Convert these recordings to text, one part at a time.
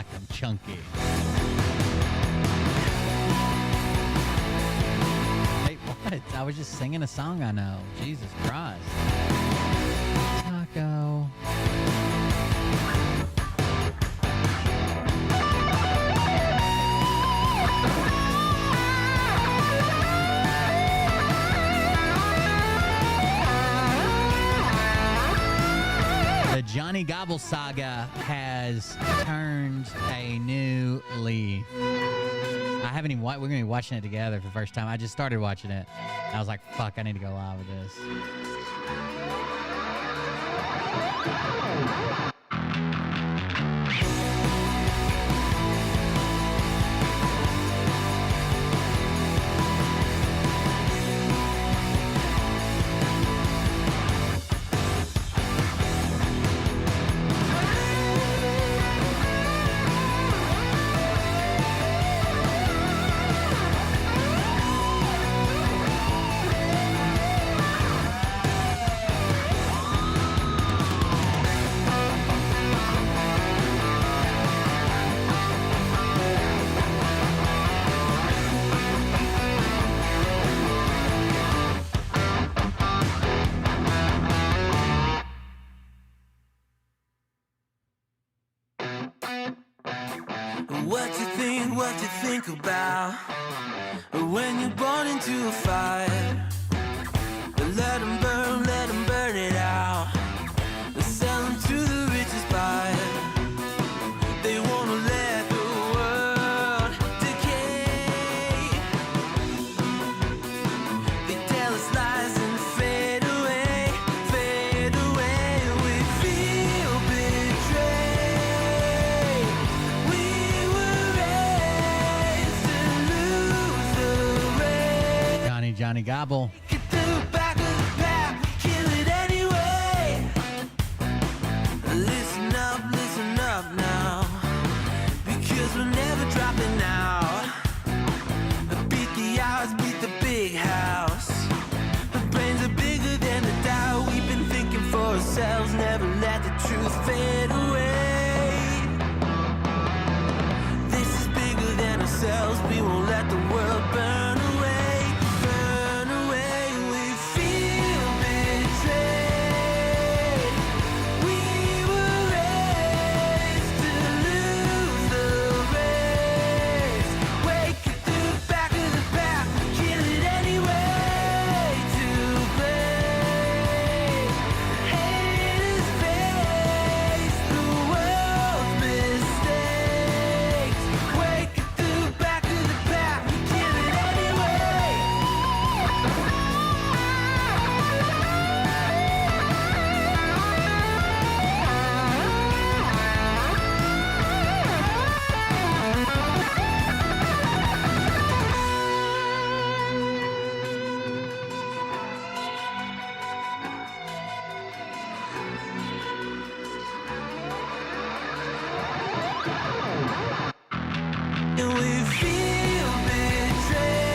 like them chunky. Wait, what? I was just singing a song I know. Jesus Christ. Taco. The Johnny Gobble saga has turned a new leaf. I haven't even we're going to be watching it together for the first time. I just started watching it. I was like, fuck, I need to go live with this. What you think about when you're born into a fire. Let them burn it out. Sell them to the richest buyer. They wanna let the world decay. They tell us lies and fade away, fade away. We feel betrayed. We were raised to lose the race. Johnny Gobble. Get to the back of the pack, kill it anyway. Listen up now, because we're never dropping out. Beat the odds, beat the big house. Our brains are bigger than the doubt. We've been thinking for ourselves, never let the truth fade away. This is bigger than ourselves, we won't let the world burn away. Burn away, we feel betrayed. We were raised to lose the race. Wake it to the back of the pack, kill it anyway. To play, haters face the world's mistakes. Wake it to the back of the pack, kill it anyway. And we feel betrayed.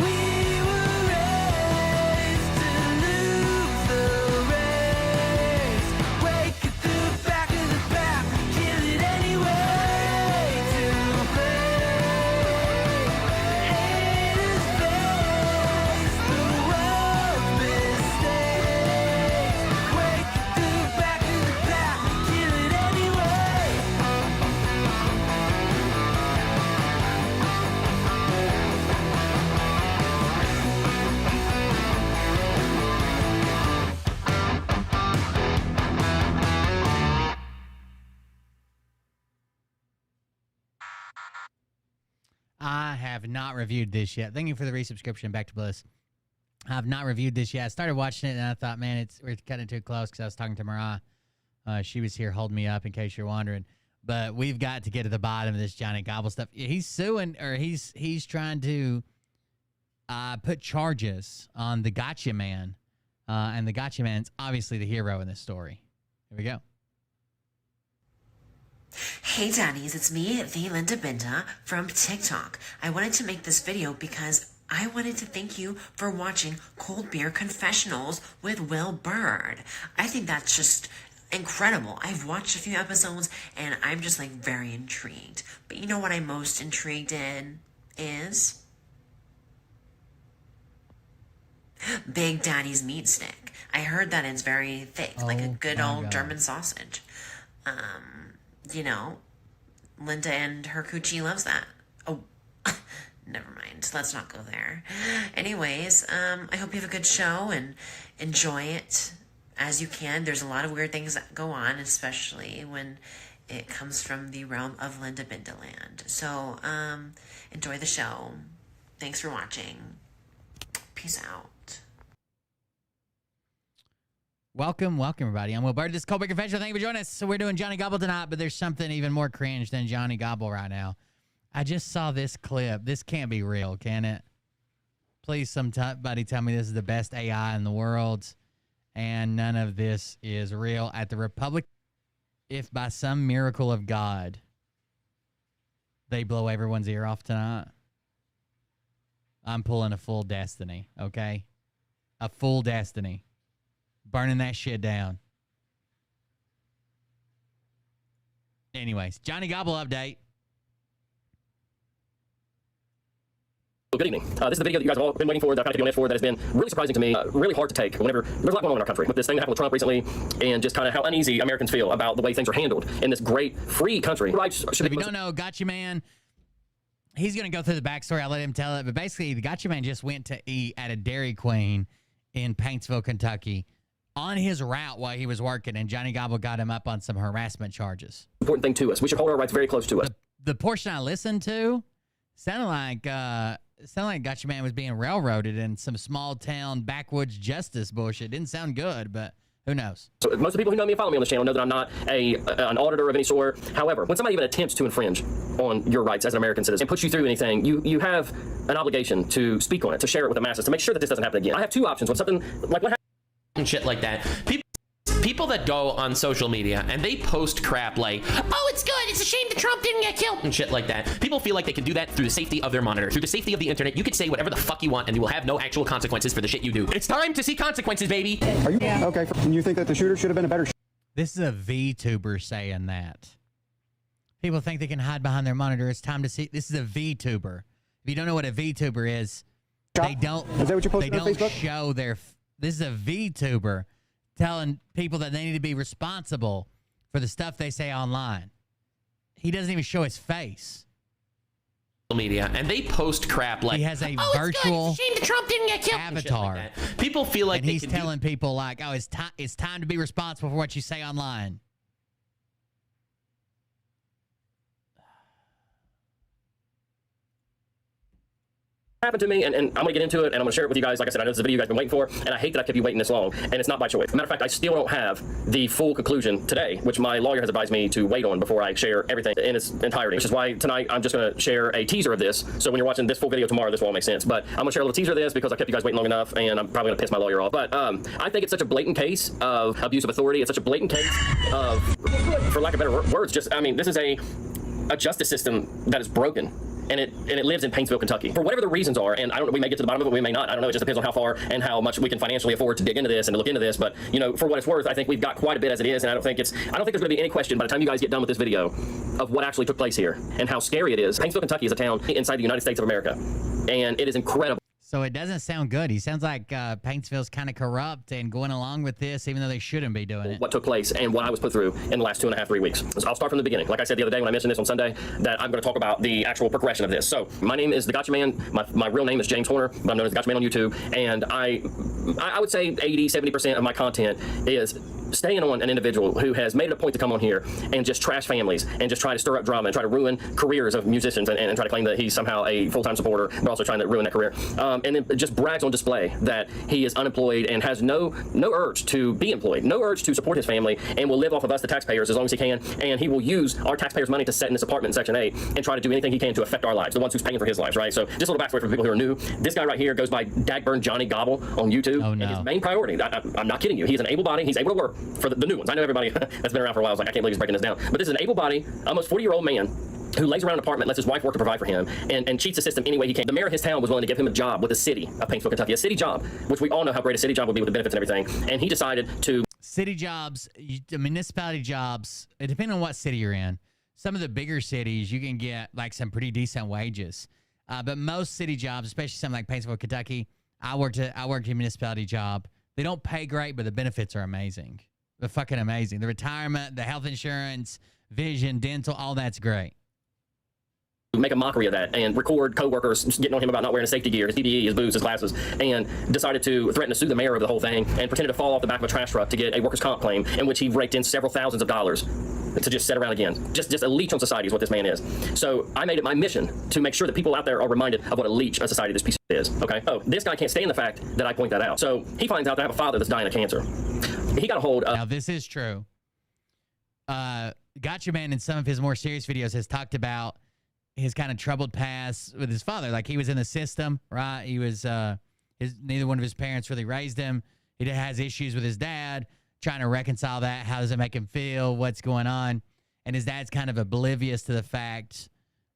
We were raised to lose the race. Wake it to the back of the pack, kill it anyway. To play, haters face the world's mistakes. Wake it to the back of the pack, kill it anyway. I have not reviewed this yet. Thank you for the resubscription. Back to Bliss. I have not reviewed this yet. I started watching it and I thought, man, we're cutting too close because I was talking to Mariah. She was here holding me up in case you're wondering. But we've got to get to the bottom of this Johnny Gobble stuff. He's suing, or he's trying to put charges on the Gotcha Man. And the Gotcha Man's obviously the hero in this story. Here we go. Hey Daddies, it's me, the Linda Binda from TikTok. I wanted to make this video because I wanted to thank you for watching Cold Beer Confessionals with Will Bird. I think that's just incredible. I've watched a few episodes and I'm just like very intrigued. But you know what I'm most intrigued in is Big Daddy's meat stick. I heard that it's very thick, like a good old German sausage. You know, Linda and her coochie loves that. Oh, never mind. Let's not go there. Anyways, I hope you have a good show and enjoy it as you can. There's a lot of weird things that go on, especially when it comes from the realm of Linda Bindaland. So, enjoy the show. Thanks for watching. Peace out. Welcome, everybody. I'm Will Bird. This is Cold Beer Confessional. Thank you for joining us. So we're doing Johnny Gobble tonight, but there's something even more cringe than Johnny Gobble right now. I just saw this clip. This can't be real, can it? Please, somebody tell me this is the best AI in the world, and none of this is real. At the Republic, if by some miracle of God they blow everyone's ear off tonight, I'm pulling a full Destiny, okay? A full Destiny. Burning that shit down. Anyways, Johnny Gobble update. Well, good evening. This is the video that you guys have all been waiting for, that I've kind of been on it for, that has been really surprising to me, really hard to take whenever there's a lot going on in our country with this thing that happened with Trump recently, and just kind of how uneasy Americans feel about the way things are handled in this great free country. If you don't know, Gotcha Man, he's going to go through the backstory. I'll let him tell it. But basically, the Gotcha Man just went to eat at a Dairy Queen in Paintsville, Kentucky, on his route while he was working, and Johnny Gobble got him up on some harassment charges. Important thing to us. We should hold our rights very close to us. The portion I listened to sounded like Gotcha Man was being railroaded in some small town backwoods justice bullshit. Didn't sound good, but who knows? So most of the people who know me and follow me on this channel know that I'm not an auditor of any sort. However, when somebody even attempts to infringe on your rights as an American citizen and puts you through anything, you have an obligation to speak on it, to share it with the masses, to make sure that this doesn't happen again. I have two options. When something like what happened and shit like that. People that go on social media and they post crap like, oh, it's good, it's a shame that Trump didn't get killed, and shit like that. People feel like they can do that through the safety of their monitor, through the safety of the internet. You could say whatever the fuck you want and you will have no actual consequences for the shit you do. It's time to see consequences, baby. Are you okay? You think that the shooter should have been a better This is a VTuber saying that. People think they can hide behind their monitor. It's time to see. This is a VTuber. If you don't know what a VTuber is, they don't. Is that what you're posting on Facebook? Show their. This is a VTuber telling people that they need to be responsible for the stuff they say online. He doesn't even show his face. Media and they post crap like, he has a oh, virtual it's good. It's a shame that Trump didn't get killed, avatar. Like that. People feel like and he's telling people like, oh, it's time to be responsible for what you say online. happened to me, and I'm going to get into it, and I'm going to share it with you guys. Like I said, I know this is a video you guys have been waiting for, and I hate that I kept you waiting this long, and it's not by choice. Matter of fact, I still don't have the full conclusion today, which my lawyer has advised me to wait on before I share everything in its entirety, which is why tonight I'm just going to share a teaser of this, so when you're watching this full video tomorrow, this will all make sense. But I'm going to share a little teaser of this because I kept you guys waiting long enough, and I'm probably going to piss my lawyer off. But I think it's such a blatant case of abuse of authority. It's such a blatant case of, for lack of better words, just, I mean, this is a justice system that is broken. And it lives in Paintsville, Kentucky. For whatever the reasons are, and I don't know, we may get to the bottom of it, we may not. I don't know. It just depends on how far and how much we can financially afford to dig into this and to look into this. But you know, for what it's worth, I think we've got quite a bit as it is, and I don't think there's going to be any question by the time you guys get done with this video of what actually took place here and how scary it is. Paintsville, Kentucky is a town inside the United States of America, and it is incredible. So it doesn't sound good. He sounds like Paintsville's kind of corrupt and going along with this, even though they shouldn't be doing it. What took place and what I was put through in the last 2.5, 3 weeks. So I'll start from the beginning. Like I said the other day when I mentioned this on Sunday, that I'm going to talk about the actual progression of this. So my name is the Gotcha Man. My real name is James Horner, but I'm known as the Gotcha Man on YouTube. And I would say 80, 70% of my content is staying on an individual who has made it a point to come on here and just trash families and just try to stir up drama and try to ruin careers of musicians and try to claim that he's somehow a full-time supporter, but also trying to ruin that career. And then just brags on display that he is unemployed and has no urge to be employed, no urge to support his family, and will live off of us, the taxpayers, as long as he can. And he will use our taxpayers' money to set in this apartment in Section 8 and try to do anything he can to affect our lives, the ones who's paying for his lives, right? So just a little backstory for people who are new. This guy right here goes by Dagburn Johnny Gobble on YouTube. Oh, no. And his main priority, I'm not kidding you, he's an able body, he's able to work for the new ones. I know everybody that's been around for a while is like, I can't believe he's breaking this down. But this is an able body, almost 40-year-old man who lays around an apartment, lets his wife work to provide for him, and cheats the system any way he can. The mayor of his town was willing to give him a job with the city of Paintsville, Kentucky, a city job, which we all know how great a city job would be with the benefits and everything. And he decided to city jobs, the municipality jobs, it depends on what city you're in. Some of the bigger cities, you can get like some pretty decent wages. But most city jobs, especially something like Paintsville, Kentucky, I worked a municipality job. They don't pay great, but the benefits are amazing. They're fucking amazing. The retirement, the health insurance, vision, dental, all that's great. Make a mockery of that and record coworkers getting on him about not wearing a safety gear, his PPE, his boots, his glasses, and decided to threaten to sue the mayor of the whole thing and pretended to fall off the back of a trash truck to get a workers' comp claim in which he raked in several thousands of dollars to just sit around again. Just a leech on society is what this man is. So I made it my mission to make sure that people out there are reminded of what a leech on society this piece is, okay? Oh, this guy can't stand the fact that I point that out. So he finds out that I have a father that's dying of cancer. He got a hold of... Now, this is true. Gotcha Man in some of his more serious videos has talked about his kind of troubled past with his father. Like, he was in the system, right? He was, neither one of his parents really raised him. He has issues with his dad, trying to reconcile that. How does it make him feel? What's going on? And his dad's kind of oblivious to the fact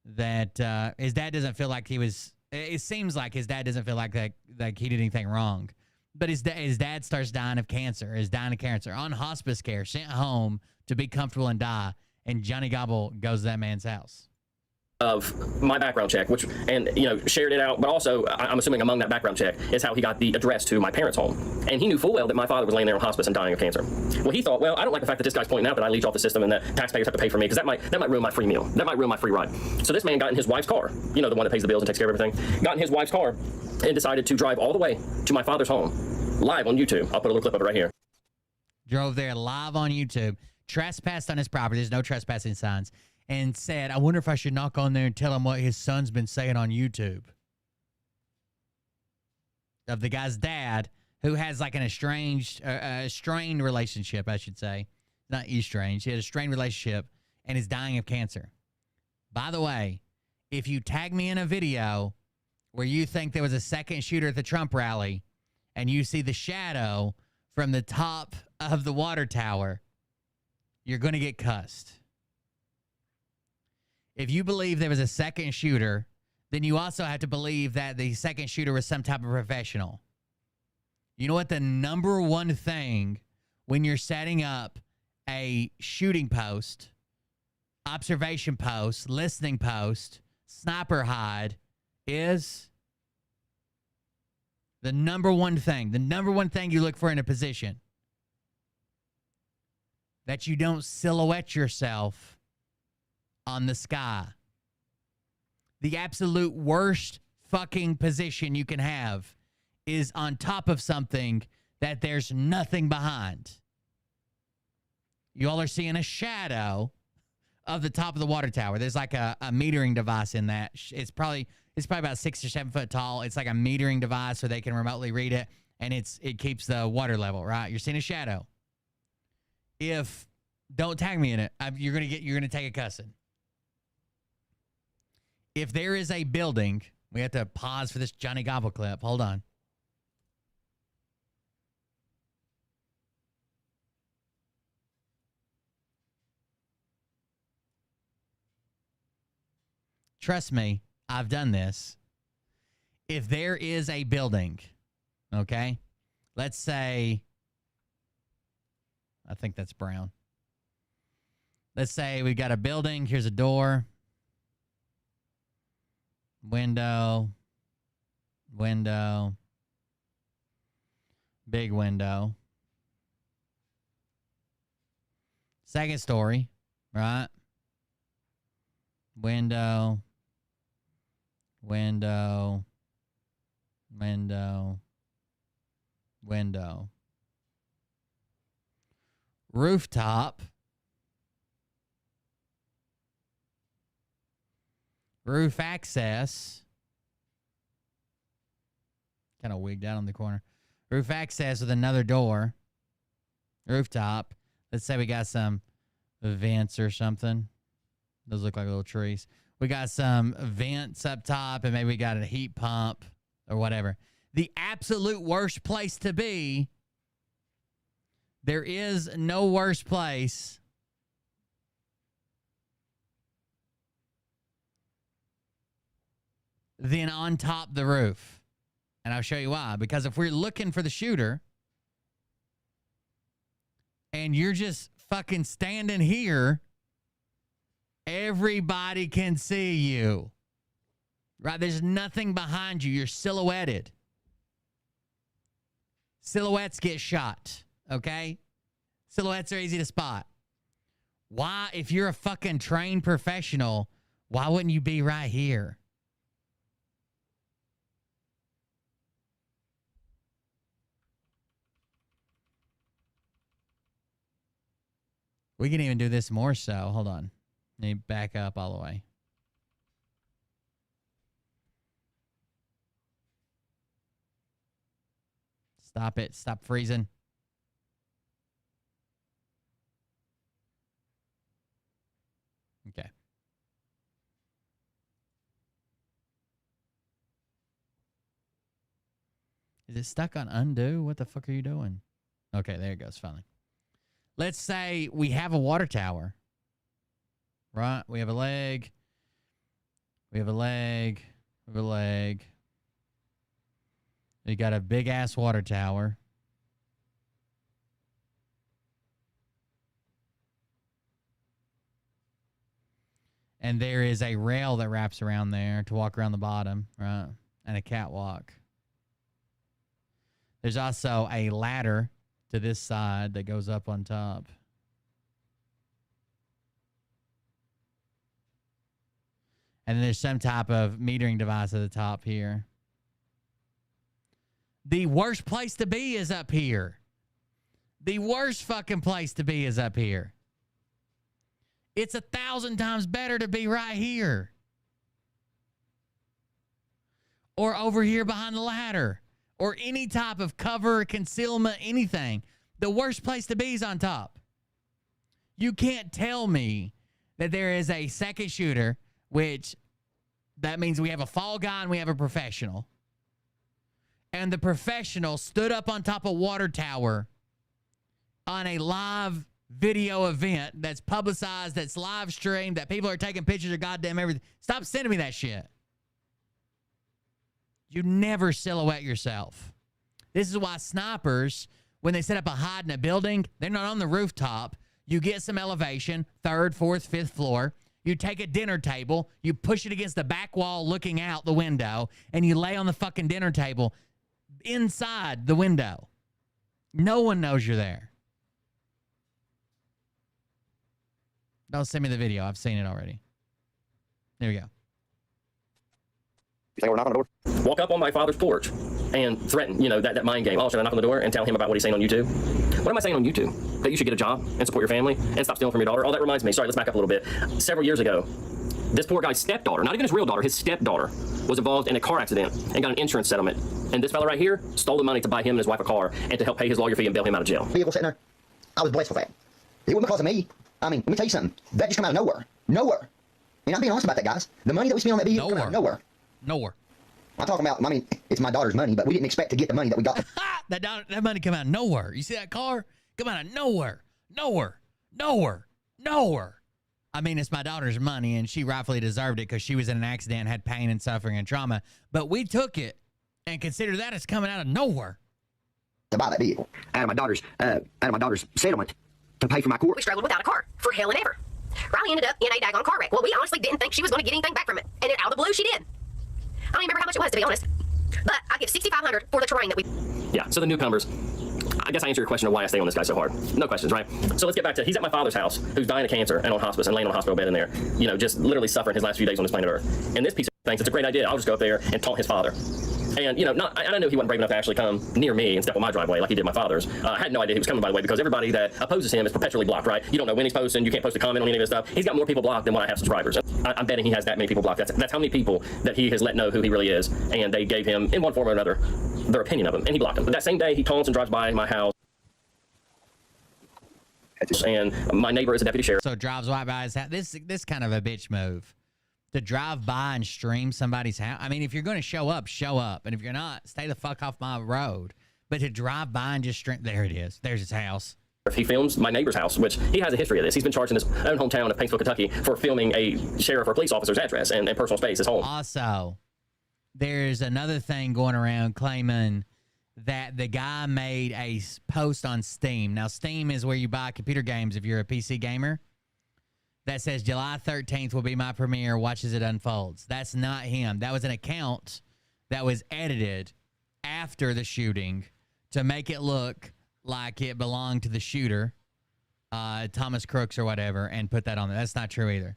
that his dad doesn't feel like he was, it seems like his dad doesn't feel like that, like he did anything wrong. But his dad starts dying of cancer, on hospice care, sent home to be comfortable and die. And Johnny Gobble goes to that man's house. Of my background check, which, and, you know, shared it out, but also I'm assuming among that background check is how he got the address to my parents' home. And he knew full well that my father was laying there in hospice and dying of cancer. Well, he thought, well, I don't like the fact that this guy's pointing out that I leech off the system and that taxpayers have to pay for me, because that might ruin my free meal. That might ruin my free ride. So this man got in his wife's car, you know, the one that pays the bills and takes care of everything, got in his wife's car and decided to drive all the way to my father's home, live on YouTube. I'll put a little clip of it right here. Drove there live on YouTube, trespassed on his property. There's no trespassing signs. And said, I wonder if I should knock on there and tell him what his son's been saying on YouTube. Of the guy's dad, who has like an strained relationship, I should say. Not estranged. He had a strained relationship and is dying of cancer. By the way, if you tag me in a video where you think there was a second shooter at the Trump rally and you see the shadow from the top of the water tower, you're going to get cussed. If you believe there was a second shooter, then you also have to believe that the second shooter was some type of professional. You know what the number one thing when you're setting up a shooting post, observation post, listening post, sniper hide is? The number one thing you look for in a position. That you don't silhouette yourself on the sky. The absolute worst fucking position you can have is on top of something that there's nothing behind. You all are seeing a shadow of the top of the water tower. There's like a metering device in that. It's probably about 6 or 7 foot tall. It's like a metering device so they can remotely read it, and it keeps the water level, right? You're seeing a shadow. Don't tag me in it. You're gonna take a cussing. If there is a building, we have to pause for this Johnny Gobble clip. Hold on. Trust me, I've done this. If there is a building, okay, let's say, I think that's brown. Let's say we got a building. Here's a door. Window, big window. Second story, right? Window. Rooftop. Roof access. Kind of wigged out on the corner. Roof access with another door. Rooftop. Let's say we got some vents or something. Those look like little trees. We got some vents up top, and maybe we got a heat pump or whatever. The absolute worst place to be, there is no worse place than on top the roof. And I'll show you why. Because if we're looking for the shooter, and you're just fucking standing here, everybody can see you. Right? There's nothing behind you. You're silhouetted. Silhouettes get shot, okay? Silhouettes are easy to spot. Why, if you're a fucking trained professional, why wouldn't you be right here? We can even do this more so. Hold on. Let me back up all the way. Stop it. Stop freezing. Okay. Is it stuck on undo? What the fuck are you doing? Okay, there it goes. Finally. Let's say we have a water tower. Right? We have a leg. We have a leg. We have a leg. We got a big-ass water tower. And there is a rail that wraps around there to walk around the bottom, right? And a catwalk. There's also a ladder to this side that goes up on top. And then there's some type of metering device at the top here. The worst place to be is up here. The worst fucking place to be is up here. It's 1,000 times better to be right here. Or over here behind the ladder. Or any type of cover, concealment, anything. The worst place to be is on top. You can't tell me that there is a second shooter, which that means we have a fall guy and we have a professional. And the professional stood up on top of water tower on a live video event that's publicized, that's live streamed, that people are taking pictures of goddamn everything. Stop sending me that shit. You never silhouette yourself. This is why snipers, when they set up a hide in a building, they're not on the rooftop. You get some elevation, 3rd, 4th, 5th floor. You take a dinner table, you push it against the back wall looking out the window, and you lay on the fucking dinner table inside the window. No one knows you're there. Don't send me the video. I've seen it already. There we go. You think we're knocking on the door? Walk up on my father's porch and threaten, that mind game. Oh, should I knock on the door and tell him about what he's saying on YouTube? What am I saying on YouTube? That you should get a job and support your family and stop stealing from your daughter? Oh, that reminds me. Sorry, let's back up a little bit. Several years ago, this poor guy's stepdaughter, not even his real daughter, his stepdaughter, was involved in a car accident and got an insurance settlement. And this fella right here stole the money to buy him and his wife a car and to help pay his lawyer fee and bail him out of jail. Vehicle sitting there. I was blessed with that. It wasn't because of me. I mean, let me tell you something. That just come out of nowhere. Nowhere. And I'm being honest about that, guys. The money that we spent on that vehicle came out of nowhere. Nowhere. I'm talking about, I mean, it's my daughter's money, but we didn't expect to get the money that we got. That money come out of nowhere. You see that car? Come out of nowhere. Nowhere. Nowhere. Nowhere. I mean, it's my daughter's money, and she rightfully deserved it because she was in an accident, had pain and suffering and trauma. But we took it and consider that as coming out of nowhere. To buy that vehicle. Out of my daughter's settlement to pay for my court. We struggled without a car for hell and ever. Riley ended up in a daggone car wreck. Well, we honestly didn't think she was going to get anything back from it. And then out of the blue, she did. I don't even remember how much it was, to be honest. But I give $6,500 for the terrain that we... Yeah, so the newcomers, I guess I answer your question of why I stay on this guy so hard. No questions, right? So let's get back to, he's at my father's house, who's dying of cancer and on hospice and laying on a hospital bed in there, just literally suffering his last few days on this planet Earth. And this piece of thinks it's a great idea. I'll just go up there and taunt his father. And, I know he wasn't brave enough to actually come near me and step on my driveway like he did my father's. I had no idea he was coming, by the way, because everybody that opposes him is perpetually blocked, right? You don't know when he's posting. You can't post a comment on any of this stuff. He's got more people blocked than what I have subscribers. I'm betting he has that many people blocked. That's how many people that he has let know who he really is. And they gave him, in one form or another, their opinion of him. And he blocked them. But that same day, he taunts and drives by my house. And my neighbor is a deputy sheriff. So drives right by his house. This kind of a bitch move. To drive by and stream somebody's house. I mean, if you're going to show up, show up. And if you're not, stay the fuck off my road. But to drive by and just stream, there it is. There's his house. He films my neighbor's house, which he has a history of this. He's been charged in his own hometown of Paintsville, Kentucky for filming a sheriff or police officer's address and personal space, his home. Also, there's another thing going around claiming that the guy made a post on Steam. Now, Steam is where you buy computer games if you're a PC gamer. That says July 13th will be my premiere. Watch as it unfolds. That's not him. That was an account that was edited after the shooting to make it look like it belonged to the shooter, Thomas Crooks or whatever, and put that on there. That's not true either.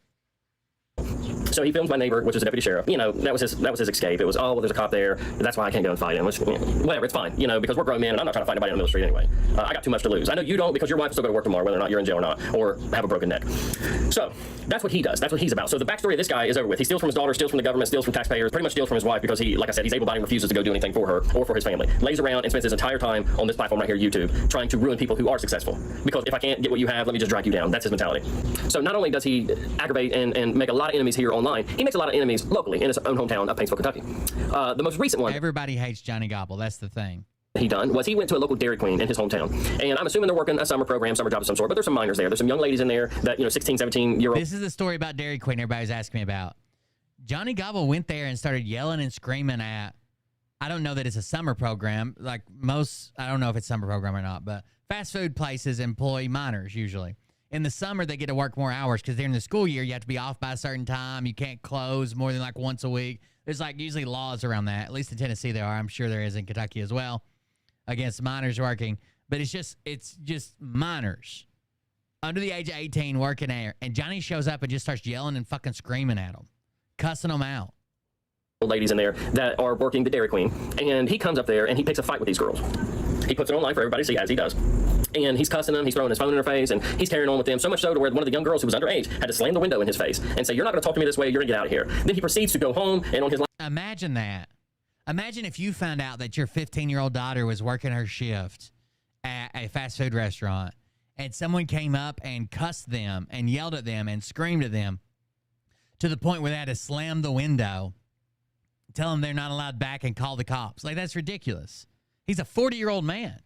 So he films my neighbor, which is a deputy sheriff. You know, that was his escape. It was, oh, well, there's a cop there. That's why I can't go and fight him. Which, whatever, it's fine. You know, because we're grown men, and I'm not trying to fight anybody on the middle of the street anyway. I got too much to lose. I know you don't, because your wife will still go to work tomorrow, whether or not you're in jail or not, or have a broken neck. So that's what he does. That's what he's about. So the backstory of this guy is over with. He steals from his daughter, steals from the government, steals from taxpayers, pretty much steals from his wife because he, like I said, he's able-bodied and refuses to go do anything for her or for his family. Lays around and spends his entire time on this platform right here, YouTube, trying to ruin people who are successful. Because if I can't get what you have, let me just drag you down. That's his mentality. So not only does he aggravate and make a lot of enemies here online, he makes a lot of enemies locally in his own hometown of Paintsville, Kentucky. The most recent one. Everybody hates Johnny Gobble. That's the thing. He done was he went to a local Dairy Queen in his hometown, and I'm assuming they're working a summer program, summer job of some sort, but there's some minors there. There's some young ladies in there that, you know, 16, 17-year-old. This is the story about Dairy Queen everybody's asking me about. Johnny Gobble went there and started yelling and screaming at, I don't know that it's a summer program, like most, I don't know if it's summer program or not, but fast food places employ minors usually. In the summer, they get to work more hours because during the school year, you have to be off by a certain time. You can't close more than like once a week. There's like usually laws around that. At least in Tennessee there are. I'm sure there is in Kentucky as well against minors working. But it's just minors under the age of 18 working there. And Johnny shows up and just starts yelling and fucking screaming at them, cussing them out. Ladies in there that are working the Dairy Queen, and he comes up there and he picks a fight with these girls. He puts it online for everybody to see, as he does. And he's cussing them, he's throwing his phone in her face, and he's carrying on with them, so much so to where one of the young girls who was underage had to slam the window in his face and say, "You're not going to talk to me this way, you're going to get out of here." Then he proceeds to go home and on his... Imagine that. Imagine if you found out that your 15-year-old daughter was working her shift at a fast food restaurant, and someone came up and cussed them and yelled at them and screamed at them to the point where they had to slam the window, tell them they're not allowed back, and call the cops. Like, that's ridiculous. He's a 40-year-old man.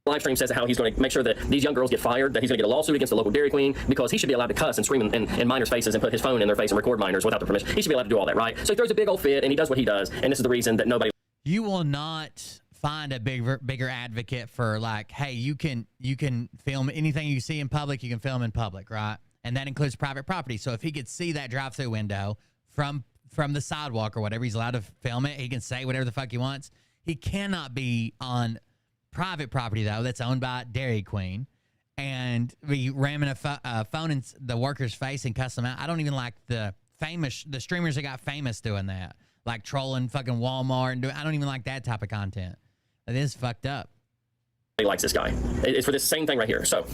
Live stream says how he's going to make sure that these young girls get fired, that he's going to get a lawsuit against the local Dairy Queen because he should be allowed to cuss and scream in minors' faces and put his phone in their face and record minors without their permission. He should be allowed to do all that, right? So he throws a big old fit and he does what he does, and this is the reason that nobody... You will not find a bigger advocate for, like, hey, you can film anything you see in public, you can film in public, right? And that includes private property. So if he could see that drive-through window from the sidewalk or whatever, he's allowed to film it. He can say whatever the fuck he wants. He cannot be on private property, though, that's owned by Dairy Queen, and be ramming a phone in the worker's face and cuss them out. I don't even like the streamers that got famous doing that, like trolling fucking Walmart and I don't even like that type of content. That is fucked up. He likes this guy. It's for this same thing right here. So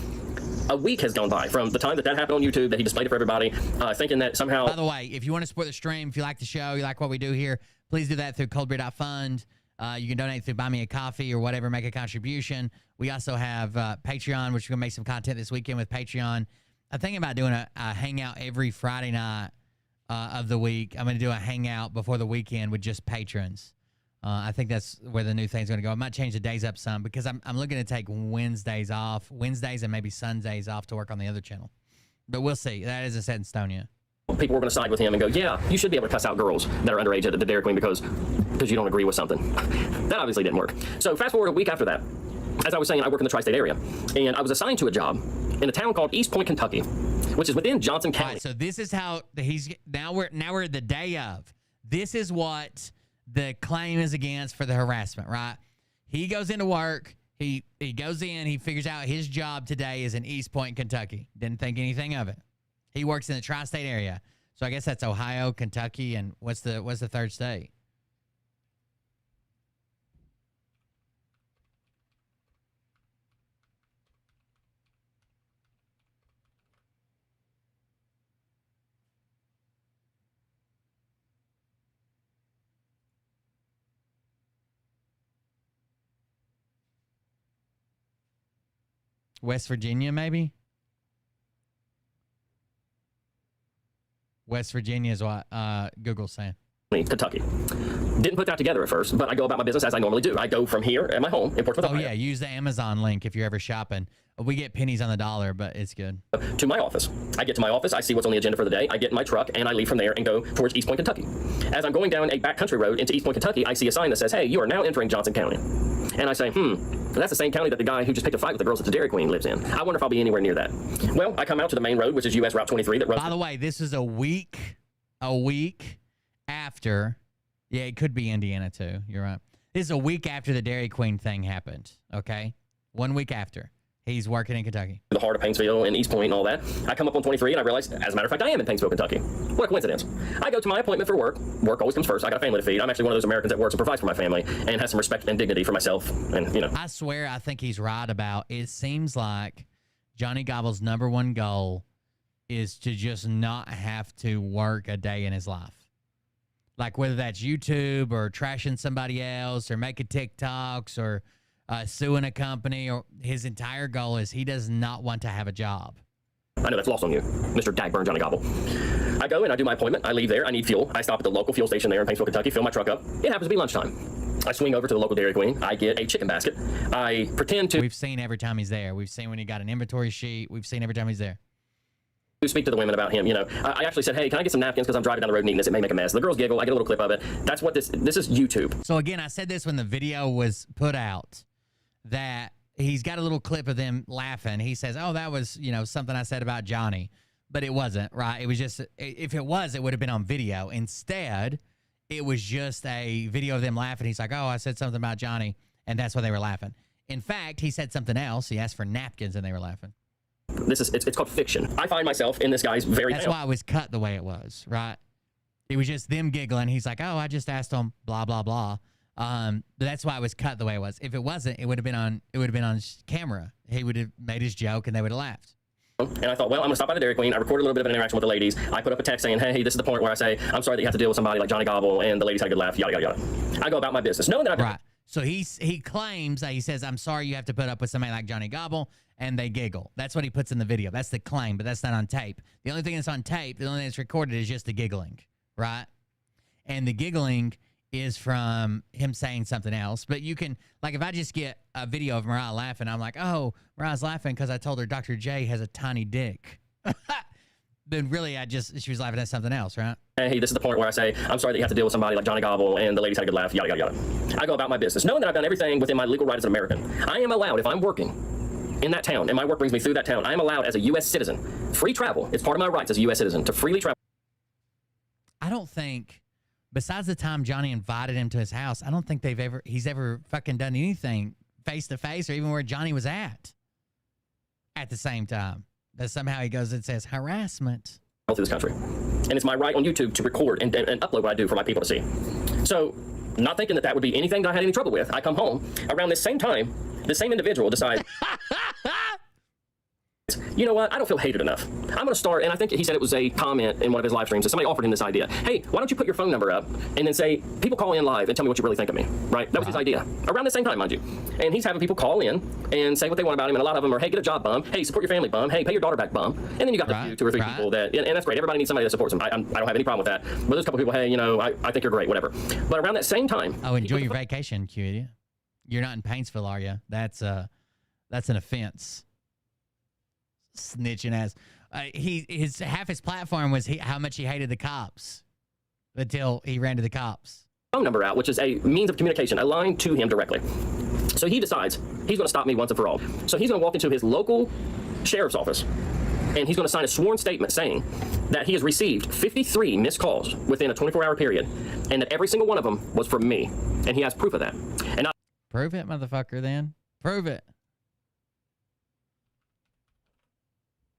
a week has gone by from the time that happened on YouTube, that he displayed it for everybody, thinking that somehow... By the way, if you want to support the stream, if you like the show, you like what we do here, please do that through coldbeer.fund. You can donate through Buy Me a Coffee or whatever, make a contribution. We also have Patreon, which we're going to make some content this weekend with Patreon. I'm thinking about doing a hangout every Friday night of the week. I'm going to do a hangout before the weekend with just patrons. I think that's where the new thing's going to go. I might change the days up some because I'm looking to take Wednesdays and maybe Sundays off to work on the other channel. But we'll see. That isn't set in stone yet. People were going to side with him and go, yeah, you should be able to cuss out girls that are underage at the Dairy Queen because you don't agree with something. That obviously didn't work. So fast forward a week after that, as I was saying, I work in the tri-state area, and I was assigned to a job in a town called East Point, Kentucky, which is within Johnson County. Right, so this is how now we're the day of. This is what the claim is against for the harassment, right? He goes into work. He goes in. He figures out his job today is in East Point, Kentucky. Didn't think anything of it. He works in the tri-state area. So I guess that's Ohio, Kentucky, and what's the third state? West Virginia, maybe? West Virginia is what Google's saying. Kentucky. Didn't put that together at first, but I go about my business as I normally do. I go from here at my home in Portsmouth, Oh, Ohio. yeah. Use the Amazon link if you're ever shopping. We get pennies on the dollar, but it's good. To my office. I get to my office, I see what's on the agenda for the day, I get in my truck, and I leave from there and go towards East Point, Kentucky. As I'm going down a backcountry road into East Point, Kentucky, I see a sign that says, hey, you are now entering Johnson County. And I say, that's the same county that the guy who just picked a fight with the girls at the Dairy Queen lives in. I wonder if I'll be anywhere near that. Well, I come out to the main road, which is US Route 23 that runs... By the way, this is a week after... Yeah, it could be Indiana, too. You're right. This is a week after the Dairy Queen thing happened, okay? 1 week after. He's working in Kentucky. The heart of Paintsville and East Point and all that. I come up on 23 and I realize, as a matter of fact, I am in Paintsville, Kentucky. What a coincidence. I go to my appointment for work. Work always comes first. I got a family to feed. I'm actually one of those Americans that works and provides for my family and has some respect and dignity for myself. And, you know. I swear I think he's right about it. Seems like Johnny Gobble's #1 goal is to just not have to work a day in his life. Like whether that's YouTube or trashing somebody else or making TikToks or suing a company, or his entire goal is he does not want to have a job. I know that's lost on you, Mr. Dagburn Johnny Gobble. I go and I do my appointment. I leave there. I need fuel. I stop at the local fuel station there in Paintsville, Kentucky, fill my truck up. It happens to be lunchtime. I swing over to the local Dairy Queen. I get a chicken basket. I pretend to... We've seen every time he's there. We've seen when he got an inventory sheet. We've seen every time he's there. Speak to the women about him, you know. I actually said, hey, can I get some napkins because I'm driving down the road needing this. It may make a mess. The girls giggle. I get a little clip of it. That's what this is YouTube. So again, I said this when the video was put out, that he's got a little clip of them laughing. He says, oh, that was, you know, something I said about Johnny. But it wasn't, right? It was just, if it was, it would have been on video. Instead, it was just a video of them laughing. He's like, oh, I said something about Johnny, and that's why they were laughing. In fact, he said something else. He asked for napkins, and they were laughing. It's called fiction. I find myself in this guy's very... That's why it was cut the way it was, right? It was just them giggling. He's like, oh, I just asked him, blah, blah, blah. But that's why it was cut the way it was. If it wasn't, it would have been on camera. He would have made his joke, and they would have laughed. And I thought, well, I'm going to stop by the Dairy Queen. I recorded a little bit of an interaction with the ladies. I put up a text saying, hey, this is the point where I say, I'm sorry that you have to deal with somebody like Johnny Gobble, and the ladies had a good laugh, yada, yada, yada. I go about my business, knowing that I've... Right. So he claims that he says, I'm sorry you have to put up with somebody like Johnny Gobble, and they giggle. That's what he puts in the video. That's the claim, but that's not on tape. The only thing that's on tape, the only thing that's recorded is just the giggling, right? And the giggling is from him saying something else. But you can, like, if I just get a video of Mariah laughing, I'm like, oh, Mariah's laughing because I told her Dr. J has a tiny dick. Then really, she was laughing at something else, right? Hey, this is the point where I say, I'm sorry that you have to deal with somebody like Johnny Gobble, and the ladies had a good laugh, yada, yada, yada. I go about my business, knowing that I've done everything within my legal right as an American. I am allowed, if I'm working in that town, and my work brings me through that town, I am allowed as a U.S. citizen, free travel. It's part of my rights as a U.S. citizen to freely travel. I don't think, besides the time Johnny invited him to his house, I don't think he's ever fucking done anything face-to-face or even where Johnny was at the same time. That somehow he goes and says harassment. Through this country. And it's my right on YouTube to record and upload what I do for my people to see. So, not thinking that would be anything that I had any trouble with, I come home. Around this same time, the same individual decides, you know what, I don't feel hated enough. I'm going to start, and I think he said it was a comment in one of his live streams, that somebody offered him this idea. Hey, why don't you put your phone number up and then say, people call in live and tell me what you really think of me, right? That was his idea. Around the same time, mind you. And he's having people call in and say what they want about him, and a lot of them are, hey, get a job, bum. Hey, support your family, bum. Hey, pay your daughter back, bum. And then you got the few, 2 or 3 people that, and that's great. Everybody needs somebody that supports them. I don't have any problem with that. But there's a couple people, hey, you know, I think you're great, whatever. But around that same time... Oh, enjoy your vacation, cutie. You're not in Paintsville, are you? That's an offense. Snitching ass. Half his platform was how much he hated the cops until he ran to the cops. Phone number out, which is a means of communication, a line to him directly. So he decides he's going to stop me once and for all. So he's going to walk into his local sheriff's office, and he's going to sign a sworn statement saying that he has received 53 missed calls within a 24-hour period, and that every single one of them was from me, and he has proof of that. And prove it, motherfucker. Then prove it.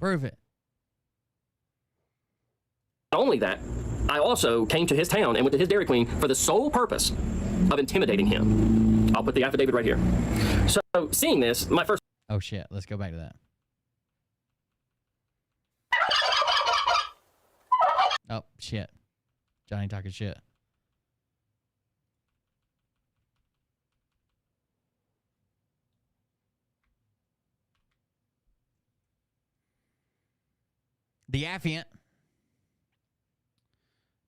Prove it. Not only that, I also came to his town and went to his Dairy Queen for the sole purpose of intimidating him. I'll put the affidavit right here. So, seeing this, my first... Oh, shit. Let's go back to that. Oh, shit. Johnny talking shit. The affiant,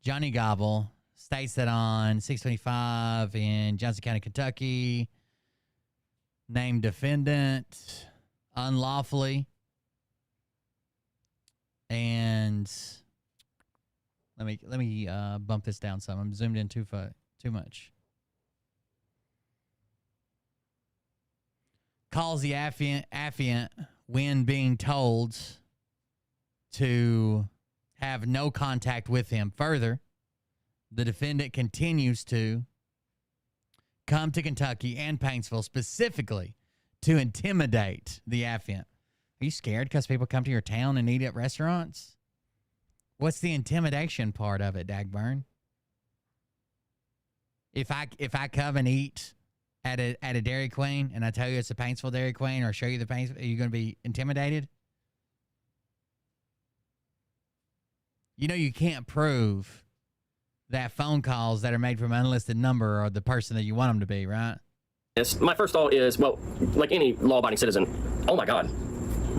Johnny Gobble, states that on 625 in Johnson County, Kentucky, named defendant unlawfully. And let me bump this down some. I'm zoomed in too much. Calls the affiant when being told to have no contact with him. Further, the defendant continues to come to Kentucky and Paintsville specifically to intimidate the affiant. Are you scared because people come to your town and eat at restaurants? What's the intimidation part of it, Dagburn? If I come and eat at a Dairy Queen and I tell you it's a Paintsville Dairy Queen or show you the Paintsville, are you going to be intimidated? You know you can't prove that phone calls that are made from an unlisted number are the person that you want them to be, right? Yes. My first thought is, well, like any law-abiding citizen, oh my God,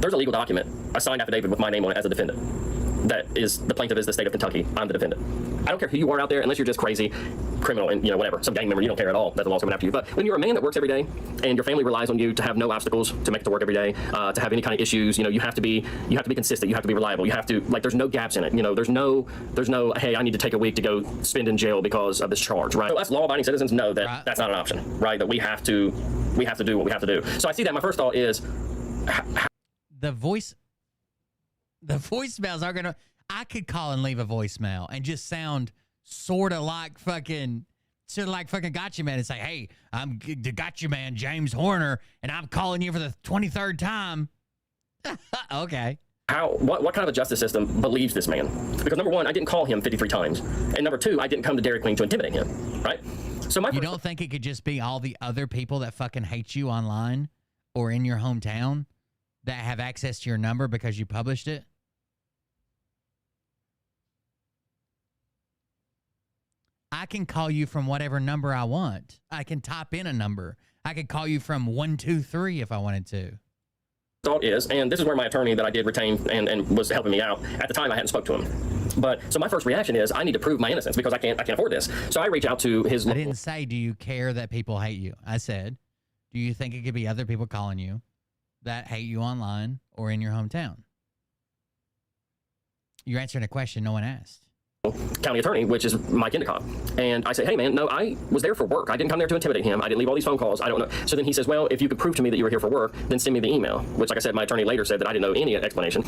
there's a legal document, a signed affidavit with my name on it as a defendant. That is, the plaintiff is the state of Kentucky. I'm the defendant. I don't care who you are out there, unless you're just crazy, criminal, and whatever, some gang member. You don't care at all that the law's coming after you. But when you're a man that works every day, and your family relies on you to have no obstacles to make it to work every day, to have any kind of issues, you have to be consistent. You have to be reliable. You have to, like, there's no gaps in it. There's no, hey, I need to take a week to go spend in jail because of this charge, right? So us law-abiding citizens know that that's not an option, right? That we have to do what we have to do. So I see that. My first thought is, the voicemails are gonna. I could call and leave a voicemail and just sound sort of like fucking Gotcha Man and say, "Hey, I'm the Gotcha Man, James Horner, and I'm calling you for the 23rd time." Okay. What kind of a justice system believes this man? Because number one, I didn't call him 53 times, and number two, I didn't come to Dairy Queen to intimidate him, right? So you don't think it could just be all the other people that fucking hate you online or in your hometown that have access to your number because you published it? I can call you from whatever number I want. I can type in a number. I could call you from 123 if I wanted to. Thought is, and this is where my attorney that I did retain and was helping me out at the time, I hadn't spoke to him. But so my first reaction is, I need to prove my innocence because I can't afford this. So I reach out to his. I didn't say, do you care that people hate you? I said, do you think it could be other people calling you that hate you online or in your hometown? You're answering a question no one asked. County attorney, which is Mike Endicott. And I say, hey man, no, I was there for work. I didn't come there to intimidate him. I didn't leave all these phone calls. I don't know. So then he says, well, if you could prove to me that you were here for work, then send me the email, which, like I said, my attorney later said that I didn't know any explanation.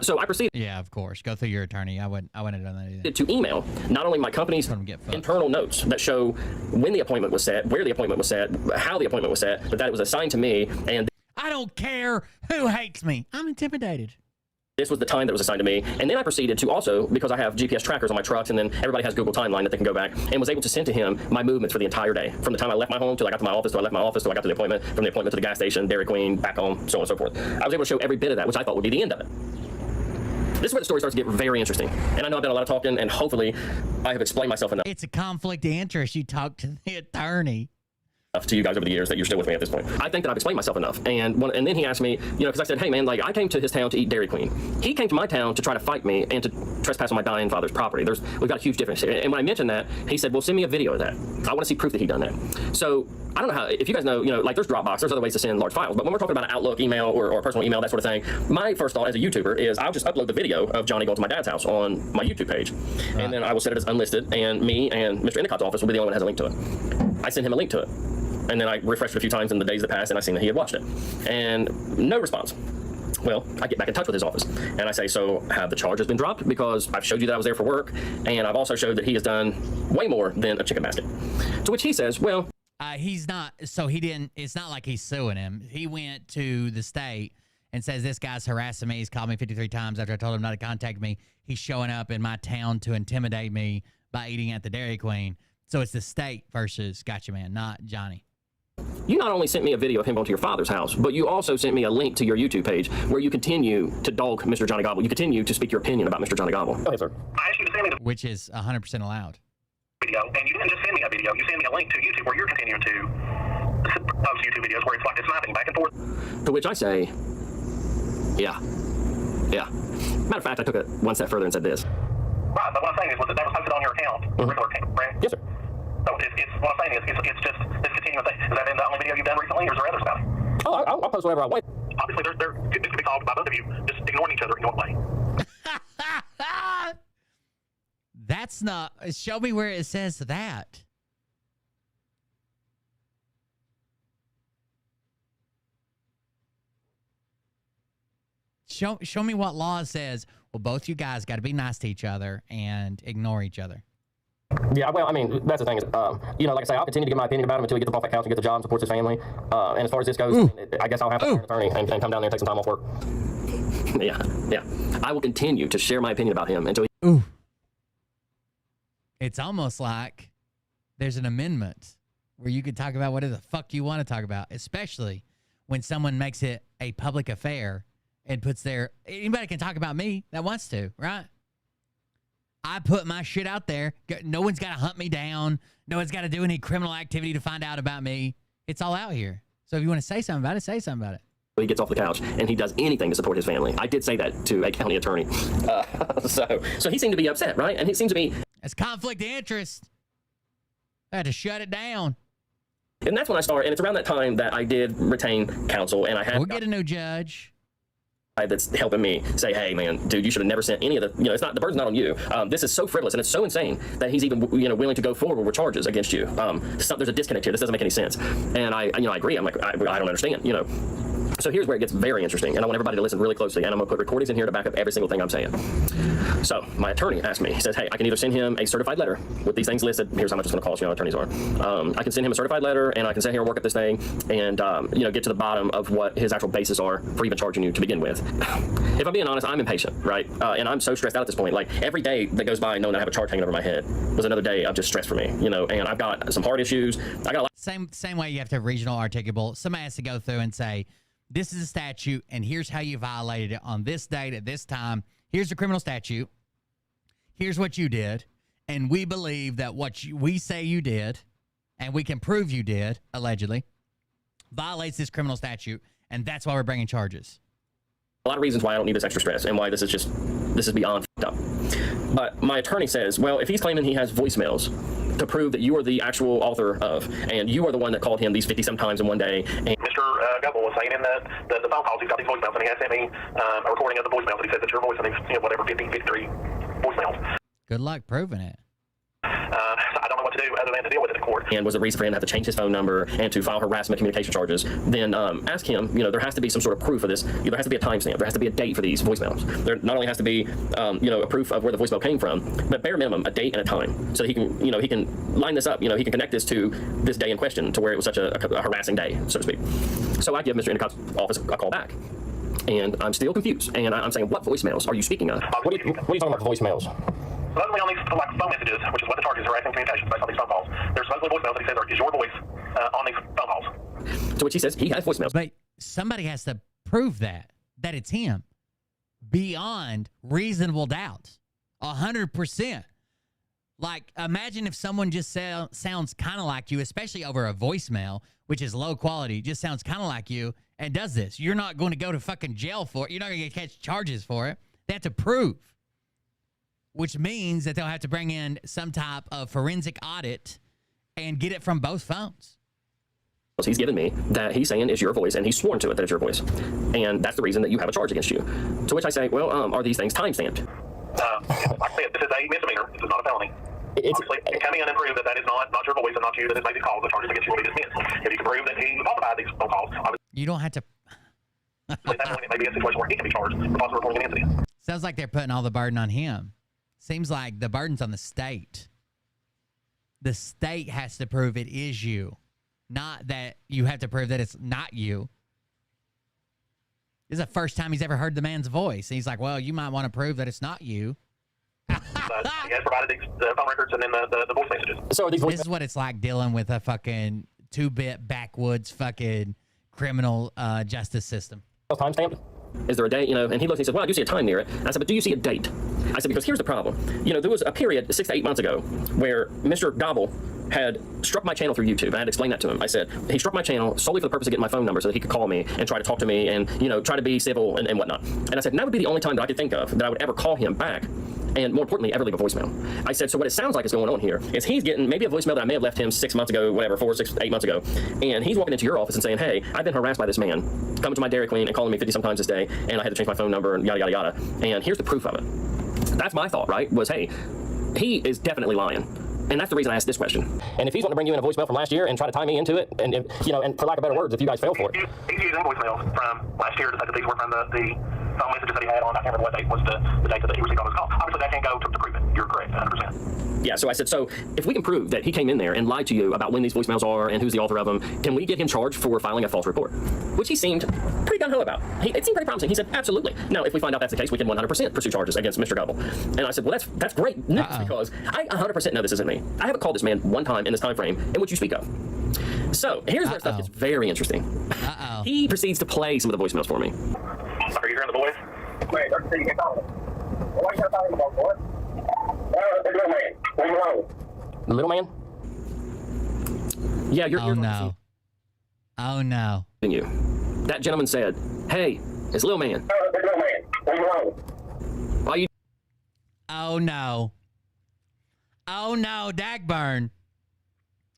So I proceeded. Yeah, of course. Go through your attorney. I wouldn't have done that either. To email not only my company's internal notes that show when the appointment was set, where the appointment was set, how the appointment was set, but that it was assigned to me. And I don't care who hates me. I'm intimidated. This was the time that was assigned to me. And then I proceeded to also, because I have GPS trackers on my trucks, and then everybody has Google Timeline that they can go back, and was able to send to him my movements for the entire day. From the time I left my home till I got to my office, till I left my office, till I got to the appointment, from the appointment to the gas station, Dairy Queen, back home, so on and so forth. I was able to show every bit of that, which I thought would be the end of it. This is where the story starts to get very interesting. And I know I've done a lot of talking, and hopefully I have explained myself enough. It's a conflict of interest. You talk to the attorney. To you guys over the years that you're still with me at this point. I think that I've explained myself enough. And then he asked me, because I said, hey man, like, I came to his town to eat Dairy Queen. He came to my town to try to fight me and to trespass on my dying father's property. We've got a huge difference. And when I mentioned that, he said, well, send me a video of that. I want to see proof that he done that. So I don't know how, if you guys know, like, there's Dropbox, there's other ways to send large files. But when we're talking about an Outlook email or personal email, that sort of thing, my first thought as a YouTuber is I'll just upload the video of Johnny going to my dad's house on my YouTube page. And then I will set it as unlisted, and me and Mr. Endicott's office will be the only one that has a link to it. I send him a link to it. And then I refreshed it a few times in the days that passed, and I seen that he had watched it. And no response. Well, I get back in touch with his office, and I say, so have the charges been dropped? Because I've showed you that I was there for work, and I've also showed that he has done way more than a chicken basket. To which he says, well... he's not, so he didn't, it's not like he's suing him. He went to the state and says, this guy's harassing me. He's called me 53 times after I told him not to contact me. He's showing up in my town to intimidate me by eating at the Dairy Queen. So it's the state versus Gotcha Man, not Johnny. You not only sent me a video of him going to your father's house, but you also sent me a link to your YouTube page where you continue to dog Mr. Johnny Gobbler. You continue to speak your opinion about Mr. Johnny Gobbler. Go ahead, sir. I asked you to send me the which is 100% allowed. Video, and you didn't just send me a video. You sent me a link to YouTube where you're continuing to post YouTube videos where it's like this snapping back and forth. To which I say, yeah. Matter of fact, I took it one step further and said this. Right, but what I'm saying is that was posted on your account, the regular account, right? Yes, sir. So what I'm saying is it's just this continuing thing. Has that been the only video you've done recently, or is there others about it? Oh, I'll post whatever I want. obviously this could be solved by both of you just ignoring each other in one way. That's not. Show me where it says that. Show me what law says. Well, both you guys got to be nice to each other and ignore each other. Yeah, well, I mean, that's the thing is, you know, like I say, I'll continue to give my opinion about him until he gets up off that couch and gets a job and supports his family. And as far as this goes, I guess I'll have to hire an attorney and come down there and take some time off work. Yeah. I will continue to share my opinion about him until he... Ooh. It's almost like there's an amendment where you can talk about whatever the fuck you want to talk about, especially when someone makes it a public affair and puts their... Anybody can talk about me that wants to, right? I put my shit out there. No one's got to hunt me down. No one's got to do any criminal activity to find out about me. It's all out here. So if you want to say something about it, say something about it. He gets off the couch and he does anything to support his family. I did say that to a county attorney. So he seemed to be upset, right? And he seemed to be... It's conflict of interest. I had to shut it down. And that's when I started. And it's around that time that I did retain counsel. And I had... We'll get a new judge. That's helping me say, hey, man, dude, you should have never sent any of the, you know, it's not, the burden's not on you. This is so frivolous and it's so insane that he's even, you know, willing to go forward with charges against you. There's a disconnect here. This doesn't make any sense. And I agree. I'm like, I don't understand, you know. So here's where it gets very interesting, and I want everybody to listen really closely, and I'm going to put recordings in here to back up every single thing I'm saying. So my attorney asked me, he says, hey, I can either send him a certified letter with these things listed. Here's how much it's going to cost, you know, attorneys are. I can send him a certified letter, and I can sit here and work at this thing and, you know, get to the bottom of what his actual basis are for even charging you to begin with. If I'm being honest, I'm impatient, right? And I'm so stressed out at this point. Like, every day that goes by knowing I have a charge hanging over my head was another day of just stress for me, you know, and I've got some heart issues. I got a lot. Same way you have to have regional articulable. Somebody has to go through and say, this is a statute, and here's how you violated it on this date at this time. Here's the criminal statute. Here's what you did. And we believe that what we say you did, and we can prove you did, allegedly, violates this criminal statute, and that's why we're bringing charges. A lot of reasons why I don't need this extra stress and why this is beyond f***ed up. But my attorney says, well, if he's claiming he has voicemails to prove that you are the actual author of, and you are the one that called him these 50-some times in one day. And Mr. Gobbler was saying in the phone calls, he's got these voicemails, and he has sent me a recording of the voicemails, and he says that your voice in these, you know, whatever, 50, 53 voicemails. Good luck proving it. I don't know what to do other than to deal with it in court. And was a reason for him to have to change his phone number and to file harassment communication charges. Then ask him, you know, there has to be some sort of proof of this. There has to be a timestamp. There has to be a date for these voicemails. There not only has to be, you know, a proof of where the voicemail came from, but bare minimum, a date and a time. So that he can, you know, he can line this up, you know, he can connect this to this day in question to where it was such a harassing day, so to speak. So I give Mr. Endicott's office a call back. And I'm still confused. And I'm saying, what voicemails are you speaking of? What are you talking about voicemails? Supposedly on these like phone messages, which is what the charges are, harassing communications based on these phone calls. There's supposedly voicemails that he says is your voice on these phone calls. To which he says he has voicemails. But somebody has to prove that it's him beyond reasonable doubt. 100%. Like, imagine if someone just sounds kind of like you, especially over a voicemail, which is low quality, just sounds kind of like you and does this. You're not going to go to fucking jail for it. You're not going to catch charges for it. They have to prove, which means that they'll have to bring in some type of forensic audit and get it from both phones. He's given me that he's saying is your voice, and he's sworn to it that it's your voice. And that's the reason that you have a charge against you. To which I say, well, are these things time-stamped? Like I said, this is a misdemeanor. This is not a felony. Obviously, if you come in and prove that is not your voice and not you that has made these calls, the charges against you will be dismissed. If you can prove that he falsified these phone calls, you don't have to. at that point, it may be a situation where he can be charged for falsely reporting an incident. Sounds like they're putting all the burden on him. Seems like the burden's on the state. The state has to prove it is you, not that you have to prove that it's not you. This is the first time he's ever heard the man's voice. And he's like, well, you might want to prove that it's not you. He has provided the phone records and then the voice messages. So are these This is what it's like dealing with a fucking 2-bit backwoods fucking criminal justice system. Timestamped? Is there a date? You know, and he looks and he says, well, I do see a time near it. I said, but do you see a date? I said, because here's the problem. You know, there was a period 6 to 8 months ago where Mr. Gobbler had struck my channel through YouTube. I had to explain that to him. I said, he struck my channel solely for the purpose of getting my phone number so that he could call me and try to talk to me and, you know, try to be civil and whatnot. And I said, and that would be the only time that I could think of that I would ever call him back and more importantly, ever leave a voicemail. I said, so what it sounds like is going on here is he's getting maybe a voicemail that I may have left him 6 months ago, whatever, 4, 6, 8 months ago, and he's walking into your office and saying, hey, I've been harassed by this man, coming to my Dairy Queen and calling me 50 sometimes this day, and I had to change my phone number and yada, yada, yada, and here's the proof of it. That's my thought, right, was, hey, he is definitely lying. And that's the reason I asked this question. And if he's wanting to bring you in a voicemail from last year and try to tie me into it, and if, you know, and for lack of better words, if you guys fell for it. He's using voicemails from last year to say that these were from the phone messages that he had on. I can't remember what date was the date that he received all those calls. Obviously, that can't go to prove it. You're correct, 100%. Yeah, so I said, so if we can prove that he came in there and lied to you about when these voicemails are and who's the author of them, can we get him charged for filing a false report? Which he seemed pretty gung-ho about. It seemed pretty promising. He said, absolutely. Now, if we find out that's the case, we can 100% pursue charges against Mr. Gobble. And I said, well, that's great news because I 100% know this isn't me. I haven't called this man one time in this time frame in which you speak of. So here's where stuff gets very interesting. He proceeds to play some of the voicemails for me. Are you hearing the voice? Wait, let's see. You can call it. What are you talking about, boy? The little man. Leave him alone. The little man? Yeah, you're. Oh no. Oh no. You. That gentleman said, "Hey, it's little man." The little man. Leave him alone. Why you? Oh no. Oh no, Dagburn.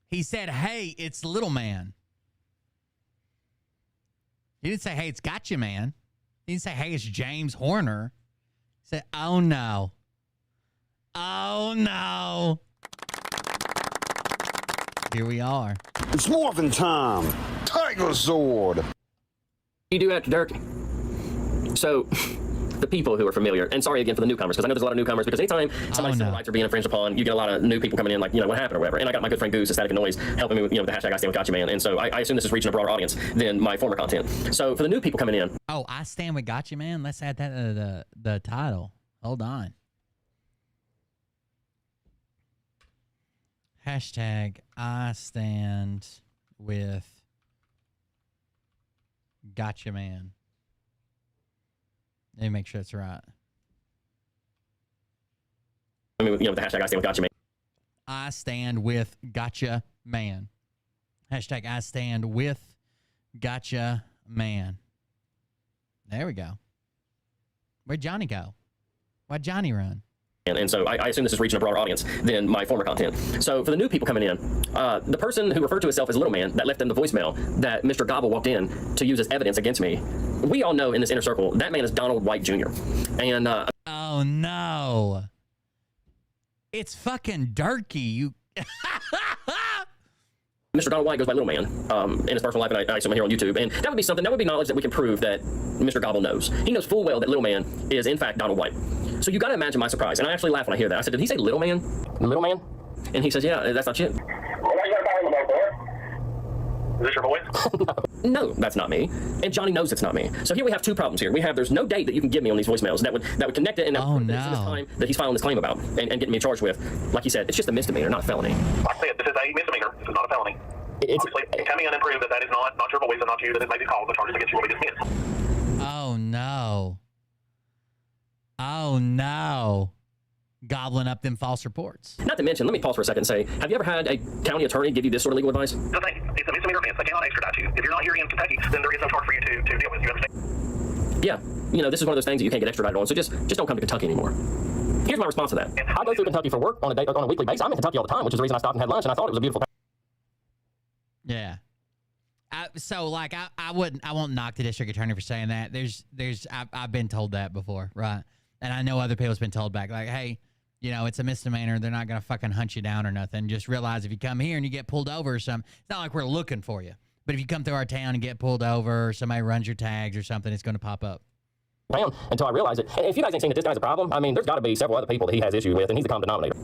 He said, "Hey, it's little man." He didn't say, "Hey, it's gotcha, man." He didn't say, "Hey, it's James Horner." He said, "Oh no. Oh no." Here we are. It's morphin' time. Tiger Sword. You do after Dirk. So, the people who are familiar, and sorry again for the newcomers, because I know there's a lot of newcomers, because anytime somebody's civil rights are being infringed upon, you get a lot of new people coming in, like, you know, what happened or whatever. And I got my good friend Goose, Static and Noise, helping me with, you know, the hashtag I Stand With Gotcha Man. And so I assume this is reaching a broader audience than my former content. So for the new people coming in. Oh, I Stand With Gotcha Man? Let's add that to the title. Hold on. Hashtag I Stand With Gotcha Man. Let me make sure it's right. I mean, you know, the hashtag I Stand With Gotcha Man. I Stand With Gotcha Man. Hashtag I Stand With Gotcha Man. There we go. Where'd Johnny go? Why'd Johnny run? And so I assume this is reaching a broader audience than my former content. So for the new people coming in, the person who referred to himself as Little Man that left in the voicemail that Mr. Gobble walked in to use as evidence against me, we all know in this inner circle that man is Donald White Jr. And oh no, it's fucking Durkee. You. Mr. Donald White goes by Little Man in his personal life, and I assume here on YouTube. And that would be something, that would be knowledge that we can prove that Mr. Gobble knows. He knows full well that Little Man is, in fact, Donald White. So you got to imagine my surprise. And I actually laugh when I hear that. I said, did he say Little Man? Little Man? And he says, yeah, that's not shit. What are you talking about, boy? Is this your voice? No, that's not me. And Johnny knows it's not me. So here we have two problems here. There's no date that you can give me on these voicemails that would connect it and that would prove this time that he's filing this claim about and getting me charged with. Like you said, it's just a misdemeanor, not a felony. Like I said, this is a misdemeanor. This is not a felony. Obviously, you come in and prove that that is not your voice and not you that has made these calls. The charges against you will be dismissed. Oh no. Oh no. Gobbling up them false reports. Not to mention, let me pause for a second and say, have you ever had a county attorney give you this sort of legal advice? The thing, it's a misdemeanor offense. They cannot extradite you. If you're not here in Kentucky, then there is no charge for you to deal with. You understand? Yeah. You know, this is one of those things that you can't get extradited on, so just don't come to Kentucky anymore. Here's my response to that. I go through Kentucky for work on a weekly basis. I'm in Kentucky all the time, which is the reason I stopped and had lunch, and I thought it was a beautiful. Yeah. So like I won't knock the district attorney for saying that. I've been told that before, right? And I know other people's been told back, like, hey, you know, it's a misdemeanor. They're not gonna fucking hunt you down or nothing. Just realize if you come here and you get pulled over or something, it's not like we're looking for you. But if you come through our town and get pulled over or somebody runs your tags or something, it's gonna pop up. Until I realize it. And if you guys ain't seen that this guy's a problem, I mean, there's got to be several other people that he has issue with, and he's the common denominator.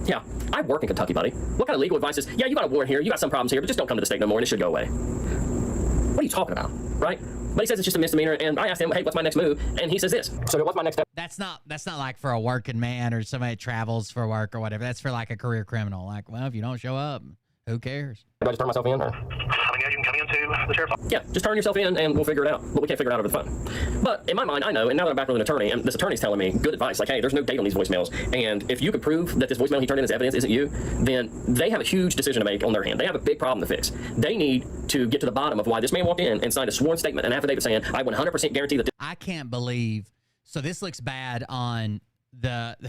Yeah, I work in Kentucky, buddy. What kind of legal advice is, yeah, you got a warrant here, you got some problems here, but just don't come to the state no more, and it should go away. What are you talking about, right? But he says it's just a misdemeanor, and I asked him, hey, what's my next move? And he says this. So what's my next step? That's not like for a working man or somebody that travels for work or whatever. That's for like a career criminal. Like, well, if you don't show up, who cares? Did I just turn myself in? Or? I mean, yeah, you can come into the sheriff's office. Yeah, just turn yourself in and we'll figure it out. But we can't figure it out over the phone. But in my mind, I know, and now that I'm back with an attorney, and this attorney's telling me good advice, like, hey, there's no date on these voicemails. And if you could prove that this voicemail he turned in as evidence isn't you, then they have a huge decision to make on their hand. They have a big problem to fix. They need to get to the bottom of why this man walked in and signed a sworn statement, an affidavit saying, I 100% guarantee that. I can't believe. So this looks bad on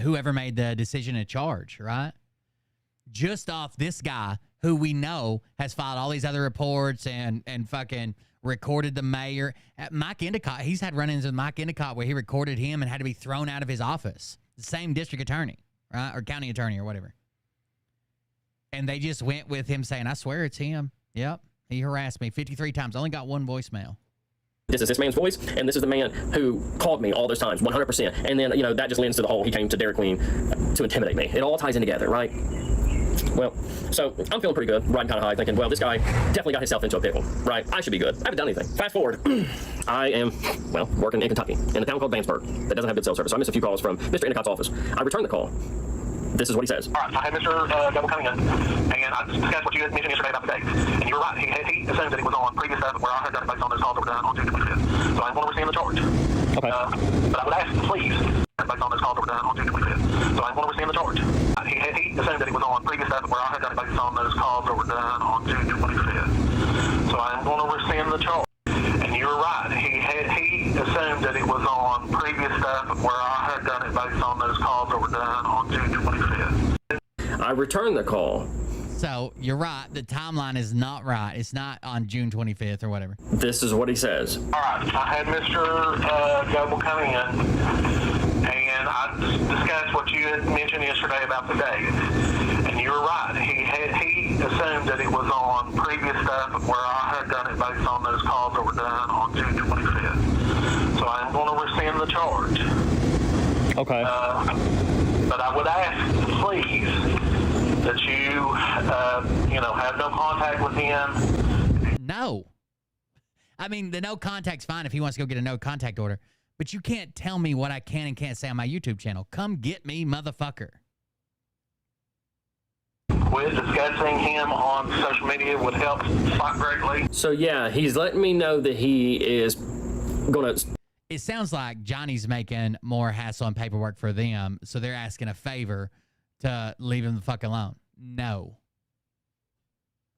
whoever made the decision to charge, right? Just off this guy who we know has filed all these other reports and fucking recorded the mayor. Mike Endicott, he's had run-ins with Mike Endicott where he recorded him and had to be thrown out of his office. The same district attorney, right? Or county attorney or whatever. And they just went with him saying, I swear it's him. Yep. He harassed me 53 times. Only got one voicemail. This is this man's voice, and this is the man who called me all those times, 100%. And then, you know, that just lends to the whole he came to Dairy Queen to intimidate me. It all ties in together, right? Well, so I'm feeling pretty good, riding kind of high, thinking, well, this guy definitely got himself into a pickle, right? I should be good. I haven't done anything. Fast forward, I am, well, working in Kentucky, in a town called Vanceburg that doesn't have good cell service. So I missed a few calls from Mr. Endicott's office. I returned the call. This is what he says. All right, I had Mr. Gobbler coming in, and I discussed what you had mentioned yesterday about the dates. And you were right. He assumed that it was on previous stuff where I had done it based on those calls that were done on June 25th. So I want to rescind the charge. Okay. But I would ask, please, based on those calls that were done on June 25th. So I want to rescind the charge. He assumed that it was on previous stuff where I had done it based on those calls that were done on June 25th. So I'm going to rescind the charge. And you were right. He assumed that it was on previous stuff where I had done it based on those calls that were done on June 25th. I returned the call. So you're right. The timeline is not right. It's not on June 25th or whatever. This is what he says. All right. I had Mr. Gobbler come in, and I discussed what you had mentioned yesterday about the date. And you were right. He assumed that it was on previous stuff where I had done it based on those calls that were done on June 25th. So I'm going to rescind the charge. Okay. But I would ask, please, that you, have no contact with him. No. I mean, the no contact's fine if he wants to go get a no contact order. But you can't tell me what I can and can't say on my YouTube channel. Come get me, motherfucker. With discussing him on social media would help quite greatly. So, yeah, he's letting me know that he is going to... It sounds like Johnny's making more hassle and paperwork for them, so they're asking a favor to leave him the fuck alone. No.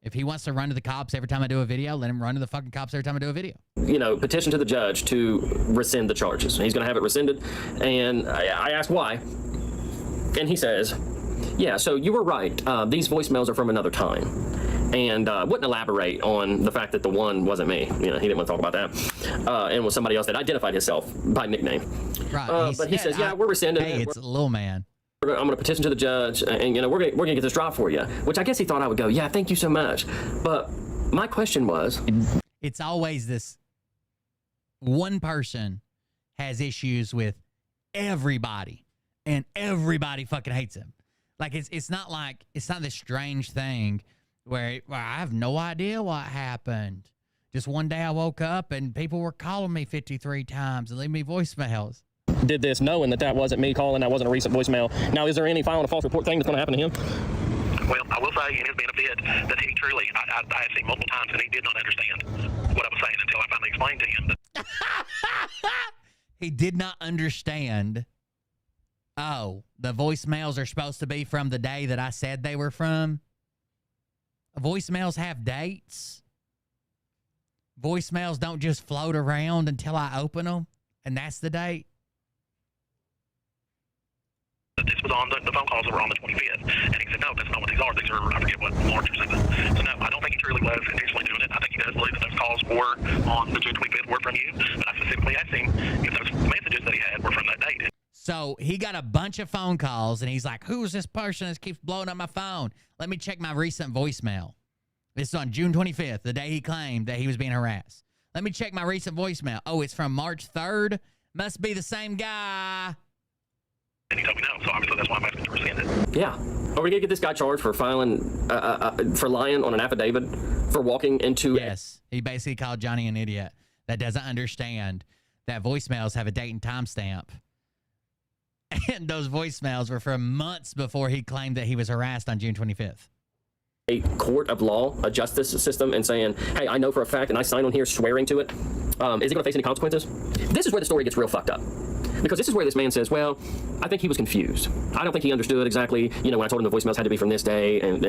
If he wants to run to the cops every time I do a video, let him run to the fucking cops every time I do a video. Petition to the judge to rescind the charges. He's going to have it rescinded. And I asked why. And he says, yeah, so you were right. These voicemails are from another time. And wouldn't elaborate on the fact that the one wasn't me. He didn't want to talk about that. And was somebody else that identified himself by nickname. Right. But he says, yeah, we're rescinding. Hey, it's Lil Man. I'm going to petition to the judge, and we're going to get this dropped for you. Which I guess he thought I would go, yeah, thank you so much. But my question was, it's always this one person has issues with everybody, and everybody fucking hates him. Like it's not this strange thing where I have no idea what happened. Just one day I woke up and people were calling me 53 times and leaving me voicemails. Did this knowing that wasn't me calling, that wasn't a recent voicemail. Now, is there any filing a false report thing that's going to happen to him? Well, I will say in his benefit that he truly, I had seen multiple times, and he did not understand what I was saying until I finally explained to him that. He did not understand. Oh, the voicemails are supposed to be from the day that I said they were from. Voicemails have dates. Voicemails don't just float around until I open them, and that's the date. This was on the phone calls that were on the 25th, and he said, no, that's not what these are. These are, I forget what, March or something. So, no, I don't think he truly was intentionally doing it. I think he does believe that those calls were on the June 25th were from you, but I specifically asked him if those messages that he had were from that date. So he got a bunch of phone calls, and he's like, who's this person that keeps blowing up my phone? Let me check my recent voicemail. This is on June 25th, the day he claimed that he was being harassed. Let me check my recent voicemail. Oh, it's from March 3rd? Must be the same guy. And he told me no, so obviously that's why I'm asking to rescind it. Yeah. Are we going to get this guy charged for filing, for lying on an affidavit, for walking into... Yes. He basically called Johnny an idiot that doesn't understand that voicemails have a date and time stamp. And those voicemails were from months before he claimed that he was harassed on June 25th. A court of law, a justice system, and saying, hey, I know for a fact, and I signed on here swearing to it. Is he going to face any consequences? This is where the story gets real fucked up. Because this is where this man says, well, I think he was confused. I don't think he understood exactly, when I told him the voicemails had to be from this day, and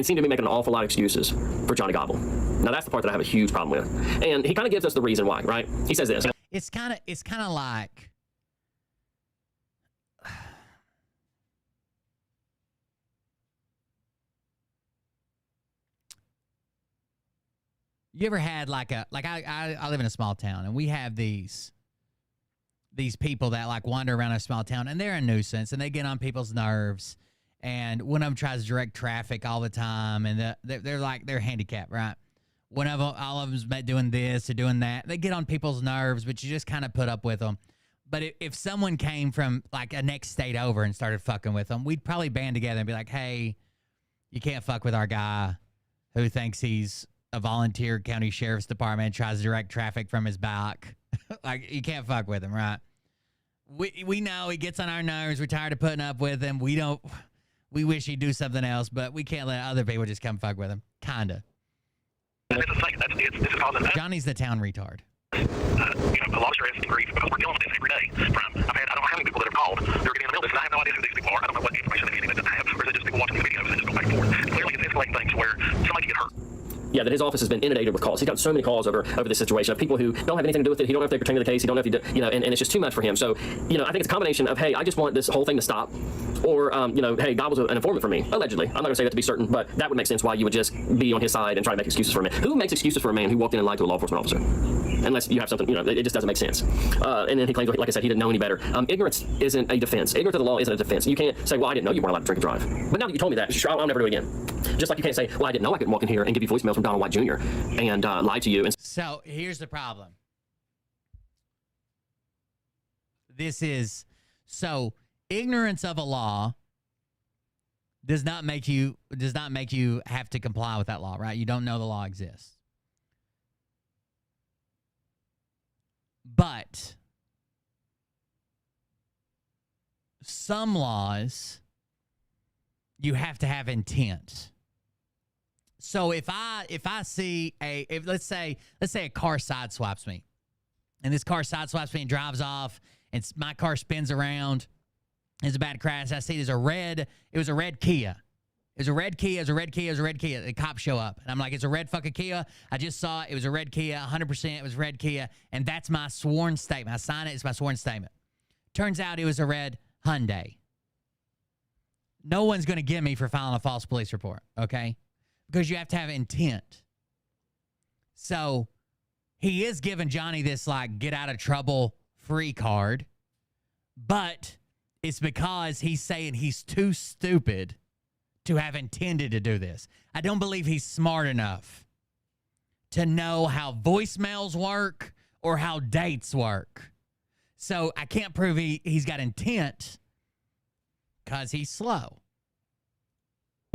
seemed to be making an awful lot of excuses for Johnny Gobbler. Now, that's the part that I have a huge problem with. And he kind of gives us the reason why, right? He says this. It's kind of like You ever had like I live in a small town, and we have these people that like wander around a small town, and they're a nuisance, and they get on people's nerves. And one of them tries to direct traffic all the time, and they're handicapped, right? One of them, all of them's doing this or doing that. They get on people's nerves, but you just kind of put up with them. But if someone came from like a next state over and started fucking with them, we'd probably band together and be like, hey, you can't fuck with our guy who thinks he's a volunteer county sheriff's department and tries to direct traffic from his back. Like, you can't fuck with him, right? We know he gets on our nerves. We're tired of putting up with him. We wish he'd do something else, but we can't let other people just come fuck with him. Kinda. It's causing Johnny's the town retard. A lot of stress and grief because we're dealing with this every day. I don't know how many people that have called. They're getting in the middle of this, and I have no idea who these people are. I don't know what information they're getting that I have, or is it just people watching the videos and just go back and forth? Clearly, it's escalating things where somebody get hurt. Yeah, that his office has been inundated with calls. He's got so many calls over this situation of people who don't have anything to do with it. He don't know if they pertain to the case. He don't know if he do, and it's just too much for him. So, I think it's a combination of, hey, I just want this whole thing to stop, or, hey, God was an informant for me, allegedly. I'm not going to say that to be certain, but that would make sense why you would just be on his side and try to make excuses for a man. Who makes excuses for a man who walked in and lied to a law enforcement officer? Unless you have something, it just doesn't make sense. And then he claims, like I said, he didn't know any better. Ignorance isn't a defense. Ignorance of the law isn't a defense. You can't say, well, I didn't know you weren't allowed to drink and drive. But now that you told me that, sure, I'll never do it again. Just like you can't say, well, I didn't know I couldn't walk in here and give you voicemails from Donald White Jr. and lie to you. And so here's the problem. Ignorance of a law does not make you have to comply with that law, right? You don't know the law exists. But some laws you have to have intent. So if I see let's say a car sideswipes me, and this car sideswipes me and drives off, and my car spins around, it's a bad crash. I see it was a red Kia. It was a red Kia. The cops show up, and I'm like, it's a red fucking Kia. I just saw it. It was a red Kia. 100% it was red Kia, and that's my sworn statement. I sign it. It's my sworn statement. Turns out it was a red Hyundai. No one's going to get me for filing a false police report, okay? Because you have to have intent. So he is giving Johnny this, like, get out of trouble free card, but it's because he's saying he's too stupid to have intended to do this. I don't believe he's smart enough to know how voicemails work or how dates work. So I can't prove he's got intent because he's slow.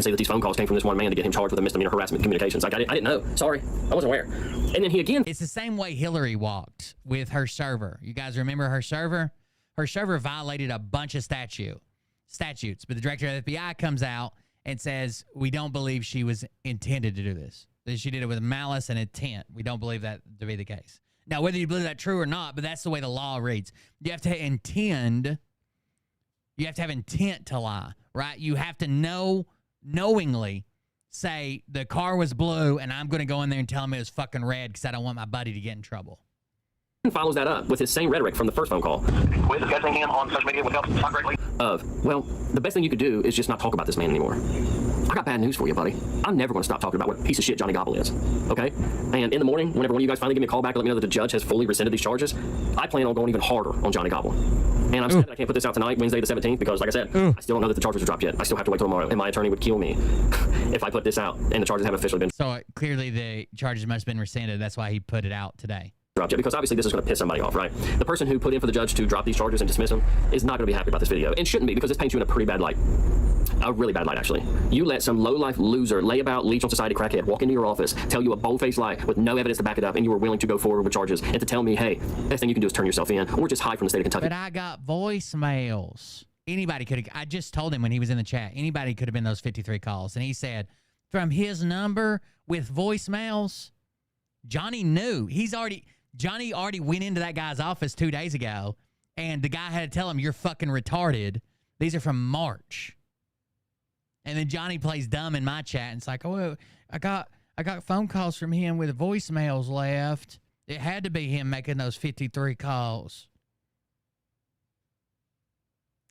say that these phone calls came from this one man to get him charged with a misdemeanor harassment communications. Like, I didn't know. Sorry. I wasn't aware. And then he again... It's the same way Hillary walked with her server. You guys remember her server? Her server violated a bunch of statutes. But the director of the FBI comes out and says, we don't believe she was intended to do this. That she did it with malice and intent. We don't believe that to be the case. Now, whether you believe that true or not, but that's the way the law reads. You have to intend... You have to have intent to lie, right? You have to knowingly say the car was blue and I'm going to go in there and tell him it was fucking red because I don't want my buddy to get in trouble. Follows that up with his same rhetoric from the first phone call. With discussing him on social media would help not greatly. Well, the best thing you could do is just not talk about this man anymore. I got bad news for you, buddy. I'm never going to stop talking about what a piece of shit Johnny Gobbler is, okay? And in the morning, whenever one of you guys finally give me a call back and let me know that the judge has fully rescinded these charges, I plan on going even harder on Johnny Gobbler. And I'm sad that I can't put this out tonight, Wednesday the 17th, because like I said, I still don't know that the charges are dropped yet. I still have to wait till tomorrow, and my attorney would kill me if I put this out and the charges haven't officially been... So clearly the charges must have been rescinded. That's why he put it out today. Dropped yet, because obviously this is going to piss somebody off, right? The person who put in for the judge to drop these charges and dismiss them is not going to be happy about this video, and shouldn't be, because this paints you in a pretty bad light. A really bad light, actually. You let some low-life loser, layabout, leech on society crackhead walk into your office, tell you a bold-faced lie with no evidence to back it up, and you were willing to go forward with charges, and to tell me, hey, best thing you can do is turn yourself in, or just hide from the state of Kentucky. But I got voicemails. Anybody could have... I just told him when he was in the chat, anybody could have been those 53 calls, and he said, from his number with voicemails, Johnny knew. Johnny already went into that guy's office 2 days ago, and the guy had to tell him, you're fucking retarded. These are from March. And then Johnny plays dumb in my chat, and it's like, oh, I got phone calls from him with voicemails left. It had to be him making those 53 calls.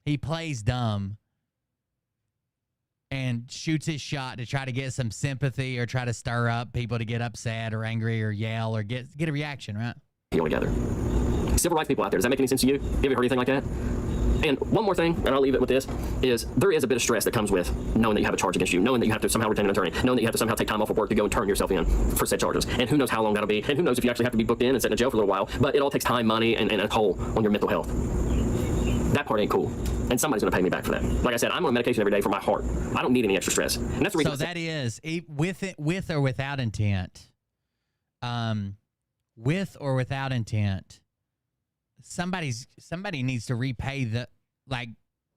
He plays dumb. and shoots his shot to try to get some sympathy or try to stir up people to get upset or angry or yell or get a reaction, right? Heal together. Civil rights people out there, does that make any sense to you? Have you ever heard anything like that? And one more thing, and I'll leave it with this, is there is a bit of stress that comes with knowing that you have a charge against you, knowing that you have to somehow retain an attorney, knowing that you have to somehow take time off of work to go and turn yourself in for said charges. And who knows how long that'll be, and who knows if you actually have to be booked in and sit in jail for a little while, but it all takes time, money, and a toll on your mental health. That part ain't cool. And somebody's going to pay me back for that. Like I said, I'm on medication every day for my heart. I don't need any extra stress. And that's the reason. So that is, with or without intent, with or without intent, somebody needs to repay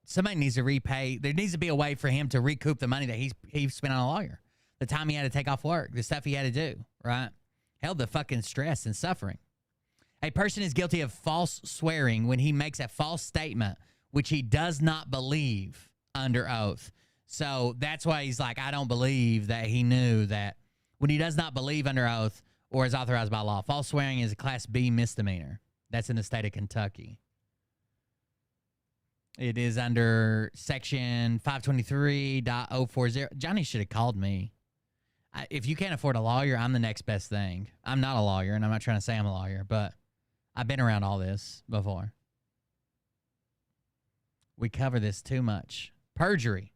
somebody needs to repay. There needs to be a way for him to recoup the money that he spent on a lawyer, the time he had to take off work, the stuff he had to do, right? Hell, the fucking stress and suffering. A person is guilty of false swearing when he makes a false statement which he does not believe under oath. So that's why he's like, I don't believe that he knew that when he does not believe under oath or is authorized by law. False swearing is a Class B misdemeanor. That's in the state of Kentucky. It is under Section 523.040. Johnny should have called me. If you can't afford a lawyer, I'm the next best thing. I'm not a lawyer, and I'm not trying to say I'm a lawyer, but I've been around all this before. We cover this too much. Perjury.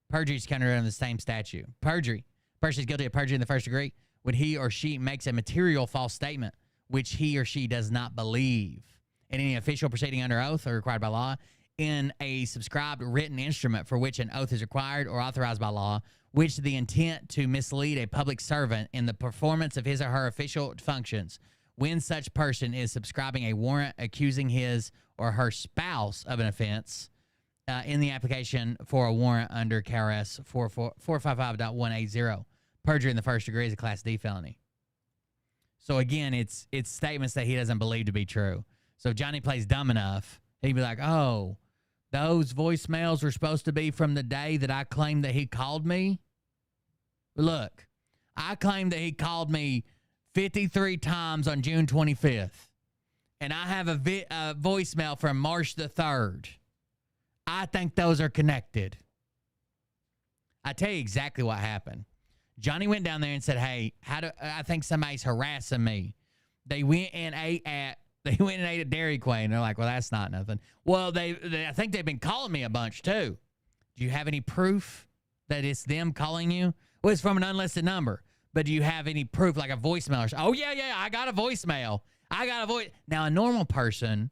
Perjury is counted under the same statute. Perjury. Person is guilty of perjury in the first degree when he or she makes a material false statement which he or she does not believe in any official proceeding under oath or required by law, in a subscribed written instrument for which an oath is required or authorized by law, which the intent to mislead a public servant in the performance of his or her official functions, when such person is subscribing a warrant accusing his or her spouse of an offense in the application for a warrant under KRS 455.180. Perjury in the first degree is a Class D felony. So again, it's statements that he doesn't believe to be true. So if Johnny plays dumb enough, he'd be like, oh, those voicemails were supposed to be from the day that I claimed that he called me. Look, I claimed that he called me 53 times on June 25th. And I have a voicemail from March the 3rd. I think those are connected. I tell you exactly what happened. Johnny went down there and said, hey, I think somebody's harassing me. They went and ate at Dairy Queen. They're like, well, that's not nothing. Well, I think they've been calling me a bunch too. Do you have any proof that it's them calling you? Well, it's from an unlisted number. But do you have any proof, like a voicemail? Oh, yeah, I got a voicemail. Now, a normal person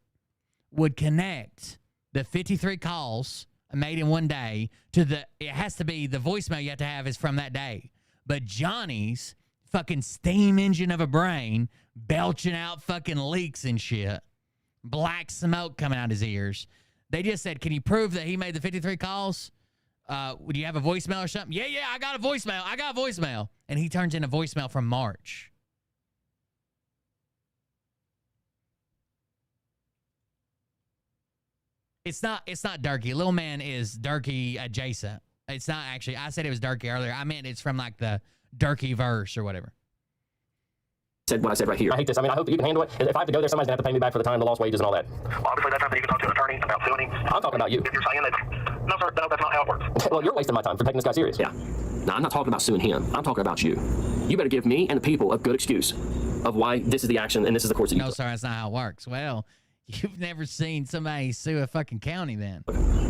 would connect the 53 calls made in one day to it has to be the voicemail you have to have is from that day. But Johnny's fucking steam engine of a brain belching out fucking leaks and shit, black smoke coming out his ears. They just said, can you prove that he made the 53 calls? Would you have a voicemail or something? Yeah, I got a voicemail. And he turns in a voicemail from March. It's not Durkee. Little Man is Durkee adjacent. It's not actually. I said it was Durkee earlier. I meant it's from like the Durkee verse or whatever. Said what I said right here. I hate this. I mean, I hope that you can handle it. If I have to go there, somebody's going to have to pay me back for the time, the lost wages, and all that. Well, obviously, that's something you can talk to an attorney about suing him. I'm talking about you. If you're saying that, no, sir, no, that's not how it works. Well, you're wasting my time for taking this guy serious. Yeah. No, I'm not talking about suing him. I'm talking about you. You better give me and the people a good excuse of why this is the action and this is the course that you. No, sir, that's not how it works. Well, you've never seen somebody sue a fucking county then.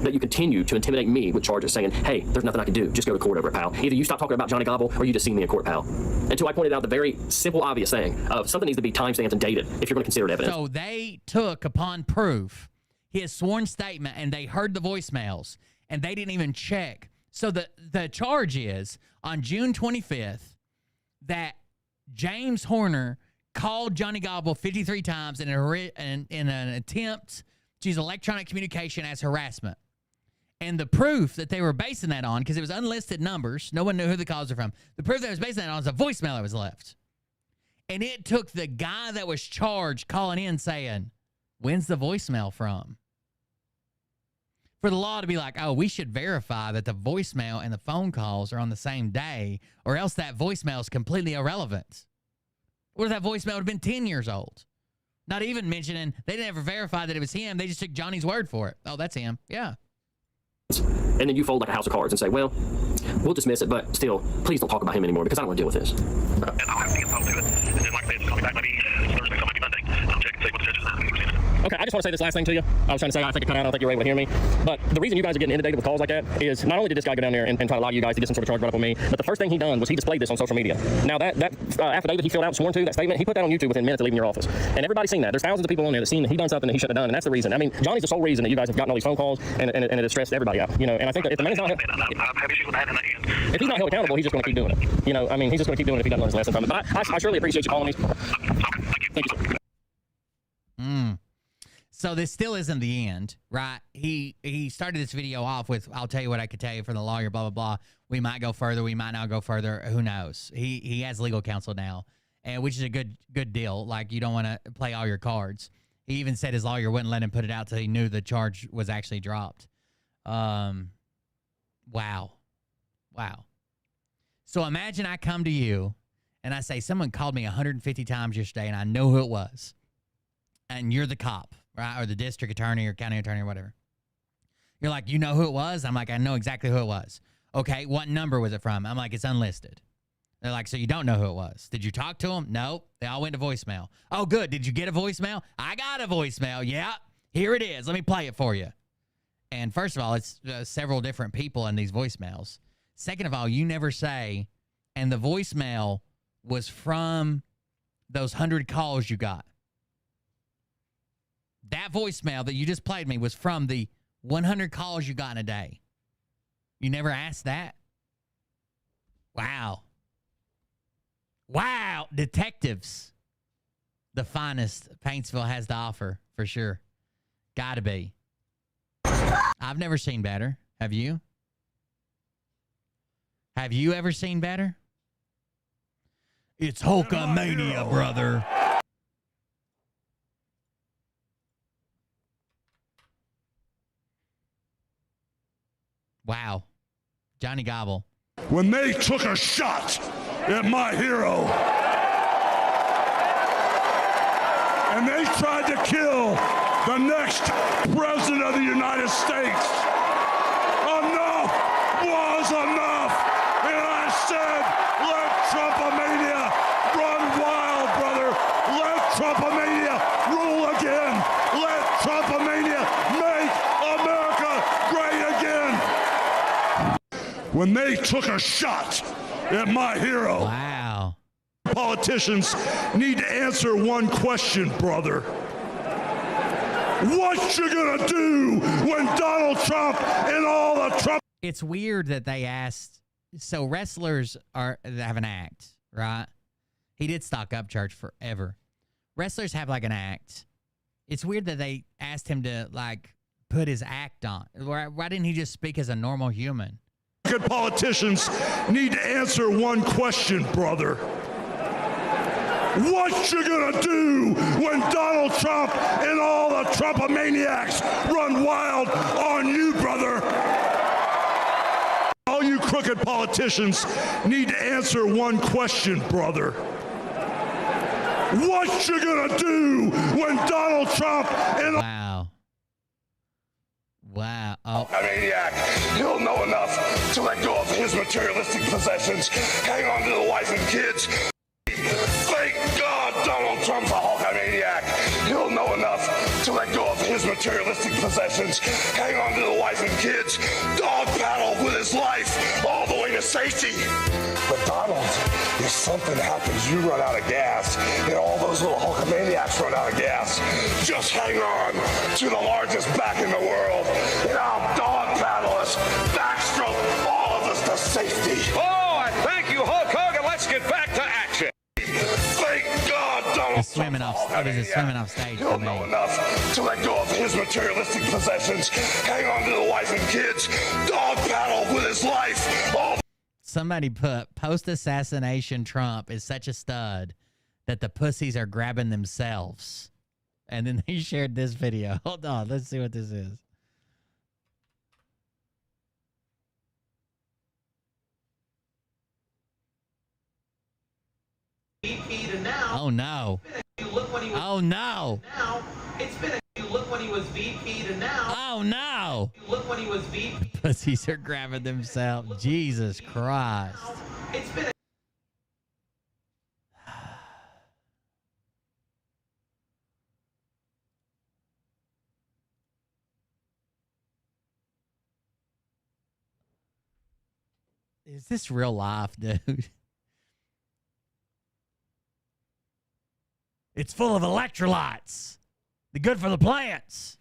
That you continue to intimidate me with charges saying, hey, there's nothing I can do. Just go to court over it, pal. Either you stop talking about Johnny Gobble or you just see me in court, pal. Until I pointed out the very simple, obvious thing of something needs to be timestamped and dated if you're going to consider it evidence. So they took upon proof his sworn statement and they heard the voicemails and they didn't even check. So the charge is on June 25th that James Horner called Johnny Gobble 53 times in an attempt to use electronic communication as harassment. And the proof that they were basing that on, because it was unlisted numbers, no one knew who the calls were from, the proof that was basing that on was a voicemail that was left. And it took the guy that was charged calling in saying, when's the voicemail from? For the law to be like, oh, we should verify that the voicemail and the phone calls are on the same day, or else that voicemail is completely irrelevant. What if that voicemail would have been 10 years old? Not even mentioning, they never verified that it was him. They just took Johnny's word for it. Oh, that's him. Yeah. And then you fold like a house of cards and say, well, we'll dismiss it, but still, please don't talk about him anymore because I don't want to deal with this. And I'll have to get involved to it. And then, like I said, just call me back maybe Thursday, so maybe Monday. I'll check and see what the judges say. Okay, I just want to say this last thing to you. I was trying to say, I think it cut out. I don't think you were able to hear me. But the reason you guys are getting inundated with calls like that is not only did this guy go down there and try to lie to you guys to get some sort of charge brought up on me, but the first thing he done was he displayed this on social media. Now, that affidavit he filled out, sworn to, that statement, he put that on YouTube within minutes of leaving your office. And everybody's seen that. There's thousands of people on there that seen that he done something that he shouldn't have done, and that's the reason. I mean, Johnny's the sole reason that you guys have gotten all these phone calls, and it stressed everybody out. You know, and I think that if the man's not, I have issues with that, and if he's not held accountable, he's just going to keep doing it. You know, I mean, he's just going to keep doing it if he doesn't learn his lesson from it. But I surely appreciate you calling me. Thank you, sir. So this still isn't the end, right? He started this video off with, I'll tell you what I could tell you from the lawyer, blah, blah, blah. We might go further. We might not go further. Who knows? He has legal counsel now, and which is a good deal. Like, you don't want to play all your cards. He even said his lawyer wouldn't let him put it out till he knew the charge was actually dropped. Wow. So imagine I come to you and I say, someone called me 150 times yesterday and I know who it was. And you're the cop, right? Or the district attorney or county attorney or whatever. You're like, you know who it was? I'm like, I know exactly who it was. Okay, what number was it from? I'm like, it's unlisted. They're like, so you don't know who it was. Did you talk to them? Nope. They all went to voicemail. Oh, good. Did you get a voicemail? I got a voicemail. Yeah, here it is. Let me play it for you. And first of all, it's several different people in these voicemails. Second of all, you never say, and the voicemail was from those 100 calls you got. That voicemail that you just played me was from the 100 calls you got in a day. You never asked that? Wow. Wow. Detectives. The finest Paintsville has to offer, for sure. Gotta be. I've never seen better. Have you? Have you ever seen better? It's Hulkamania, brother. Wow. Johnny Gobble. When they took a shot at my hero and they tried to kill the next president of the United States, enough was enough. And I said, let Trumpomania run wild, brother. Let Trumpomania rule again. Let Trumpomania make America great again. When they took a shot at my hero. Wow. Politicians need to answer one question, brother. What you gonna do when Donald Trump and all the Trump... It's weird that they asked... So wrestlers have an act, right? He did stock up church forever. Wrestlers have like an act. It's weird that they asked him to like put his act on. Why didn't he just speak as a normal human? Politicians need to answer one question, brother. What you gonna do when Donald Trump and all the Trumpomaniacs run wild on you, brother? All you crooked politicians need to answer one question, brother. What you gonna do when Donald Trump and... Wow. Wow. Oh. A maniac. He'll know enough to let go of his materialistic possessions, hang on to the wife and kids. Thank God Donald Trump's a Hulkamaniac. He'll know enough to let go of his materialistic possessions, hang on to the wife and kids, dog paddle with his life all the way to safety. But Donald, if something happens, you run out of gas, and all those little Hulkamaniacs run out of gas, just hang on to the largest back in the world, and I'll dog paddle us, backstroke all of us to safety. Oh, and thank you, Hulk Hogan. Let's get back to action. Thank God Donald He's swimming off. It was just swimming off stage He'll for me. know enough to let go of his materialistic possessions, hang on to the wife and kids, dog paddle with his life. All Somebody put post-assassination Trump is such a stud that the pussies are grabbing themselves. And then they shared this video. Hold on. Let's see what this is. Oh, no. Look when he was Oh no. now. It's been a look when he was VP to now. Oh no. Look when he was VP. Pussies are grabbing themselves. Jesus Christ. It's been a Is this real life, dude? It's full of electrolytes. They're good for the plants.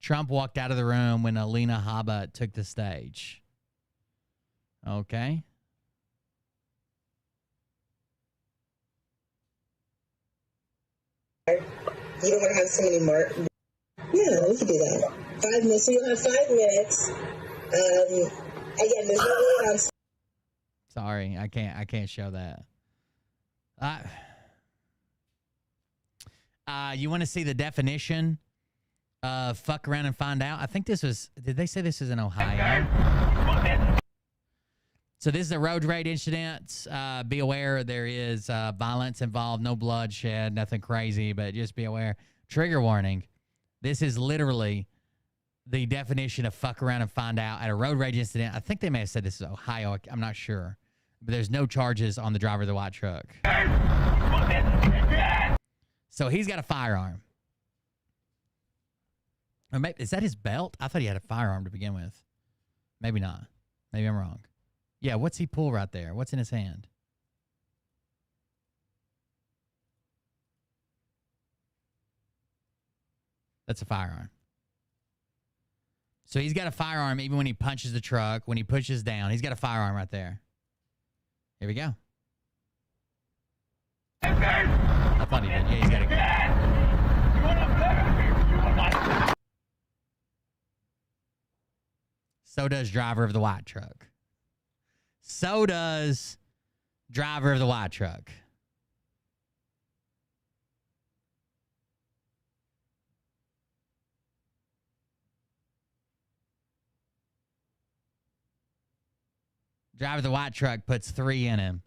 Trump walked out of the room when Alina Habba took the stage. Okay. You don't want to have so many more. Yeah, we can do that. 5 minutes. So you'll have 5 minutes. Again, there's no way on. Sorry, I can't show that. You want to see the definition of fuck around and find out? I think this was, did they say this is in Ohio? So this is a road rage incident. Be aware there is violence involved, no bloodshed, nothing crazy, but just be aware. Trigger warning. This is literally the definition of fuck around and find out at a road rage incident. I think they may have said this is Ohio. I'm not sure. But there's no charges on the driver of the white truck. So he's got a firearm. Or maybe, is that his belt? I thought he had a firearm to begin with. Maybe not. Maybe I'm wrong. Yeah, what's he pull right there? What's in his hand? That's a firearm. So he's got a firearm even when he punches the truck, when he pushes down. He's got a firearm right there. Here we go. I thought he did. Yeah, he's got a gun. So does driver of the white truck. So does driver of the white truck. Driver of the white truck puts 3 in him.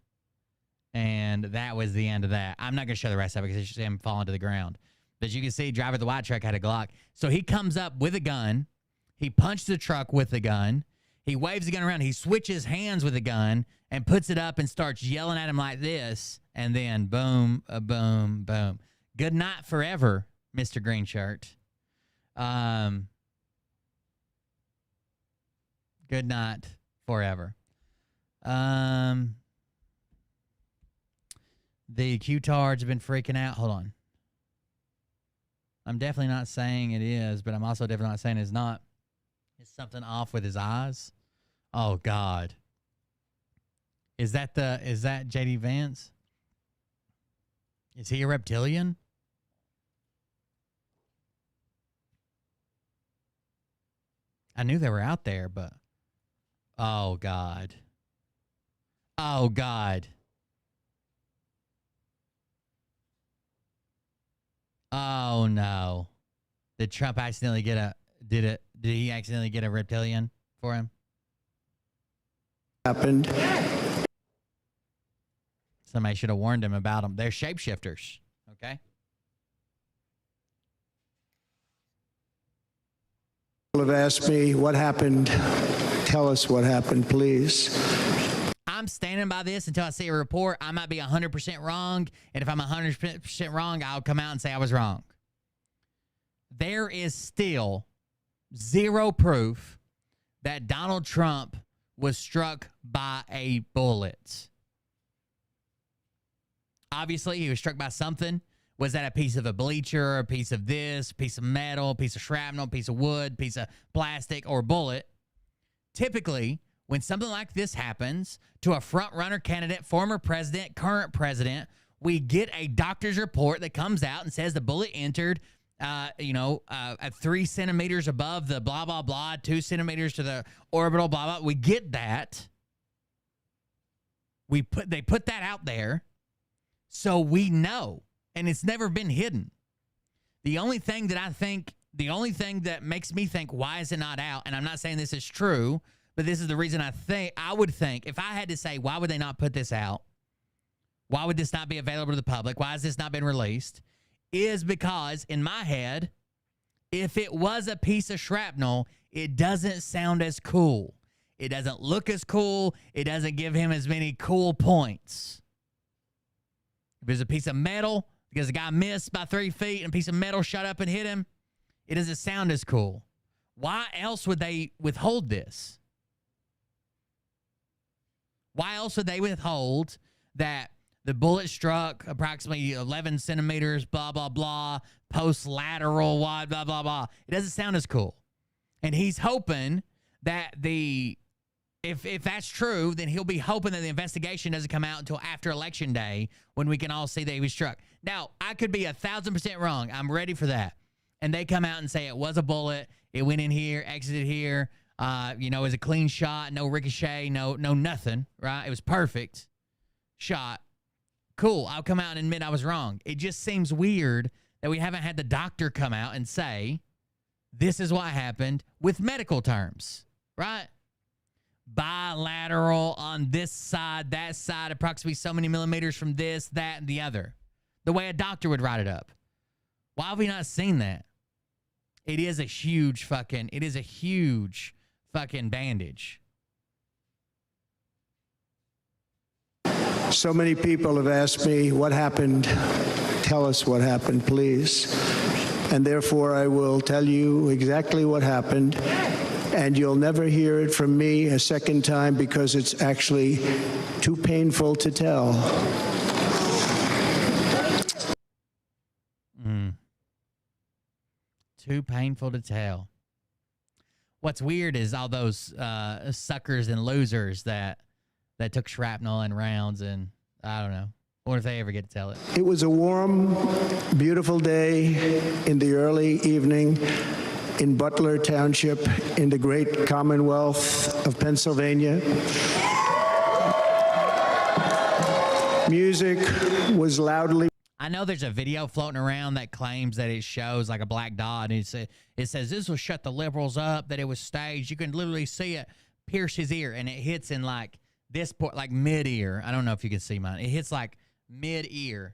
And that was the end of that. I'm not going to show the rest of it because it's just him falling to the ground. But as you can see, driver of the white truck had a Glock. So he comes up with a gun. He punched the truck with the gun. He waves the gun around. He switches hands with the gun and puts it up and starts yelling at him like this. And then boom, boom, boom. Good night forever, Mr. Green Shirt. Good night forever. The Q-tards have been freaking out. Hold on. I'm definitely not saying it is, but I'm also definitely not saying it's not. Is something off with his eyes? Oh God. Is that JD Vance? Is he a reptilian? I knew they were out there, but oh God. Oh God. Oh no. Did Trump accidentally get did he accidentally get a reptilian for him? Happened. Somebody should have warned him about them. They're shapeshifters, okay? People have asked me what happened. Tell us what happened, please. I'm standing by this until I see a report. I might be 100% wrong, and if I'm 100% wrong, I'll come out and say I was wrong. There is still zero proof that Donald Trump was struck by a bullet. Obviously, he was struck by something. Was that a piece of a bleacher, a piece of this, piece of metal, piece of shrapnel, piece of wood, piece of plastic, or bullet? Typically, when something like this happens to a front-runner candidate, former president, current president, we get a doctor's report that comes out and says the bullet entered, at 3 centimeters above the blah, blah, blah, 2 centimeters to the orbital, blah, blah. We get that. They put that out there so we know, and it's never been hidden. The only thing that makes me think, why is it not out? And I'm not saying this is true, but this is the reason I would think, if I had to say, why would they not put this out? Why would this not be available to the public? Why has this not been released? Is because, in my head, if it was a piece of shrapnel, it doesn't sound as cool. It doesn't look as cool. It doesn't give him as many cool points. If it was a piece of metal, because the guy missed by 3 feet and a piece of metal shot up and hit him, it doesn't sound as cool. Why else would they withhold this? Why else would they withhold that the bullet struck approximately 11 centimeters, blah, blah, blah, post-lateral, wide, blah, blah, blah? It doesn't sound as cool. And he's hoping that if that's true, then he'll be hoping that the investigation doesn't come out until after Election Day when we can all see that he was struck. Now, I could be 1,000% wrong. I'm ready for that. And they come out and say it was a bullet. It went in here, exited here. It was a clean shot, no ricochet, no nothing, right? It was perfect shot. Cool. I'll come out and admit I was wrong. It just seems weird that we haven't had the doctor come out and say, this is what happened with medical terms, right? Bilateral on this side, that side, approximately so many millimeters from this, that, and the other. The way a doctor would write it up. Why have we not seen that? It is a huge fucking bandage. So many people have asked me, what happened? Tell us what happened, please. And therefore, I will tell you exactly what happened. And you'll never hear it from me a second time because it's actually too painful to tell. Too painful to tell. What's weird is all those suckers and losers that took shrapnel and rounds, and I don't know. Or if they ever get to tell it. It was a warm, beautiful day in the early evening in Butler Township in the great Commonwealth of Pennsylvania. Music was loudly. I know there's a video floating around that claims that it shows like a black dot. And it says this will shut the liberals up, that it was staged. You can literally see it pierce his ear, and it hits in like this point, like mid-ear. I don't know if you can see mine. It hits like mid-ear.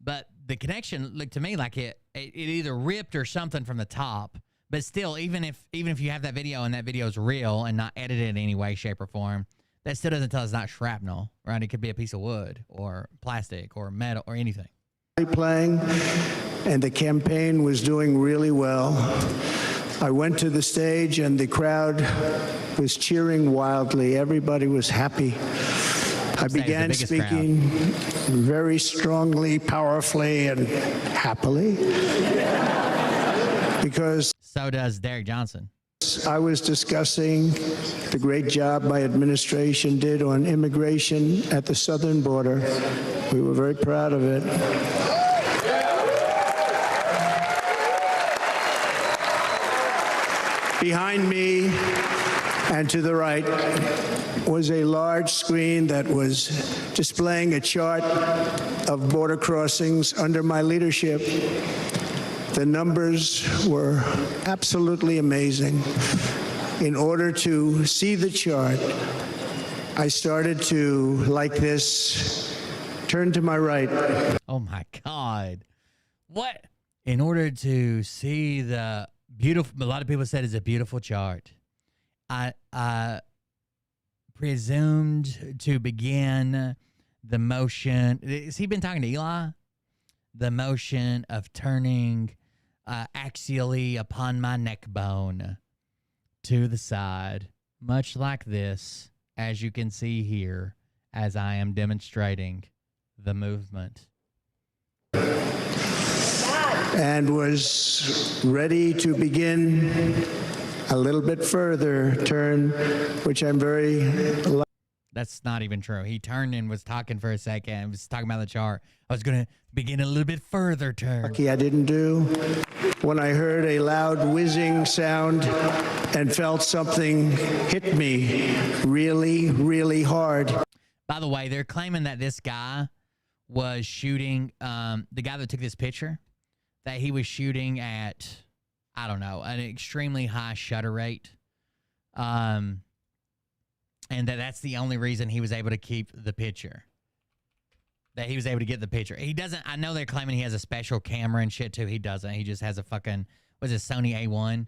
But the connection looked to me like it either ripped or something from the top. But still, even if you have that video and that video is real and not edited in any way, shape, or form, that still doesn't tell us it's not shrapnel, right? It could be a piece of wood or plastic or metal or anything. Playing, and the campaign was doing really well. I went to the stage and the crowd was cheering wildly. Everybody was happy. I began speaking very strongly, powerfully, and happily because so does Derek Johnson. I was discussing the great job my administration did on immigration at the southern border. We were very proud of it. Behind me and to the right was a large screen that was displaying a chart of border crossings under my leadership. The numbers were absolutely amazing. In order to see the chart, I started to, like this, turn to my right. Oh my God. What? In order to see the beautiful, a lot of people said it's a beautiful chart. I presumed to begin the motion. Has he been talking to Eli? The motion of turning axially upon my neck bone to the side, much like this, as you can see here, as I am demonstrating the movement. And was ready to begin a little bit further turn, which I'm very. That's not even true. He turned and was talking for a second and was talking about the chart. I was going to begin a little bit further turn. Lucky I didn't do when I heard a loud whizzing sound and felt something hit me really, really hard. By the way, they're claiming that this guy was shooting, the guy that took this picture, that he was shooting at, I don't know, an extremely high shutter rate. And that's the only reason he was able to keep the picture. That he was able to get the picture. He doesn't, I know they're claiming he has a special camera and shit too. He doesn't. He just has a fucking, what's it, Sony A1?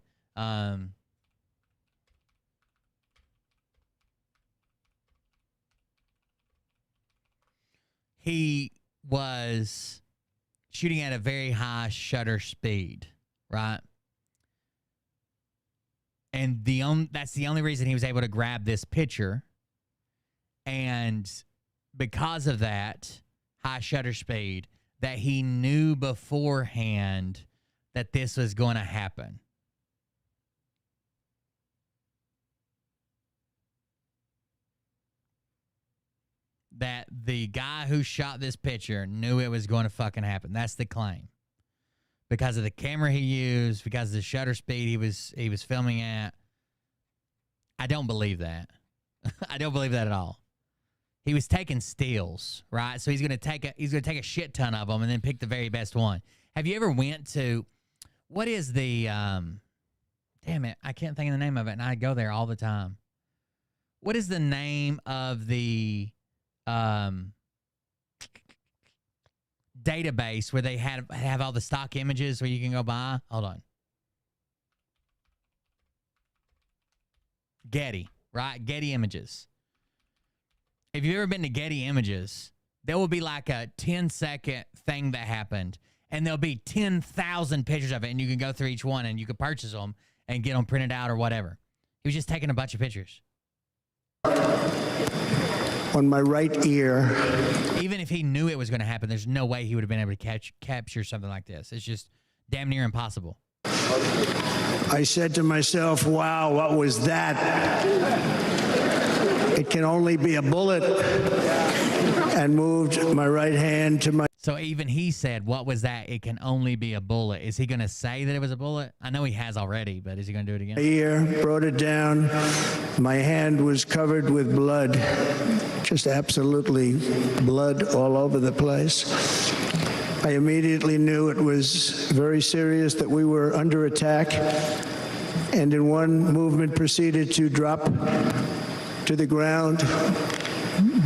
He was shooting at a very high shutter speed, right? And that's the only reason he was able to grab this picture. And because of that high shutter speed, that he knew beforehand that this was going to happen. That the guy who shot this picture knew it was going to fucking happen. That's the claim. Because of the camera he used, because of the shutter speed he was filming at. I don't believe that. I don't believe that at all. He was taking steals, right? So he's gonna take a shit ton of them and then pick the very best one. Have you ever went to, what is the damn it, I can't think of the name of it, and I go there all the time. What is the name of the database where they have all the stock images where you can go buy? Hold on. Getty, right? Getty Images. If you've ever been to Getty Images, there will be like a 10-second thing that happened, and there'll be 10,000 pictures of it, and you can go through each one, and you can purchase them and get them printed out or whatever. He was just taking a bunch of pictures. On my right ear. Even if he knew it was going to happen, there's no way he would have been able to capture something like this. It's just damn near impossible. I said to myself, wow, what was that? It can only be a bullet. And moved my right hand to my... So even he said, what was that? It can only be a bullet. Is he going to say that it was a bullet? I know he has already, but is he going to do it again? Ear, brought it down. My hand was covered with blood. Just absolutely blood all over the place. I immediately knew it was very serious, that we were under attack, and in one movement proceeded to drop to the ground.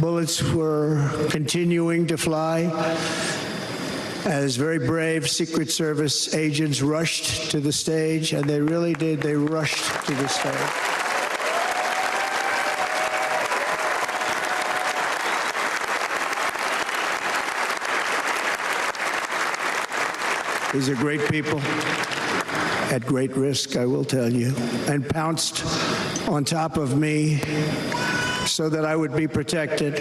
Bullets were continuing to fly as very brave Secret Service agents rushed to the stage, and they really did. They rushed to the stage. These are great people, at great risk, I will tell you, and pounced on top of me so that I would be protected.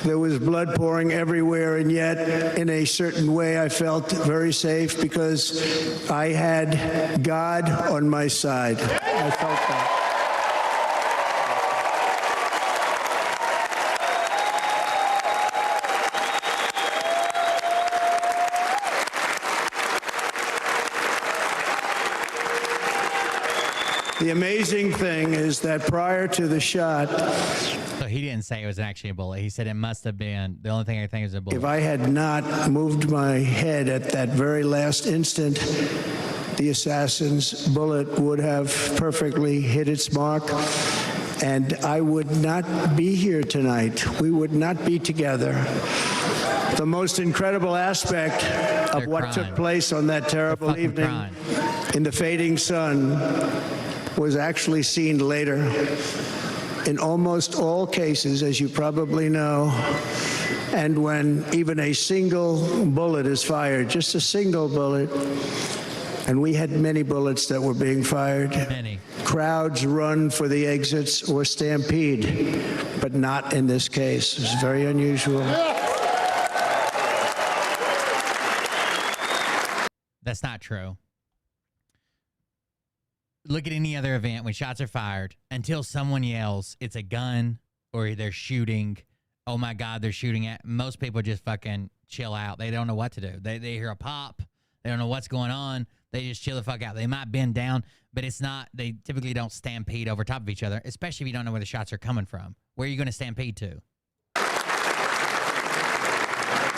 There was blood pouring everywhere, and yet, in a certain way, I felt very safe because I had God on my side. I felt that. The amazing thing is that prior to the shot... So he didn't say it was actually a bullet. He said it must have been. The only thing I think is a bullet. If I had not moved my head at that very last instant, the assassin's bullet would have perfectly hit its mark, and I would not be here tonight. We would not be together. The most incredible aspect of what took place on that terrible evening in the fading sun was actually seen later. In almost all cases, as you probably know, and when even a single bullet is fired, just a single bullet, and we had many bullets that were being fired. Many. Crowds run for the exits or stampede, but not in this case. It's very unusual. That's not true. Look at any other event when shots are fired, until someone yells, it's a gun, or they're shooting, oh my God, they're shooting at, most people just fucking chill out. They don't know what to do. They hear a pop. They don't know what's going on. They just chill the fuck out. They might bend down, but it's not. They typically don't stampede over top of each other, especially if you don't know where the shots are coming from. Where are you going to stampede to?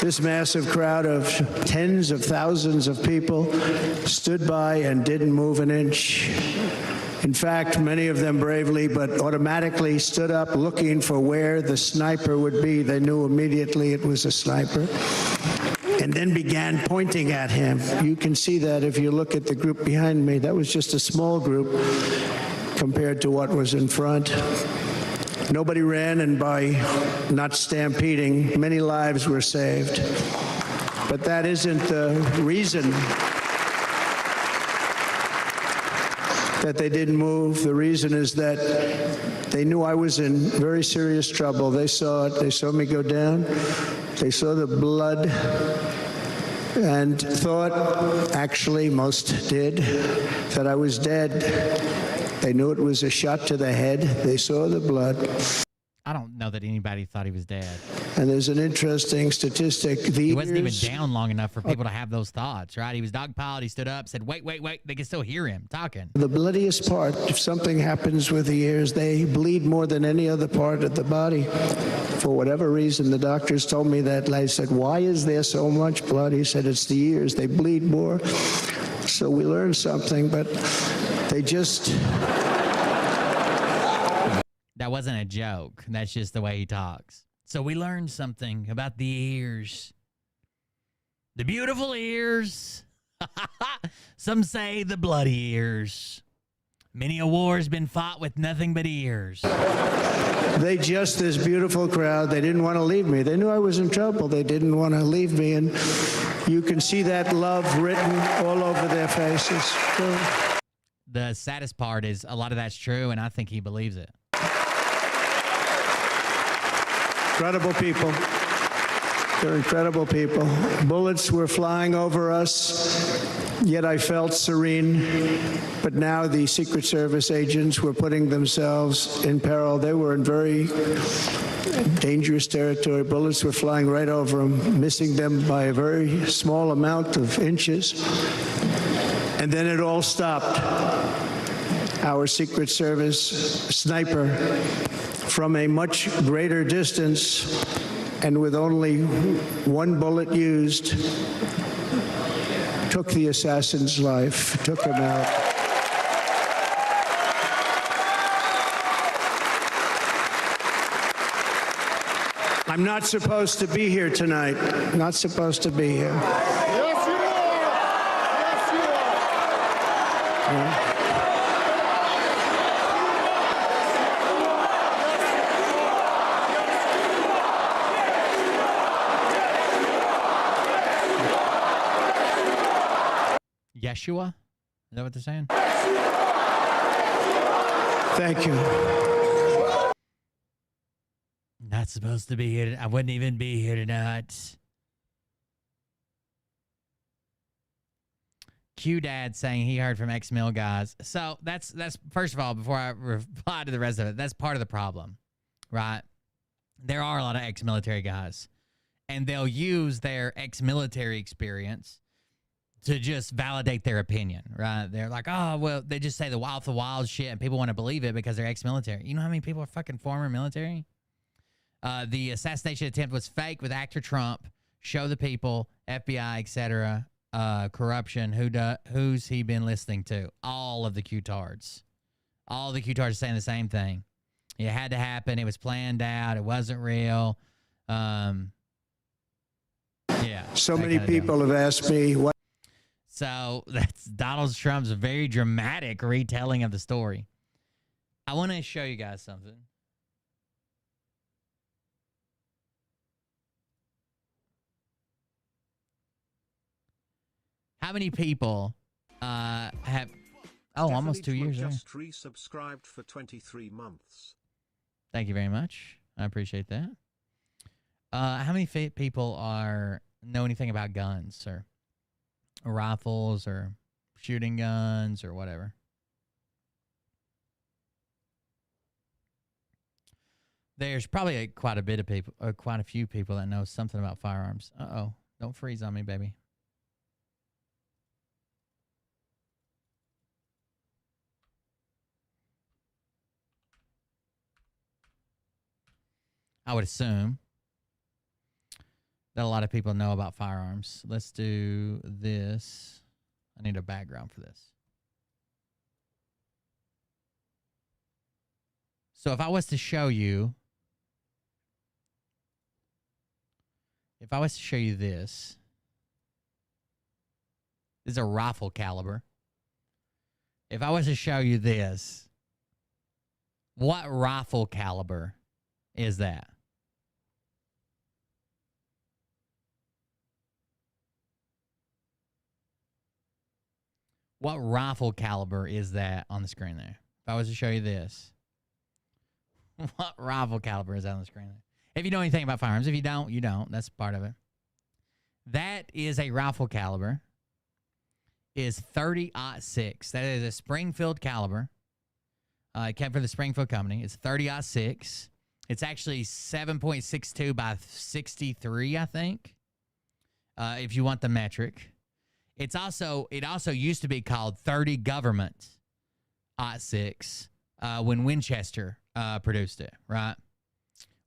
This massive crowd of tens of thousands of people stood by and didn't move an inch. In fact, many of them bravely but automatically stood up looking for where the sniper would be. They knew immediately it was a sniper. And then began pointing at him. You can see that if you look at the group behind me. That was just a small group compared to what was in front. Nobody ran, and by not stampeding, many lives were saved. But that isn't the reason that they didn't move. The reason is that they knew I was in very serious trouble. They saw it. They saw me go down. They saw the blood and thought, actually most did, that I was dead. They knew it was a shot to the head. They saw the blood. I don't know that anybody thought he was dead. And there's an interesting statistic. He wasn't even down long enough for people to have those thoughts, right? He was dogpiled. He stood up, said, wait. They can still hear him talking. The bloodiest part, if something happens with the ears, they bleed more than any other part of the body. For whatever reason, the doctors told me that. I said, why is there so much blood? He said, it's the ears. They bleed more. So we learned something, but they just... That wasn't a joke. That's just the way he talks. So we learned something about the ears. The beautiful ears. Some say the bloody ears. Many a war has been fought with nothing but ears. They just, this beautiful crowd, they didn't want to leave me. They knew I was in trouble. They didn't want to leave me. And you can see that love written all over their faces. The saddest part is a lot of that's true, and I think he believes it. Incredible people. They're incredible people. Bullets were flying over us, yet I felt serene. But now the Secret Service agents were putting themselves in peril. They were in very dangerous territory. Bullets were flying right over them, missing them by a very small amount of inches. And then it all stopped. Our Secret Service sniper, from a much greater distance and with only one bullet used, took the assassin's life, took him out. I'm not supposed to be here tonight. Not supposed to be here. Yes, you are. Yes, you are. Yeah. Yeshua? Is that what they're saying? Thank you. Not supposed to be here. I wouldn't even be here tonight. Q-Dad saying he heard from X-Mill guys. So that's first of all, before I reply to the rest of it, that's part of the problem, right? There are a lot of ex-military guys, and they'll use their ex-military experience to just validate their opinion, right? They're like, oh, well, they just say the wild shit, and people want to believe it because they're ex-military. You know how many people are fucking former military? The assassination attempt was fake with actor Trump. Show the people, FBI, etc. Corruption. Who's he been listening to? All of the Q-tards. All the Q-tards are saying the same thing. It had to happen. It was planned out. It wasn't real. Yeah. So many people have asked me what. So that's Donald Trump's very dramatic retelling of the story. I want to show you guys something. How many people have... Oh, almost 2 years. Just resubscribed for 23 months. Thank you very much. I appreciate that. How many people know anything about guns or rifles or shooting guns or whatever? There's probably quite a bit of people, or quite a few people that know something about firearms. Uh-oh. Don't freeze on me, baby. I would assume that a lot of people know about firearms. Let's do this. I need a background for this. So if I was to show you, this is a rifle caliber. If I was to show you this, what rifle caliber is that? What rifle caliber is that on the screen there? If I was to show you this, what rifle caliber is that on the screen there? If you know anything about firearms. If you don't, you don't. That's part of it. That is a rifle caliber. Is 30-06. That is a Springfield caliber. It came from the Springfield Company. It's 30-06. It's actually 7.62 by 63, I think. If you want the metric. It also used to be called 30 Government .06 when Winchester produced it, right?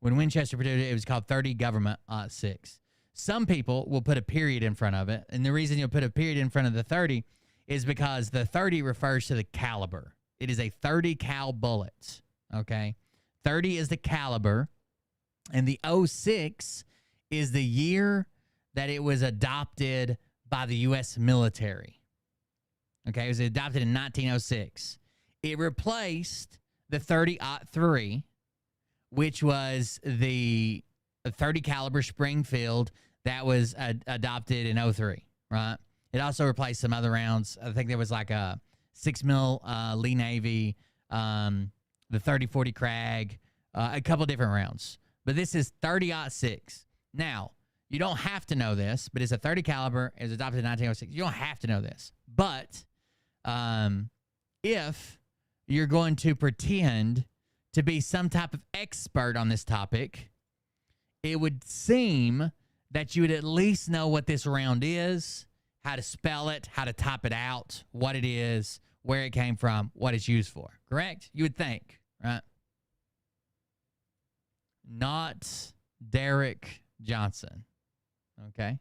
When Winchester produced it, it was called 30 Government .06. Some people will put a period in front of it, and the reason you'll put a period in front of the 30 is because the 30 refers to the caliber. It is a 30 cal bullet, okay? 30 is the caliber, and the 06 is the year that it was adopted by the U.S. military. Okay, it was adopted in 1906. It replaced the 30-03, which was the 30 caliber Springfield that was adopted in 03, right? It also replaced some other rounds. I think there was like a 6mm Lee Navy, the 30-40 Krag, a couple different rounds. But this is 30-06. Now, you don't have to know this, but it's a 30 caliber. It was adopted in 1906. You don't have to know this. But if you're going to pretend to be some type of expert on this topic, it would seem that you would at least know what this round is, how to spell it, how to type it out, what it is, where it came from, what it's used for. Correct? You would think, right? Not Derek Johnson. Okay?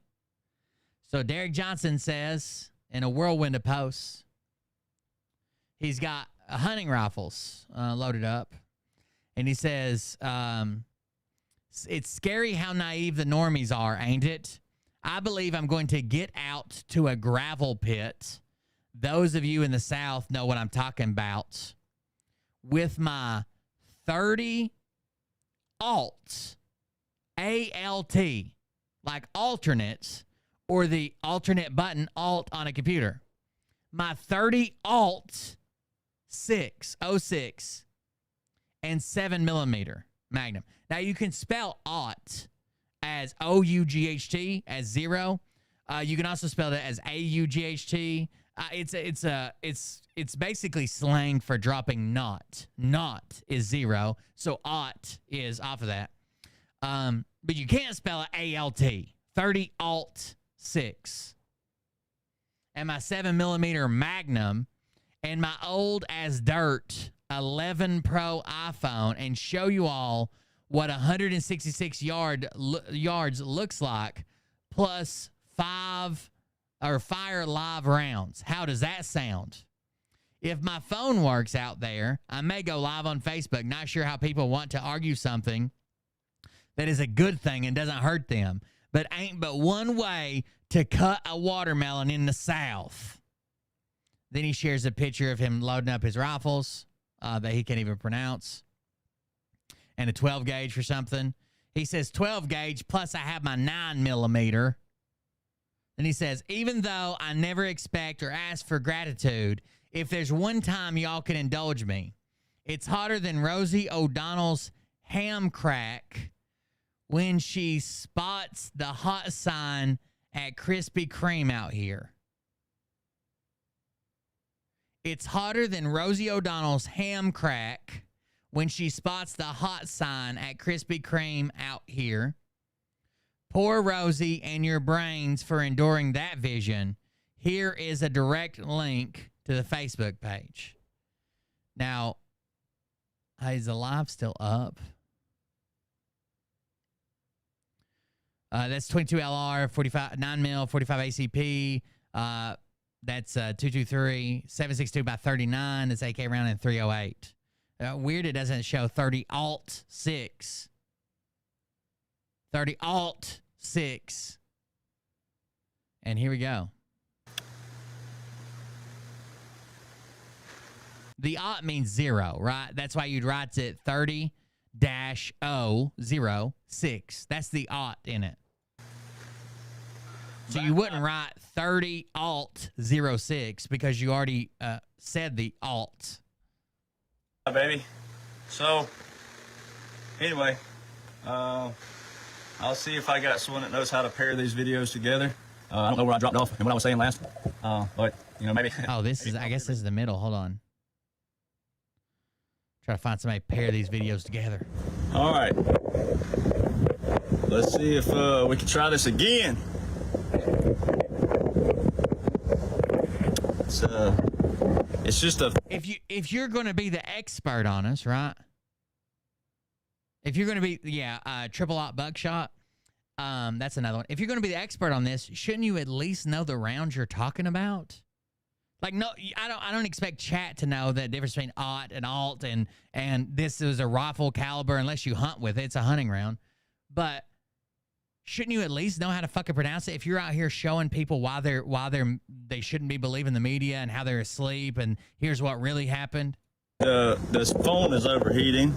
So Derek Johnson says in a whirlwind of posts, he's got hunting rifles loaded up. And he says, it's scary how naive the normies are, ain't it? I believe I'm going to get out to a gravel pit. Those of you in the South know what I'm talking about. With my 30 alt, A-L-T, like alternates, or the alternate button alt on a computer. My 30 alt 606 and 7mm Magnum. Now you can spell aught as O-U-G-H-T, as 0. You can also spell it as A-U-G-H-T. It's basically slang for dropping naught. Naught is 0, so aught is off of that. But you can't spell it A-L-T. 30 alt 6. And my 7mm Magnum and my old as dirt 11 Pro iPhone, and show you all what 166 yards looks like, plus 5 or fire live rounds. How does that sound? If my phone works out there, I may go live on Facebook. Not sure how people want to argue something that is a good thing and doesn't hurt them, but ain't but one way to cut a watermelon in the South. Then he shares a picture of him loading up his rifles that he can't even pronounce, and a 12 gauge for something. He says 12 gauge, plus I have my 9mm. And he says, even though I never expect or ask for gratitude, if there's one time y'all can indulge me, it's hotter than Rosie O'Donnell's ham crack when she spots the hot sign at Krispy Kreme out here. It's hotter than Rosie O'Donnell's ham crack when she spots the hot sign at Krispy Kreme out here. Poor Rosie and your brains for enduring that vision. Here is a direct link to the Facebook page. Now, is the live still up? That's 22 LR, 45 9 mil, 45 ACP. That's 223, 762 by 39. That's AK round and 308. Weird it doesn't show 30 alt 6. 30 alt 6. And here we go. The alt means 0, right? That's why you'd write it 30-006. That's the alt in it. So you wouldn't write 30 alt 06 because you already said the alt. Baby. So, anyway, I'll see if I got someone that knows how to pair these videos together. I don't know where I dropped off and what I was saying last, but, you know, maybe. Oh, this is, I guess this is the middle. Hold on. Try to find somebody to pair these videos together. All right. Let's see if we can try this again. It's just a... If you're going to be the expert on us, right? If you're going to be, triple aught buckshot, that's another one. If you're going to be the expert on this, shouldn't you at least know the rounds you're talking about? Like, no, I don't expect chat to know the difference between aught and alt and this is a rifle caliber unless you hunt with it. It's a hunting round. But shouldn't you at least know how to fucking pronounce it? If you're out here showing people why they shouldn't be believing the media and how they're asleep and here's what really happened. This phone is overheating.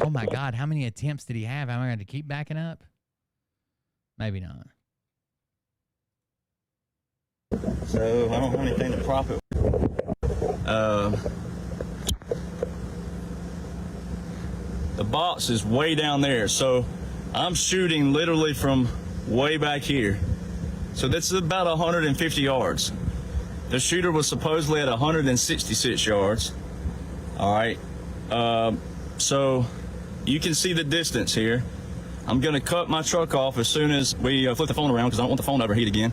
Oh my God, how many attempts did he have? Am I going to keep backing up? Maybe not. So I don't have anything to prop it. The box is way down there, so I'm shooting literally from way back here. So this is about 150 yards. The shooter was supposedly at 166 yards. All right. So you can see the distance here. I'm going to cut my truck off as soon as we flip the phone around because I don't want the phone to overheat again.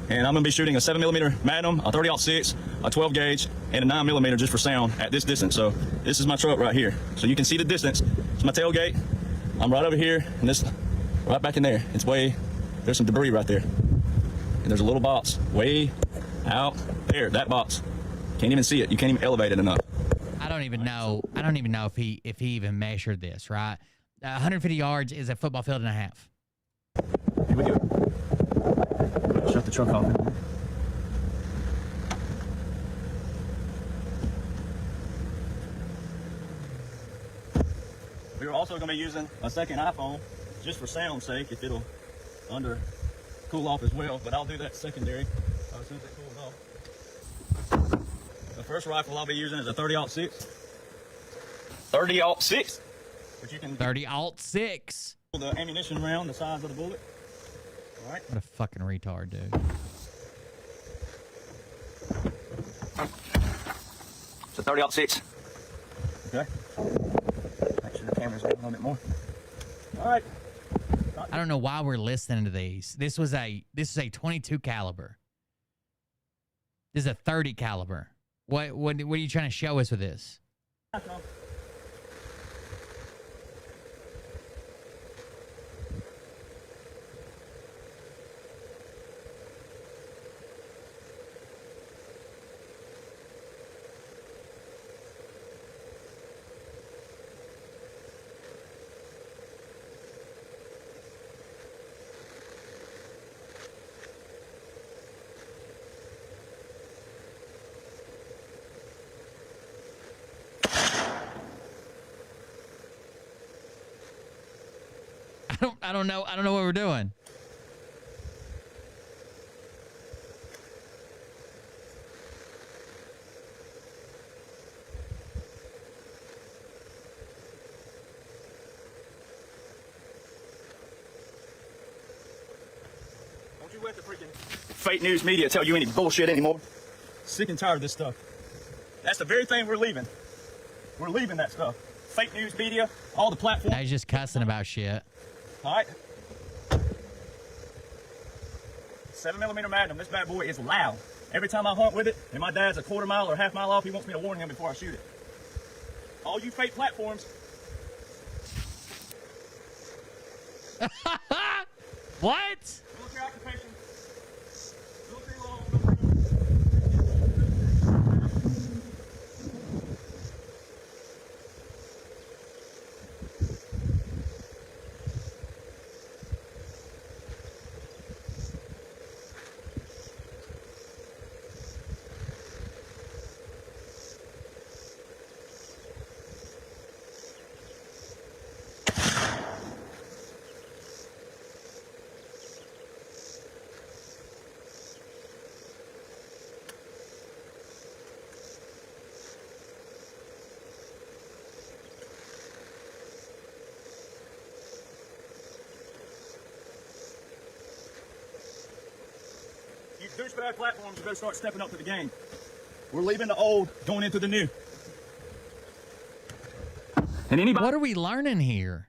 And I'm going to be shooting a 7mm Magnum, a 30-06, a 12 gauge, and a 9mm just for sound at this distance. So this is my truck right here. So you can see the distance. It's my tailgate. I'm right over here, and this right back in there. It's way, there's some debris right there. And there's a little box way out there, that box. Can't even see it. You can't even elevate it enough. I don't even know if he even measured this, right? 150 yards is a football field and a half. Here we go. Shut the truck off. We are also going to be using a second iPhone just for sound's sake if it'll cool off as well, but I'll do that secondary as soon as it cools off. The first rifle I'll be using is a 30-06. 30-06? But you can 30-06. The ammunition around the size of the bullet. All right. What a fucking retard, dude. It's a 30-06. Okay. Make sure the camera's got a little bit more. All right. I don't know why we're listening to these. This is a 22 caliber. This is a 30 caliber. What are you trying to show us with this? I don't know what we're doing. Don't you let the freaking fake news media tell you any bullshit anymore. Sick and tired of this stuff. That's the very thing we're leaving. We're leaving that stuff. Fake news media, all the platforms. Now he's just cussing about shit. All right. 7mm Magnum. This bad boy is loud. Every time I hunt with it, and my dad's a quarter mile or half mile off, he wants me to warn him before I shoot it. All you fake platforms. What? Military occupation. Military law. You douchebag platforms, you better start stepping up to the game. We're leaving the old, going into the new. And anybody. What are we learning here?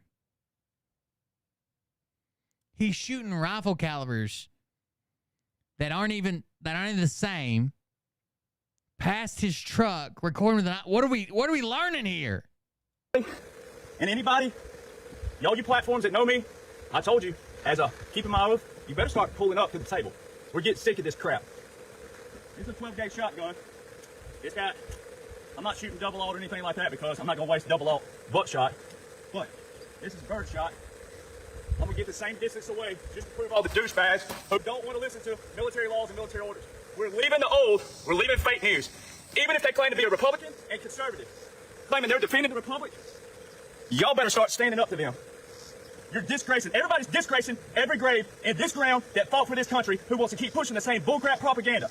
He's shooting rifle calibers that aren't even the same past his truck, recording with the. What are we learning here? And anybody, y'all you platforms that know me, I told you, as a keeping my oath, you better start pulling up to the table. We're getting sick of this crap. It's a 12-gauge shotgun. It's got, I'm not shooting double alt or anything like that because I'm not going to waste double alt buckshot. But this is bird shot. I'm going to get the same distance away just to prove all the douchebags who don't want to listen to military laws and military orders. We're leaving the old, we're leaving fake news. Even if they claim to be a Republican and conservative, claiming they're defending the Republic, y'all better start standing up to them. You're disgracing, everybody's disgracing every grave in this ground that fought for this country who wants to keep pushing the same bullcrap propaganda.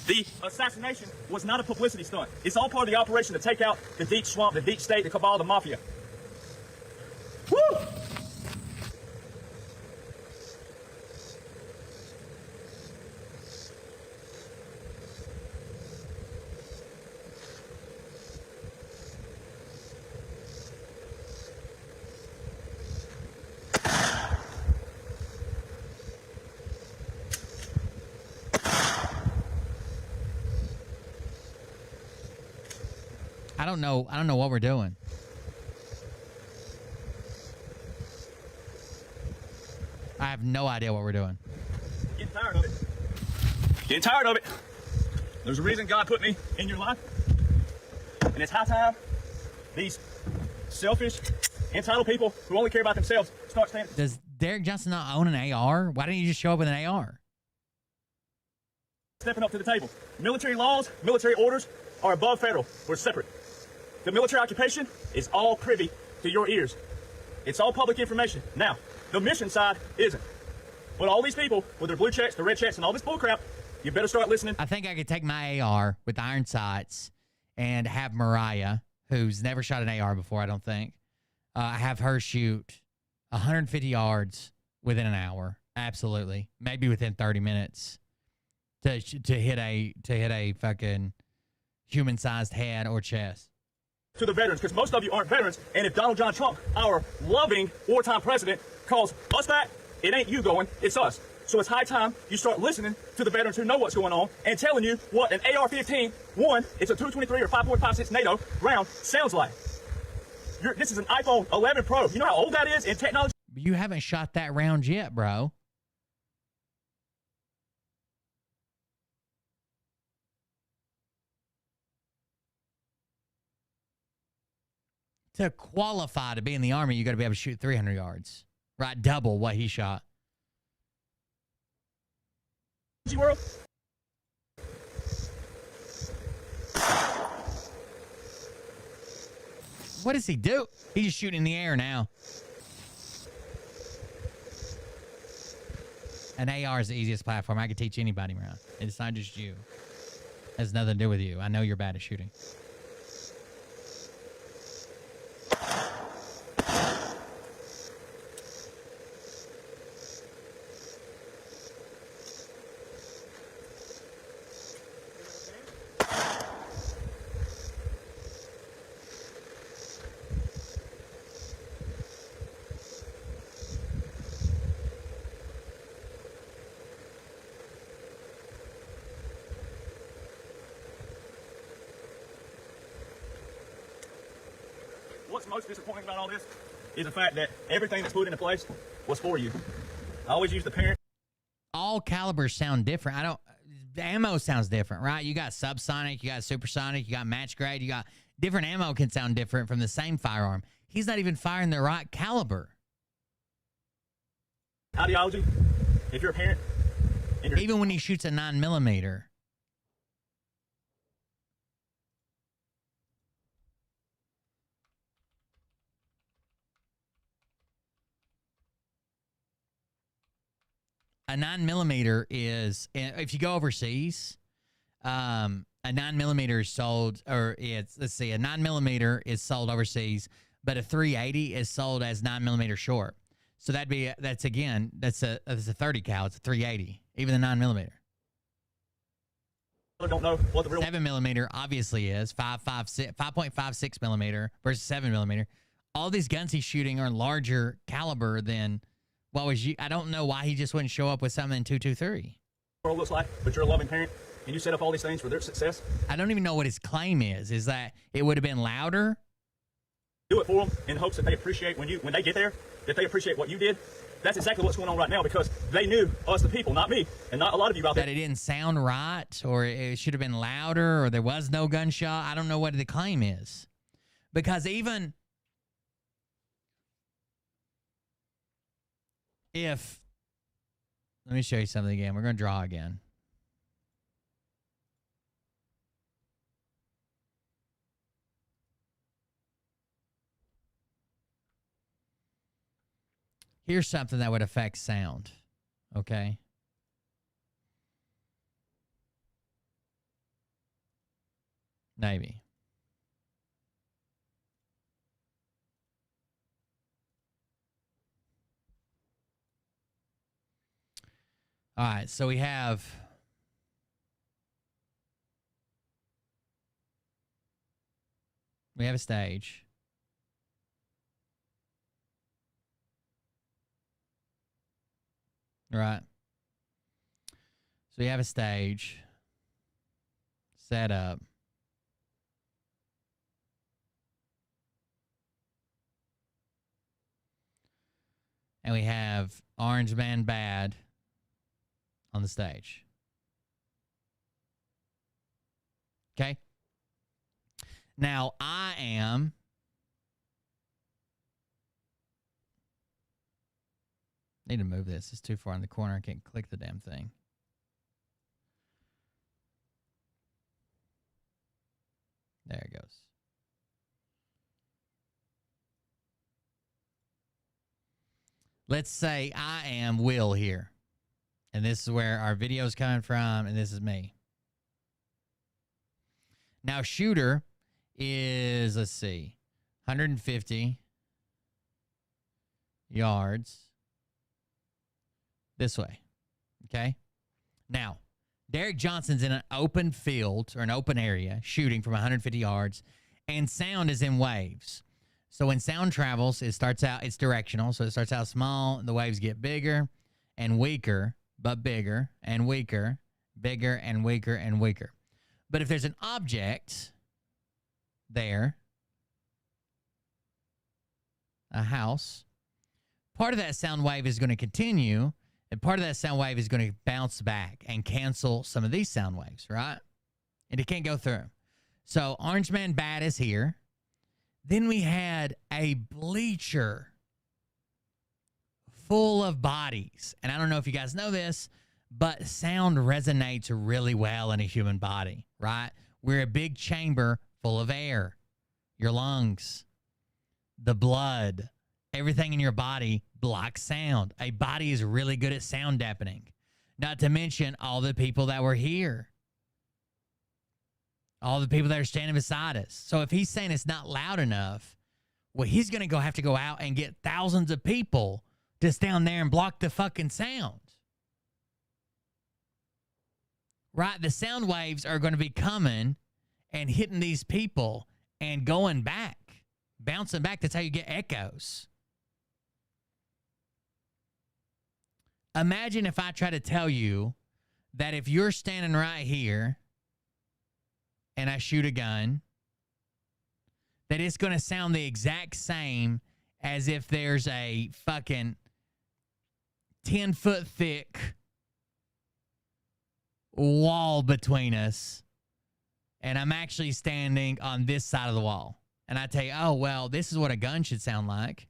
The assassination was not a publicity stunt. It's all part of the operation to take out the deep swamp, the deep state, the cabal, the mafia. Woo! I don't know what we're doing. I have no idea what we're doing. Getting tired of it. Getting tired of it. There's a reason God put me in your life. And it's high time these selfish, entitled people who only care about themselves start standing. Does Derek Johnson not own an AR? Why didn't you just show up with an AR? Stepping up to the table. Military laws, military orders are above federal. We're separate. The military occupation is all privy to your ears. It's all public information. Now, the mission side isn't. But all these people with their blue checks, their red checks, and all this bullcrap, you better start listening. I think I could take my AR with iron sights and have Mariah, who's never shot an AR before, I don't think, have her shoot 150 yards within an hour. Absolutely. Maybe within 30 minutes to hit a fucking human-sized head or chest. To the veterans, because most of you aren't veterans, and if Donald John Trump, our loving wartime president, calls us back, it ain't you going, it's us. So it's high time you start listening to the veterans who know what's going on and telling you what an AR-15, one, it's a 223 or 5.56 NATO round, sounds like. This is an iPhone 11 Pro. You know how old that is in technology? You haven't shot that round yet, bro. To qualify to be in the Army, you got to be able to shoot 300 yards. Right, double what he shot. World. What does he do? He's just shooting in the air now. An AR is the easiest platform. I could teach anybody around. It's not just you. It has nothing to do with you. I know you're bad at shooting. What's most disappointing about all this is the fact that everything that's put into place was for you. I always use the parent. All calibers sound different. The ammo sounds different, right? You got subsonic, you got supersonic, you got match grade, you got different ammo can sound different from the same firearm. He's not even firing the right caliber. Ideology, if you're a parent. Even when he shoots a 9mm. A 9mm is, if you go overseas, a 9mm is sold, or it's, let's see, a 9mm is sold overseas, but a 380 is sold as 9mm short. So that's a 30 cal. It's a 380, even the 9mm. I don't know what the real 7mm obviously is 5.56 millimeter versus 7mm. All these guns he's shooting are larger caliber than what was you. I don't know why he just wouldn't show up with something in 223. world looks like, but you're a loving parent and you set up all these things for their success. I don't even know what his claim is. Is that it would have been louder? Do it for them in hopes that they appreciate when they get there, that they appreciate what you did. That's exactly what's going on right now, because they knew us, the people, not me, and not a lot of you out there. That it didn't sound right, or it should have been louder, or there was no gunshot. I don't know what the claim is. Because even if, let me show you something again. We're going to draw again. Here's something that would affect sound, okay? Maybe. All right, so we have a stage. Right. So we have a stage set up. And we have Orange Man Bad on the stage. Okay? Now, I am need to move this. It's too far in the corner. I can't click the damn thing. There it goes. Let's say I am Will here. And this is where our video is coming from, and this is me. Now, shooter is, let's see, 150 yards this way, okay? Now, Derek Johnson's in an open field or an open area shooting from 150 yards, and sound is in waves. So when sound travels, it starts out, it's directional. So it starts out small, and the waves get bigger and weaker, but bigger and weaker, bigger and weaker and weaker. But if there's an object there, a house, part of that sound wave is going to continue, and part of that sound wave is going to bounce back and cancel some of these sound waves, right? And it can't go through. So Orange Man Bad is here. Then we had a bleacher full of bodies. And I don't know if you guys know this, but sound resonates really well in a human body, right? We're a big chamber full of air. Your lungs, the blood, everything in your body blocks sound. A body is really good at sound dampening. Not to mention all the people that were here. All the people that are standing beside us. So if he's saying it's not loud enough, well, he's going to have to go out and get thousands of people to stand there and block the fucking sound. Right? The sound waves are going to be coming and hitting these people and going back, bouncing back. That's how you get echoes. Imagine if I try to tell you that if you're standing right here and I shoot a gun, that it's going to sound the exact same as if there's a fucking 10-foot thick wall between us, and I'm actually standing on this side of the wall. And I tell you, oh, well, this is what a gun should sound like.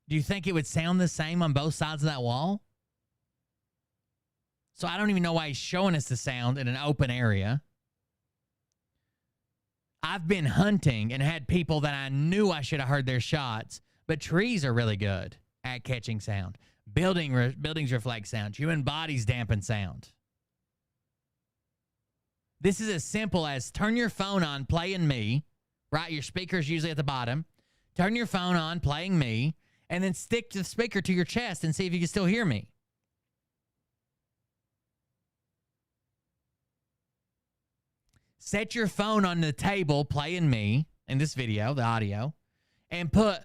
Do you think it would sound the same on both sides of that wall? So I don't even know why he's showing us the sound in an open area. I've been hunting and had people that I knew I should have heard their shots, but trees are really good at catching sound. Buildings reflect sound. Human bodies dampen sound. This is as simple as turn your phone on, playing me, right? Your speaker's usually at the bottom. Turn your phone on, playing me, and then stick the speaker to your chest and see if you can still hear me. Set your phone on the table, playing me, in this video, the audio, and put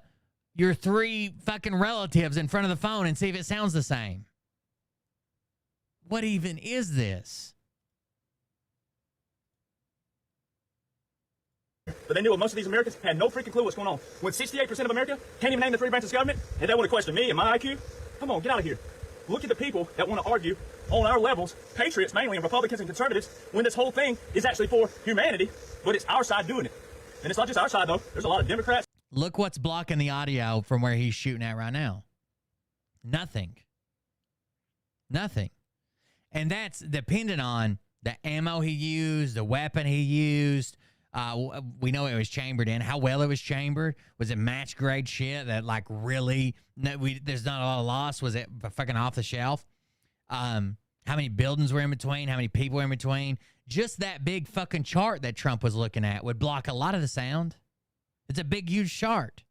your 3 fucking relatives in front of the phone and see if it sounds the same. What even is this? But they knew most of these Americans had no freaking clue what's going on. When 68% of America can't even name the 3 branches of government, and they want to question me and my IQ? Come on, get out of here. Look at the people that want to argue on our levels, patriots mainly, and Republicans and conservatives, when this whole thing is actually for humanity, but it's our side doing it. And it's not just our side, though. There's a lot of Democrats. Look what's blocking the audio from where he's shooting at right now. Nothing. Nothing. And that's dependent on the ammo he used, the weapon he used. We know it was chambered in. How well it was chambered. Was it match grade shit that like really, there's not a lot of loss? Was it fucking off the shelf? How many buildings were in between? How many people were in between? Just that big fucking chart that Trump was looking at would block a lot of the sound. It's a big, huge chart.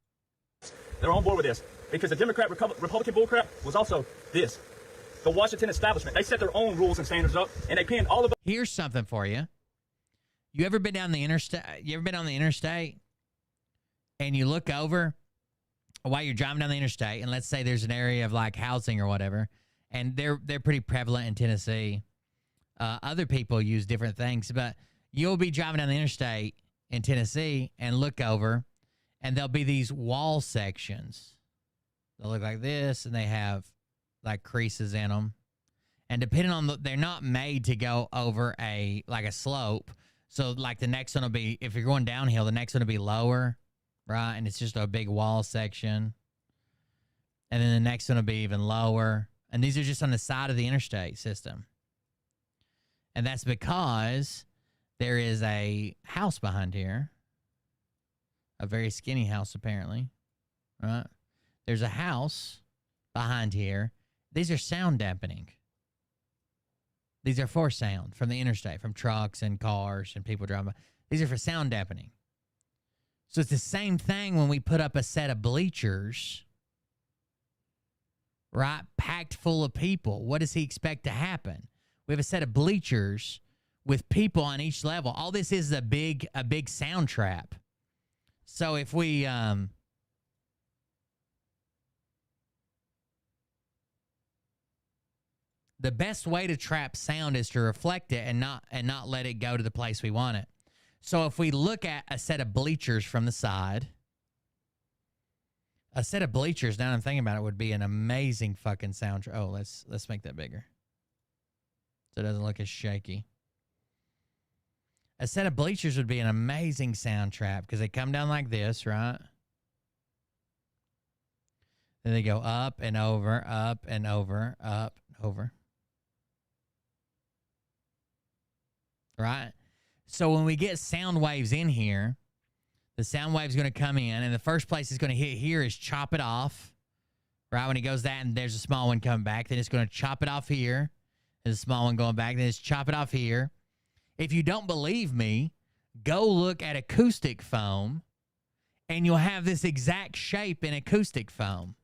They're on board with this because the Democrat Republican bullcrap was also this. The Washington establishment. They set their own rules and standards up, and they pinned all of the. Here's something for you. You ever been down the interstate? You ever been on the interstate and you look over while you're driving down the interstate, and let's say there's an area of like housing or whatever, and they're pretty prevalent in Tennessee. Other people use different things, but you'll be driving down the interstate in Tennessee and look over, and there'll be these wall sections. They'll look like this, and they have like creases in them. And depending on they're not made to go over a slope. So like the next one will be, if you're going downhill, the next one will be lower, right? And it's just a big wall section. And then the next one will be even lower. And these are just on the side of the interstate system. And that's because there is a house behind here. A very skinny house, apparently. Right? There's a house behind here. These are sound dampening. These are for sound from the interstate, from trucks and cars and people driving by. These are for sound dampening. So it's the same thing when we put up a set of bleachers, right, packed full of people. What does he expect to happen? We have a set of bleachers with people on each level. All this is a big sound trap. So if we the best way to trap sound is to reflect it and not let it go to the place we want it. So if we look at a set of bleachers from the side, a set of bleachers, now I'm thinking about it, would be an amazing fucking sound trap. Oh, let's make that bigger so it doesn't look as shaky. A set of bleachers would be an amazing sound trap because they come down like this, right? Then they go up and over, up and over, up and over. Right? So when we get sound waves in here, the sound wave's going to come in, and the first place it's going to hit here is chop it off. Right? When it goes that, and there's a small one coming back, then it's going to chop it off here. There's a small one going back, then it's chop it off here. If you don't believe me, go look at acoustic foam, and you'll have this exact shape in acoustic foam.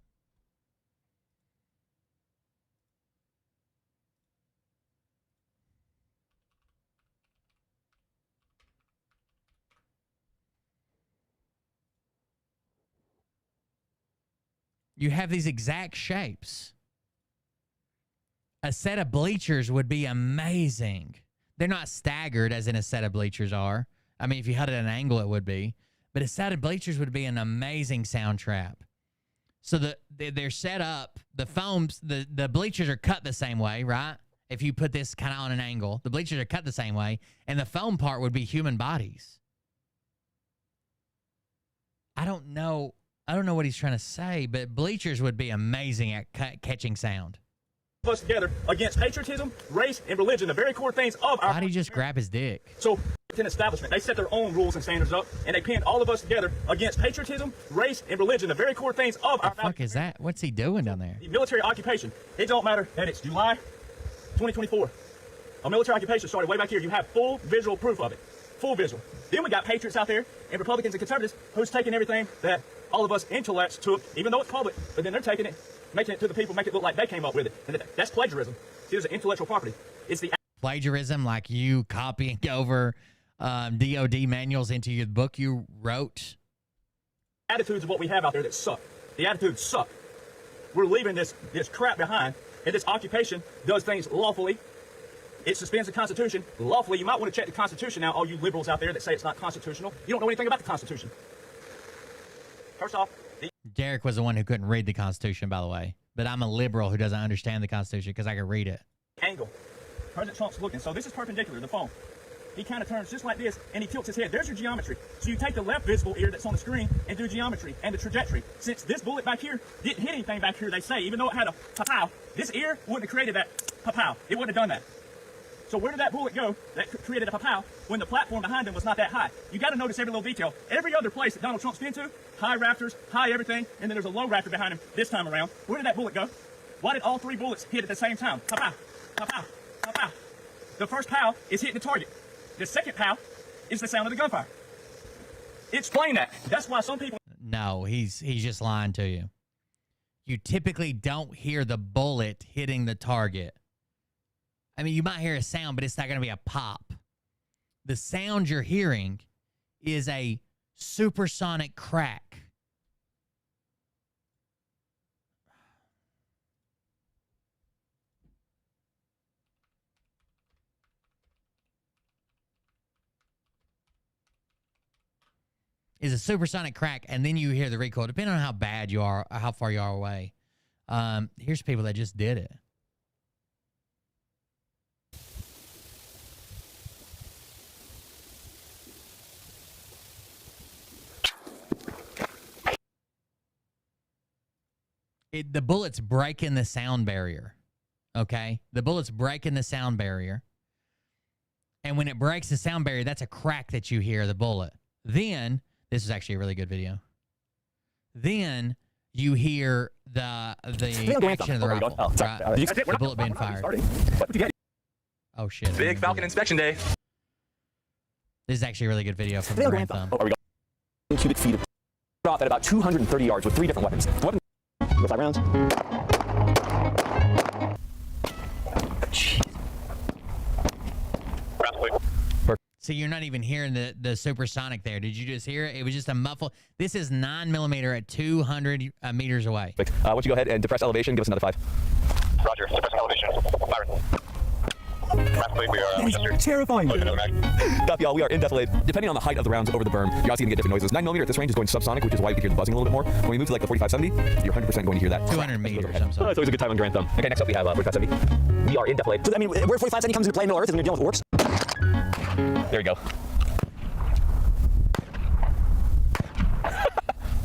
You have these exact shapes. A set of bleachers would be amazing. They're not staggered as in a set of bleachers are. I mean, if you had it at an angle, it would be. But a set of bleachers would be an amazing sound trap. So they're set up, the foams, the bleachers are cut the same way, right? If you put this kind of on an angle, the bleachers are cut the same way, and the foam part would be human bodies. I don't know what he's trying to say, but bleachers would be amazing at catching sound. Us together against patriotism, race, and religion, the very core things of our... Why'd he just grab his dick? So, an establishment, they set their own rules and standards up, and they pinned all of us together against patriotism, race, and religion, the very core things of our... What the fuck is that? What's he doing down there? The military occupation. It don't matter that it's July 2024. A military occupation started way back here. You have full visual proof of it. Full visual. Then we got patriots out there, and Republicans and conservatives who's taking everything that all of us intellects took, even though it's public, but then they're taking it, making it to the people, make it look like they came up with it. And that's plagiarism. See, there's an intellectual property. It's the plagiarism, like you copying over DOD manuals into your book you wrote. Attitudes of what we have out there that suck. The attitudes suck. We're leaving this crap behind, and this occupation does things lawfully. It suspends the Constitution lawfully. You might want to check the Constitution out, all you liberals out there that say it's not constitutional. You don't know anything about the Constitution. First off, Derek was the one who couldn't read the Constitution, by the way. But I'm a liberal who doesn't understand the Constitution because I can read it. Angle. President Trump's looking. So this is perpendicular, the phone. He kind of turns just like this, and he tilts his head. There's your geometry. So you take the left visible ear that's on the screen and do geometry and the trajectory. Since this bullet back here didn't hit anything back here, they say, even though it had a pa-pow, this ear wouldn't have created that pa-pow. It wouldn't have done that. So where did that bullet go that created a pa-pow when the platform behind him was not that high? You got to notice every little detail. Every other place that Donald Trump's been to, high rafters, high everything, and then there's a low rafter behind him this time around. Where did that bullet go? Why did all three bullets hit at the same time? Pa-pow, pa-pow, pa-pow. The first pow is hitting the target. The second pow is the sound of the gunfire. Explain that. That's why some people... No, he's just lying to you. You typically don't hear the bullet hitting the target. I mean, you might hear a sound, but it's not going to be a pop. The sound you're hearing is a supersonic crack. Is a supersonic crack, and then you hear the recoil, depending on how bad you are, or how far you are away. Here's people that just did it. The bullet's breaking the sound barrier, okay? The bullet's breaking the sound barrier. And when it breaks the sound barrier, that's a crack that you hear, the bullet. Then, this is actually a really good video. Then you hear the action of the rifle, right? The bullet being fired. Oh, shit. Big Falcon inspection day. This is actually a really good video from the Grand Thumb. Oh, are we going? Cubic feet of drop at about 230 yards with 3 different weapons. The weapon with 5 rounds. So you're not even hearing the supersonic there. Did you just hear it? It was just a muffle. This is 9mm at 200 meters away. Why don't you go ahead and depress elevation? Give us another 5. Roger. Depressing elevation. Firing. We are terrifying. Copy, y'all. We are indefilade. Depending on the height of the rounds over the berm, you're obviously going to get different noises. 9mm at this range is going subsonic, which is why you can hear the buzzing a little bit more. When we move to like the 4570, you're 100% going to hear that. 200 meters. It's always a good time on Grand Thumb. Okay, next up we have 4570. We are indefilade. So, I mean, where 4570 comes into play in Middle Earth is when you're dealing with orcs. There you go.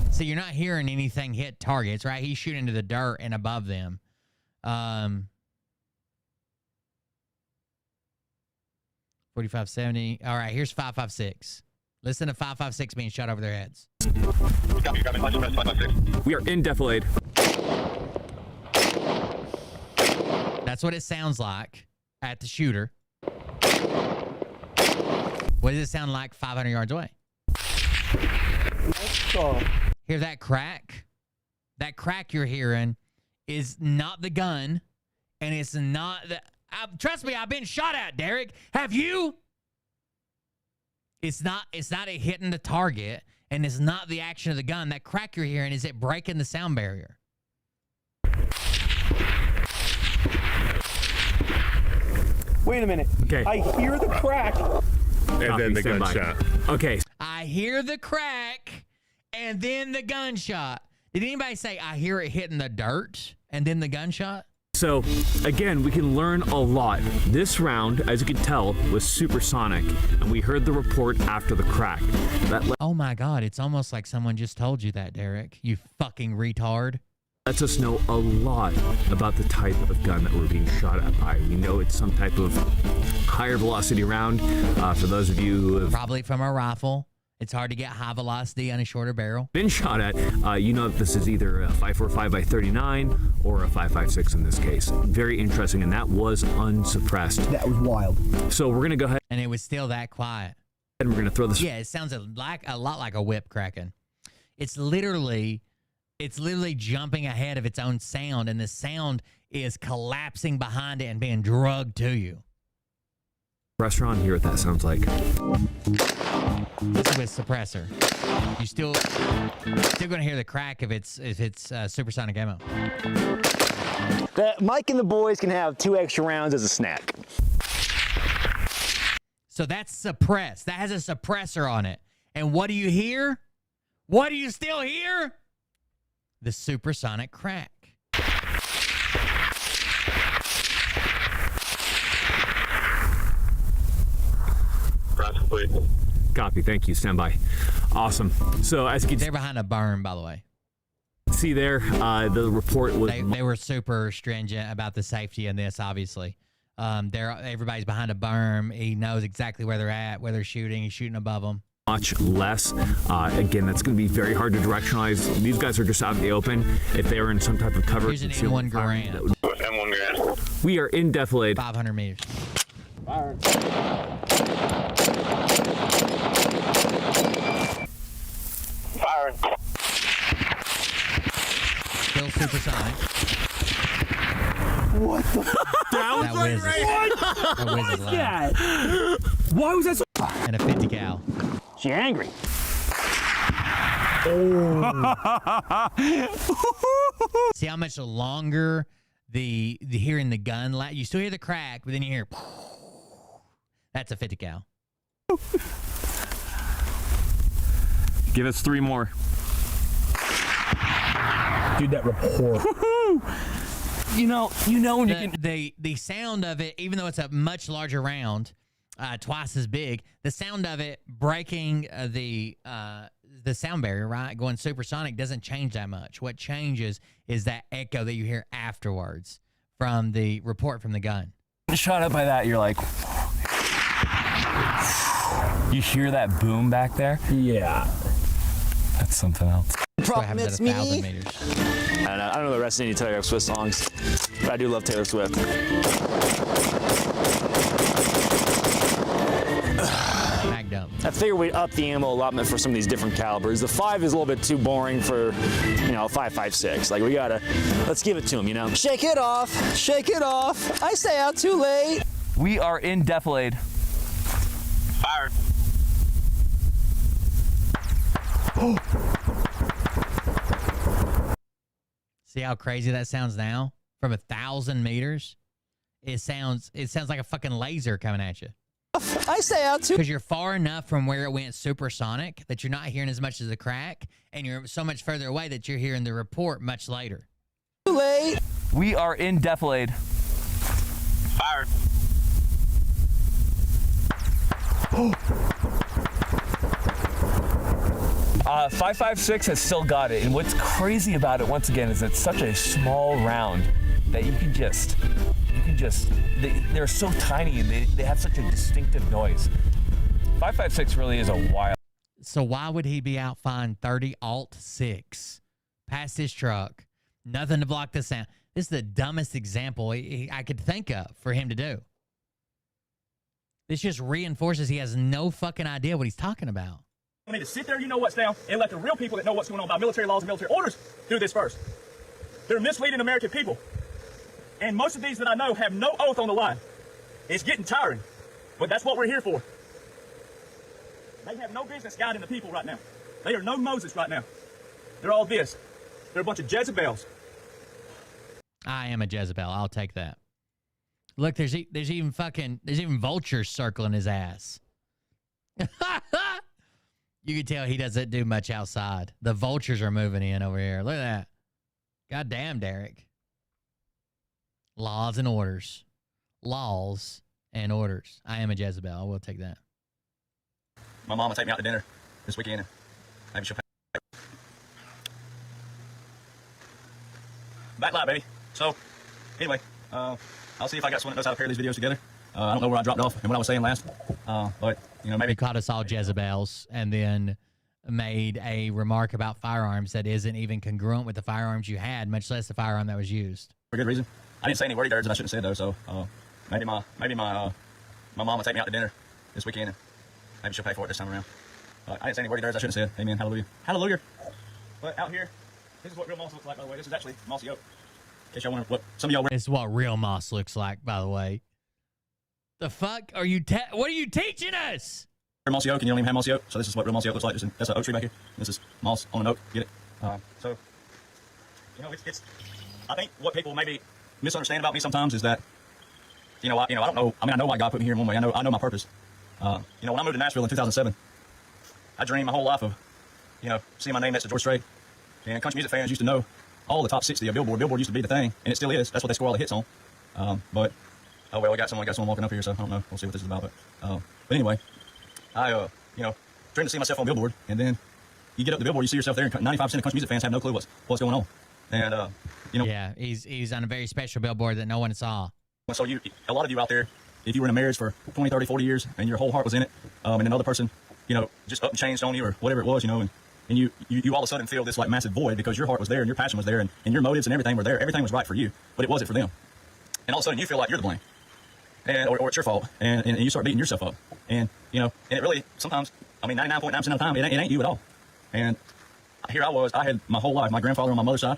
So you're not hearing anything hit targets, right? He's shooting into the dirt and above them. 4570. All right, here's 556. Listen to 556 being shot over their heads. We are in defilade. That's what it sounds like at the shooter. What does it sound like 500 yards away? Hear that crack? That crack you're hearing is not the gun, and it's not the... trust me, I've been shot at, Derek. Have you? It's not it hitting the target, and it's not the action of the gun. That crack you're hearing is it breaking the sound barrier. Wait a minute. Okay. I hear the crack. And then the gunshot. Okay. I hear the crack and then the gunshot. Did anybody say, I hear it hitting the dirt and then the gunshot? So, again, we can learn a lot. This round, as you can tell, was supersonic, and we heard the report after the crack. Oh my God, it's almost like someone just told you that, Derek. You fucking retard. Lets us know a lot about the type of gun that we're being shot at by. We know it's some type of higher velocity round. For those of you who have probably from a rifle. It's hard to get high velocity on a shorter barrel. Been shot at, you know that this is either a 5.45 by 39 or a 5.56 in this case. Very interesting, and that was unsuppressed. That was wild. So we're gonna go ahead, and it was still that quiet. And we're gonna throw this. Yeah, it sounds a lot like a whip cracking. It's literally jumping ahead of its own sound, and the sound is collapsing behind it and being drugged to you. Restaurant, hear what that sounds like. This is with suppressor. You still gonna hear the crack if it's supersonic ammo. Mike and the boys can have 2 extra rounds as a snack. So that's suppressed. That has a suppressor on it. And what do you hear? What do you still hear? The supersonic crack. Copy. Thank you. Stand by. Awesome. So as you can they're behind a berm, by the way. See there, the report was. They were super stringent about the safety in this. Obviously, everybody's behind a berm. He knows exactly where they're at, where they're shooting. He's shooting above them. Much less. Again, that's going to be very hard to directionalize. These guys are just out in the open. If they were in some type of cover, here's an M1 Garand. M1 Garand. We are in defilade. 500 meters. Fire. Firing. Still supersonic. What the? That whiz is loud. Why was that so? And a 50 cal. She angry. See how much longer the hearing the gun. You still hear the crack, but then you hear. That's a 50 cal. Give us 3 more. Dude, that report. You know when you can. The sound of it, even though it's a much larger round, twice as big, the sound of it breaking the sound barrier, right, going supersonic doesn't change that much. What changes is that echo that you hear afterwards from the report from the gun. Shot up by that, you're like, you hear that boom back there? Yeah. That's something else. Problem it's me. I don't know the rest of any Taylor Swift songs, but I do love Taylor Swift. I figure we'd up the ammo allotment for some of these different calibers. The 5 is a little bit too boring for, you know, a 5.56. Like, let's give it to them, you know? Shake it off, I stay out too late. We are in defilade. Fire. See how crazy that sounds now? From 1,000 meters, it sounds like a fucking laser coming at you. I stay out too. Because you're far enough from where it went supersonic that you're not hearing as much as the crack, and you're so much further away that you're hearing the report much later. Too late. We are in defilade. Fire. 5.56 has still got it, and what's crazy about it once again is it's such a small round that they're so tiny and they have such a distinctive noise. 5.56 really is a wild. So why would he be out firing 30 Alt-6 past his truck? Nothing to block the sound. This is the dumbest example I could think of for him to do. This just reinforces he has no fucking idea what he's talking about. I need to sit there, you know what's down, and let the real people that know what's going on by military laws and military orders do this first. They're misleading American people. And most of these that I know have no oath on the line. It's getting tiring, but that's what we're here for. They have no business guiding the people right now. They are no Moses right now. They're all this. They're a bunch of Jezebels. I am a Jezebel. I'll take that. Look, there's even vultures circling his ass. You can tell he doesn't do much outside. The vultures are moving in over here. Look at that. God damn, Derek. Laws and orders. Laws and orders. I am a Jezebel. I will take that. My mom will take me out to dinner this weekend. Maybe she'll pay. Backlight, baby. So, anyway, I'll see if I got someone that knows how to pair these videos together. I don't know where I dropped off and what I was saying last. But, you know, maybe. He caught us all Jezebels and then made a remark about firearms that isn't even congruent with the firearms you had, much less the firearm that was used. For good reason. I didn't say any wordy words that I shouldn't have said, though, so maybe my mom will take me out to dinner this weekend, and maybe she'll pay for it this time around. I didn't say any wordy words I shouldn't have said. Amen. Hallelujah. Hallelujah. But out here, this is what real moss looks like, by the way. This is actually mossy oak. In case y'all wonder what some of y'all... This is what real moss looks like, by the way. The fuck are you... What are you teaching us? Mossy oak, and you don't even have mossy oak, so this is what real mossy oak looks like. That's an oak tree back here. This is moss on an oak. Get it? So, you know, it's... I think what people maybe misunderstand about me sometimes is that, I don't know. I mean, I know why God put me here in one way. I know my purpose. When I moved to Nashville in 2007, I dreamed my whole life of, seeing my name next to George Strait. And country music fans used to know all the top 60 of Billboard. Billboard used to be the thing, and it still is. That's what they score all the hits on. But oh well, I got someone walking up here, so I don't know. We'll see what this is about. But anyway, I dreamed to see myself on Billboard, and then you get up to Billboard, you see yourself there, and 95% of country music fans have no clue what's going on. And yeah, he's on a very special billboard that no one saw. So a lot of you out there, if you were in a marriage for 20, 30, 40 years and your whole heart was in it, and another person, just up and changed on you or whatever it was, and you all of a sudden feel this like massive void because your heart was there and your passion was there and your motives and everything were there. Everything was right for you, but it wasn't for them. And all of a sudden you feel like you're the blame, or it's your fault, and you start beating yourself up. And and it really sometimes, 99.9% of the time, it ain't you at all. And here I had my whole life. My grandfather on my mother's side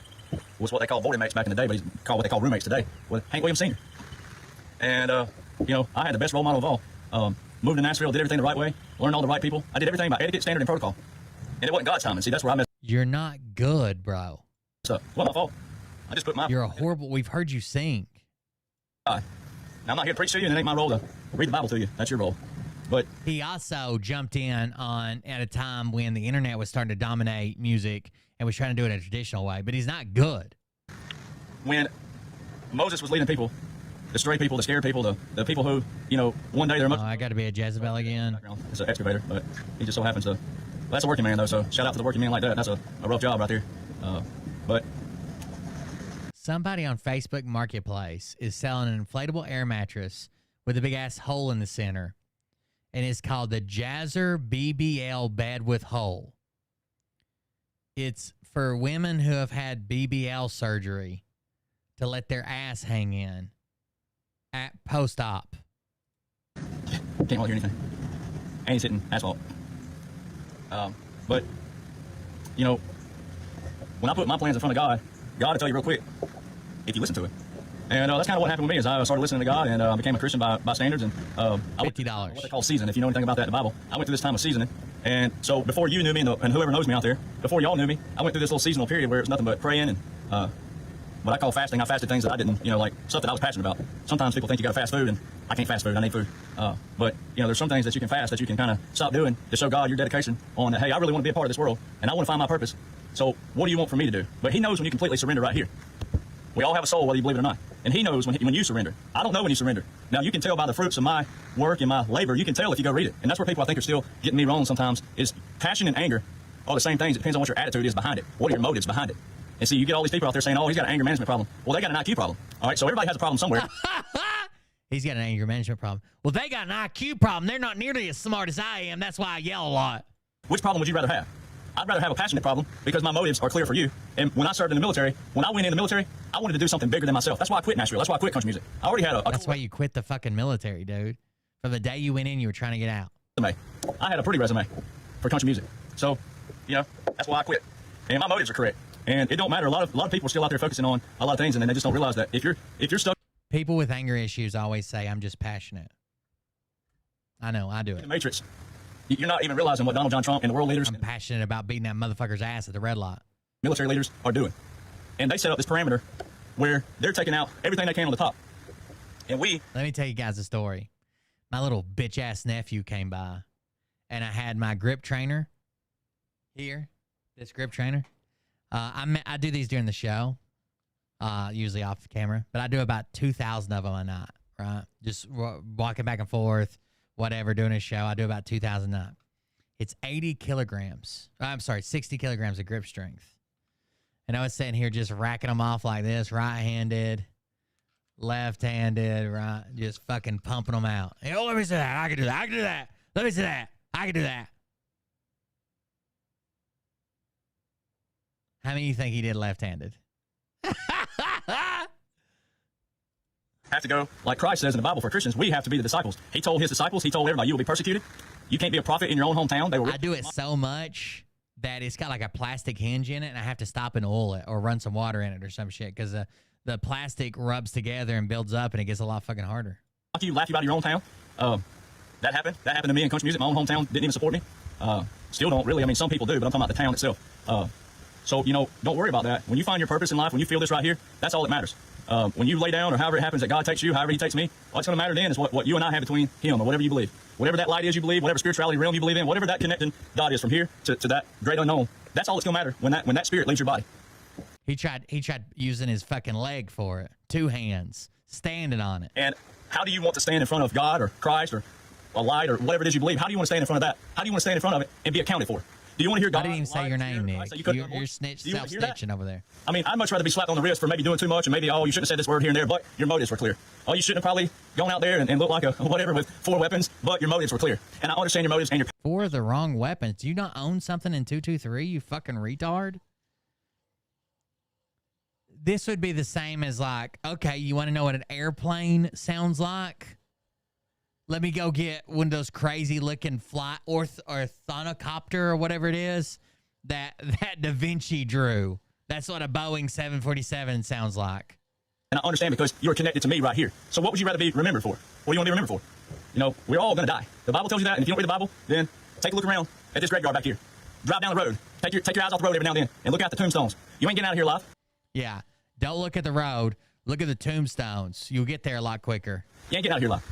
was what they called voting mates back in the day, but he's called what they call roommates today, with Hank Williams Sr. And, I had the best role model of all. Moved to Nashville, did everything the right way, learned all the right people. I did everything by etiquette, standard, and protocol. And it wasn't God's time. And see, that's where I messed. You're not good, bro. So, it wasn't my fault. I just put my... You're a horrible... We've heard you sing. Now, I'm not here to preach to you, and it ain't my role to read the Bible to you. That's your role. But he also jumped in at a time when the internet was starting to dominate music and was trying to do it in a traditional way, but he's not good. When Moses was leading people, the stray people, the scared people, the people who, one day they're much... I got to be a Jezebel again. It's an excavator, but he just so happens to... That's a working man, though, so shout out to the working man like that. That's a rough job right there. But... Somebody on Facebook Marketplace is selling an inflatable air mattress with a big-ass hole in the center, and it's called the Jazzer BBL Bed with Hole. It's for women who have had BBL surgery to let their ass hang in at post-op. Can't really hear anything. And he's hitting asphalt. But, when I put my plans in front of God will tell you real quick if you listen to it. And that's kind of what happened with me is I started listening to God and became a Christian by standards. And $50. What they call season, if you know anything about that in the Bible. I went through this time of seasoning. And so before you knew me and whoever knows me out there, before y'all knew me, I went through this little seasonal period where it was nothing but praying and what I call fasting. I fasted things that I didn't, like stuff that I was passionate about. Sometimes people think you got to fast food, and I can't fast food. I need food. But there's some things that you can fast that you can kind of stop doing to show God your dedication on that. Hey, I really want to be a part of this world, and I want to find my purpose. So what do you want from me to do? But He knows when you completely surrender right here. We all have a soul, whether you believe it or not. And He knows when you surrender. I don't know when you surrender. Now, you can tell by the fruits of my work and my labor. You can tell if you go read it. And that's where people I think are still getting me wrong sometimes is passion and anger are the same things. It depends on what your attitude is behind it. What are your motives behind it? And see, you get all these people out there saying, oh, he's got an anger management problem. Well, they got an IQ problem. All right, so everybody has a problem somewhere. He's got an anger management problem. Well, they got an IQ problem. They're not nearly as smart as I am. That's why I yell a lot. Which problem would you rather have? I'd rather have a passionate problem because my motives are clear for you. And when I served in the military, when I went in the military, I wanted to do something bigger than myself. That's why I quit Nashville. That's why I quit country music. I already had That's why you quit the fucking military, dude. From the day you went in, you were trying to get out. I had a pretty resume for country music. So, that's why I quit. And my motives are correct. And it don't matter. A lot of people are still out there focusing on a lot of things, and they just don't realize that if you're stuck. People with anger issues always say, I'm just passionate. I know, I do it. In the Matrix. You're not even realizing what Donald John Trump and the world leaders. I'm passionate about beating that motherfucker's ass at the red light. Military leaders are doing. And they set up this parameter where they're taking out everything they can on the top. And let me tell you guys a story. My little bitch ass nephew came by, and I had my grip trainer Here, this grip trainer. I do these during the show, usually off camera, but I do about 2,000 of them a night, right? Just walking back and forth, whatever, doing a show. I do about 2,000 a night. It's 80 kilograms. I'm sorry, 60 kilograms of grip strength. And I was sitting here just racking them off like this, right-handed, left-handed, right, just fucking pumping them out. Hey, oh, let me see that. I can do that. I can do that. Let me see that. I can do that. How many do you think he did left-handed? Have to go, like Christ says in the Bible for Christians, we have to be the disciples. He told his disciples, he told everybody, you will be persecuted. You can't be a prophet in your own hometown. I do it so much that it's got like a plastic hinge in it, and I have to stop and oil it or run some water in it or some shit because the plastic rubs together and builds up, and it gets a lot fucking harder. You laugh you out of your own town. That happened. That happened to me in country music. My own hometown didn't even support me. Still don't really. I mean, some people do, but I'm talking about the town itself. So, you know, don't worry about that. When you find your purpose in life, when you feel this right here, that's all that matters. When you lay down or however it happens that God takes you, however he takes me, what's going to matter then is what you and I have between him or whatever you believe. Whatever that light is you believe, whatever spirituality realm you believe in, whatever that connecting God is from here to that great unknown, that's all that's going to matter when that spirit leaves your body. He tried using his fucking leg for it. 2 hands, standing on it. And how do you want to stand in front of God or Christ or a light or whatever it is you believe? How do you want to stand in front of that? How do you want to stand in front of it and be accounted for? Do you want to hear God? I didn't even say your name, Nick. You're self-snitching over there. I mean, I'd much rather be slapped on the wrist for maybe doing too much and maybe, oh, you shouldn't have said this word here and there, but your motives were clear. Oh, you shouldn't have probably gone out there and looked like a whatever with 4 weapons, but your motives were clear. And I understand your motives and your... 4 of the wrong weapons. Do you not own something in 223, you fucking retard? This would be the same as like, okay, you want to know what an airplane sounds like? Let me go get one of those crazy looking flight orthonocopter or whatever it is that Da Vinci drew. That's what a Boeing 747 sounds like. And I understand because you're connected to me right here. So what would you rather be remembered for? What do you want to be remembered for? You know, we're all going to die. The Bible tells you that, and if you don't read the Bible, then take a look around at this graveyard back here. Drive down the road. Take your eyes off the road every now and then and look at the tombstones. You ain't getting out of here alive. Yeah. Don't look at the road. Look at the tombstones. You'll get there a lot quicker. You ain't getting out of here alive.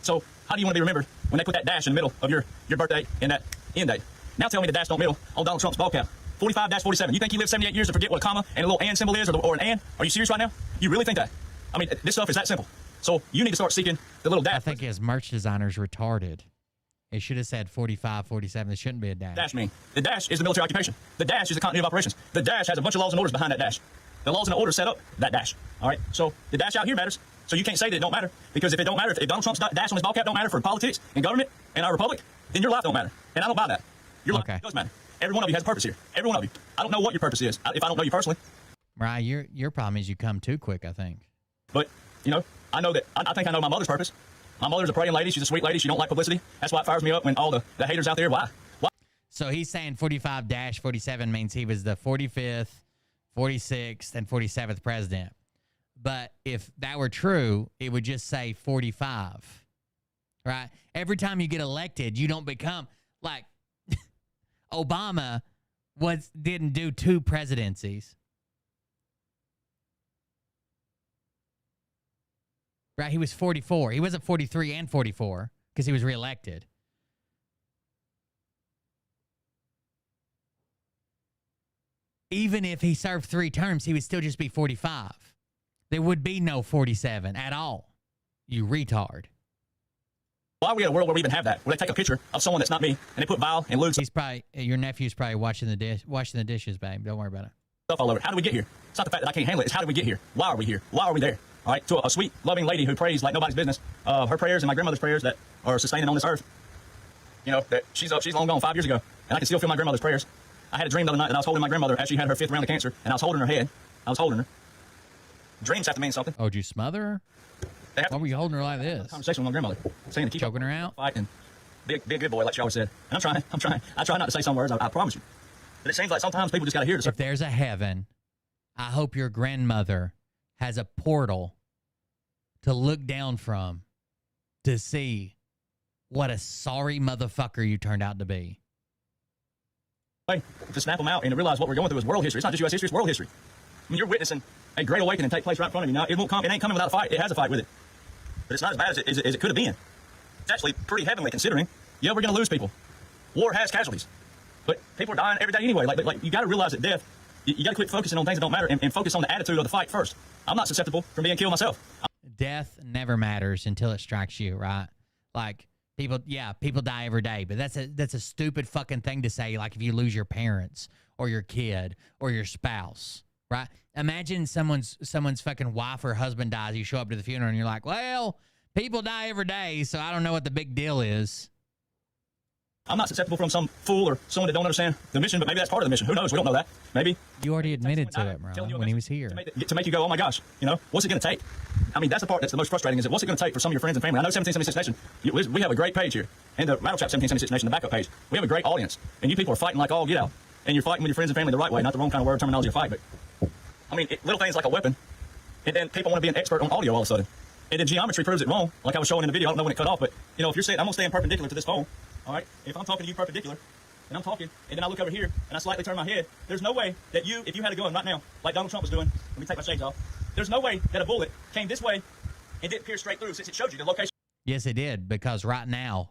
So how do you want to be remembered when they put that dash in the middle of your birthday and that end date? Now tell me the dash don't middle on Donald Trump's ball cap. 45-47. You think he lived 78 years to forget what a comma and a little and symbol is or an and? Are you serious right now? You really think that? I mean, this stuff is that simple. So you need to start seeking the little dash. I think his merch designer's retarded. It should have said 45-47. There shouldn't be a dash. Dash mean. The dash is the military occupation. The dash is the continuity of operations. The dash has a bunch of laws and orders behind that dash. The laws and the orders set up that dash. All right? So the dash out here matters. So you can't say that it don't matter. Because if it don't matter, if Donald Trump's dash on his ball cap don't matter for politics and government and our republic, then your life don't matter. And I don't buy that. Your life does matter. Every one of you has a purpose here. Every one of you. I don't know what your purpose is if I don't know you personally. Right. Your problem is you come too quick, I think. But, you know, I know that I think I know my mother's purpose. My mother's a praying lady. She's a sweet lady. She don't like publicity. That's why it fires me up when all the haters out there. Why? So he's saying 45-47 means he was the 45th, 46th, and 47th president. But if that were true, it would just say 45, right? Every time you get elected, you don't become like Obama didn't do 2 presidencies. Right? He was 44. He wasn't 43 and 44 because he was reelected. Even if he served 3 terms, he would still just be 45. There would be no 47 at all. You retard. Why are we in a world where we even have that? Where they take a picture of someone that's not me and they put vile and lewd your nephew's probably washing the dishes, babe. Don't worry about it. Stuff all over. How do we get here? It's not the fact that I can't handle it. It's how do we get here? Why are we here? Why are we there? All right, to a sweet, loving lady who prays like nobody's business. Her prayers and my grandmother's prayers that are sustaining on this earth. You know, that she's long gone 5 years ago, and I can still feel my grandmother's prayers. I had a dream the other night that I was holding my grandmother as she had her 5th round of cancer, and I was holding her head. I was holding her. Dreams have to mean something. Oh, did you smother her? Why were you holding her like this? Conversation with my grandmother, saying to keep choking her out, fight and be a good boy, like she always said. And I'm trying. I try not to say some words. I promise you. But it seems like sometimes people just got to hear it. If there's a heaven, I hope your grandmother has a portal to look down from to see what a sorry motherfucker you turned out to be. To snap them out and to realize what we're going through is world history. It's not just U.S. history, it's world history. I mean, you're witnessing a great awakening take place right in front of you. Now, it ain't coming without a fight. It has a fight with it. But it's not as bad as it could have been. It's actually pretty heavenly considering. Yeah, we're going to lose people. War has casualties. But people are dying every day anyway. Like you got to realize that death, you got to quit focusing on things that don't matter and focus on the attitude of the fight first. I'm not susceptible from being killed myself. Death never matters until it strikes you, right? Like, people die every day, but that's a stupid fucking thing to say, like if you lose your parents or your kid or your spouse, right? Imagine someone's fucking wife or husband dies, you show up to the funeral and you're like, well, people die every day, so I don't know what the big deal is. I'm not susceptible from some fool or someone that don't understand the mission, but maybe that's part of the mission. Who knows? We don't know that. Maybe. You already admitted to it, Ron, when he was here. To make you go, oh my gosh, you know, what's it going to take? I mean, that's the part that's the most frustrating, is that what's it going to take for some of your friends and family? I know 1776 Nation, we have a great page here. And the Rattle Trap 1776 Nation, the backup page, we have a great audience. And you people are fighting like all get out. And you're fighting with your friends and family the right way, not the wrong kind of word terminology of fight. But, I mean, little things like a weapon. And then people want to be an expert on audio all of a sudden. And then geometry proves it wrong, like I was showing in the video. I don't know when it cut off, but, you know, if you're saying, I'm going to stand perpendicular to this phone, all right? If I'm talking to you perpendicular, and I'm talking, and then I look over here, and I slightly turn my head, there's no way that you, if you had a gun right now, like Donald Trump was doing, let me take my shades off, there's no way that a bullet came this way and didn't pierce straight through, since it showed you the location. Yes, it did, because right now,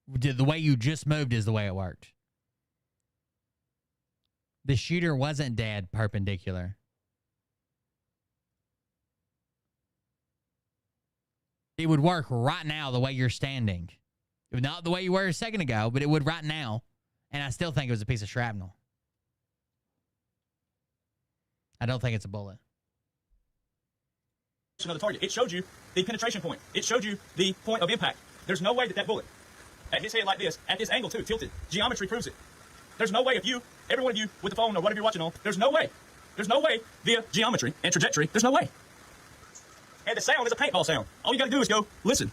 the way you just moved is the way it worked. The shooter wasn't dead perpendicular. It would work right now the way you're standing. Not the way you were a second ago, but it would right now. And I still think it was a piece of shrapnel. I don't think it's a bullet. Of the target. It showed you the penetration point. It showed you the point of impact. There's no way that bullet, at his head like this, at this angle too, tilted, geometry proves it. There's no way if you, every one of you with the phone or whatever you're watching on, there's no way via geometry and trajectory, there's no way. And the sound is a paintball sound. All you got to do is go listen.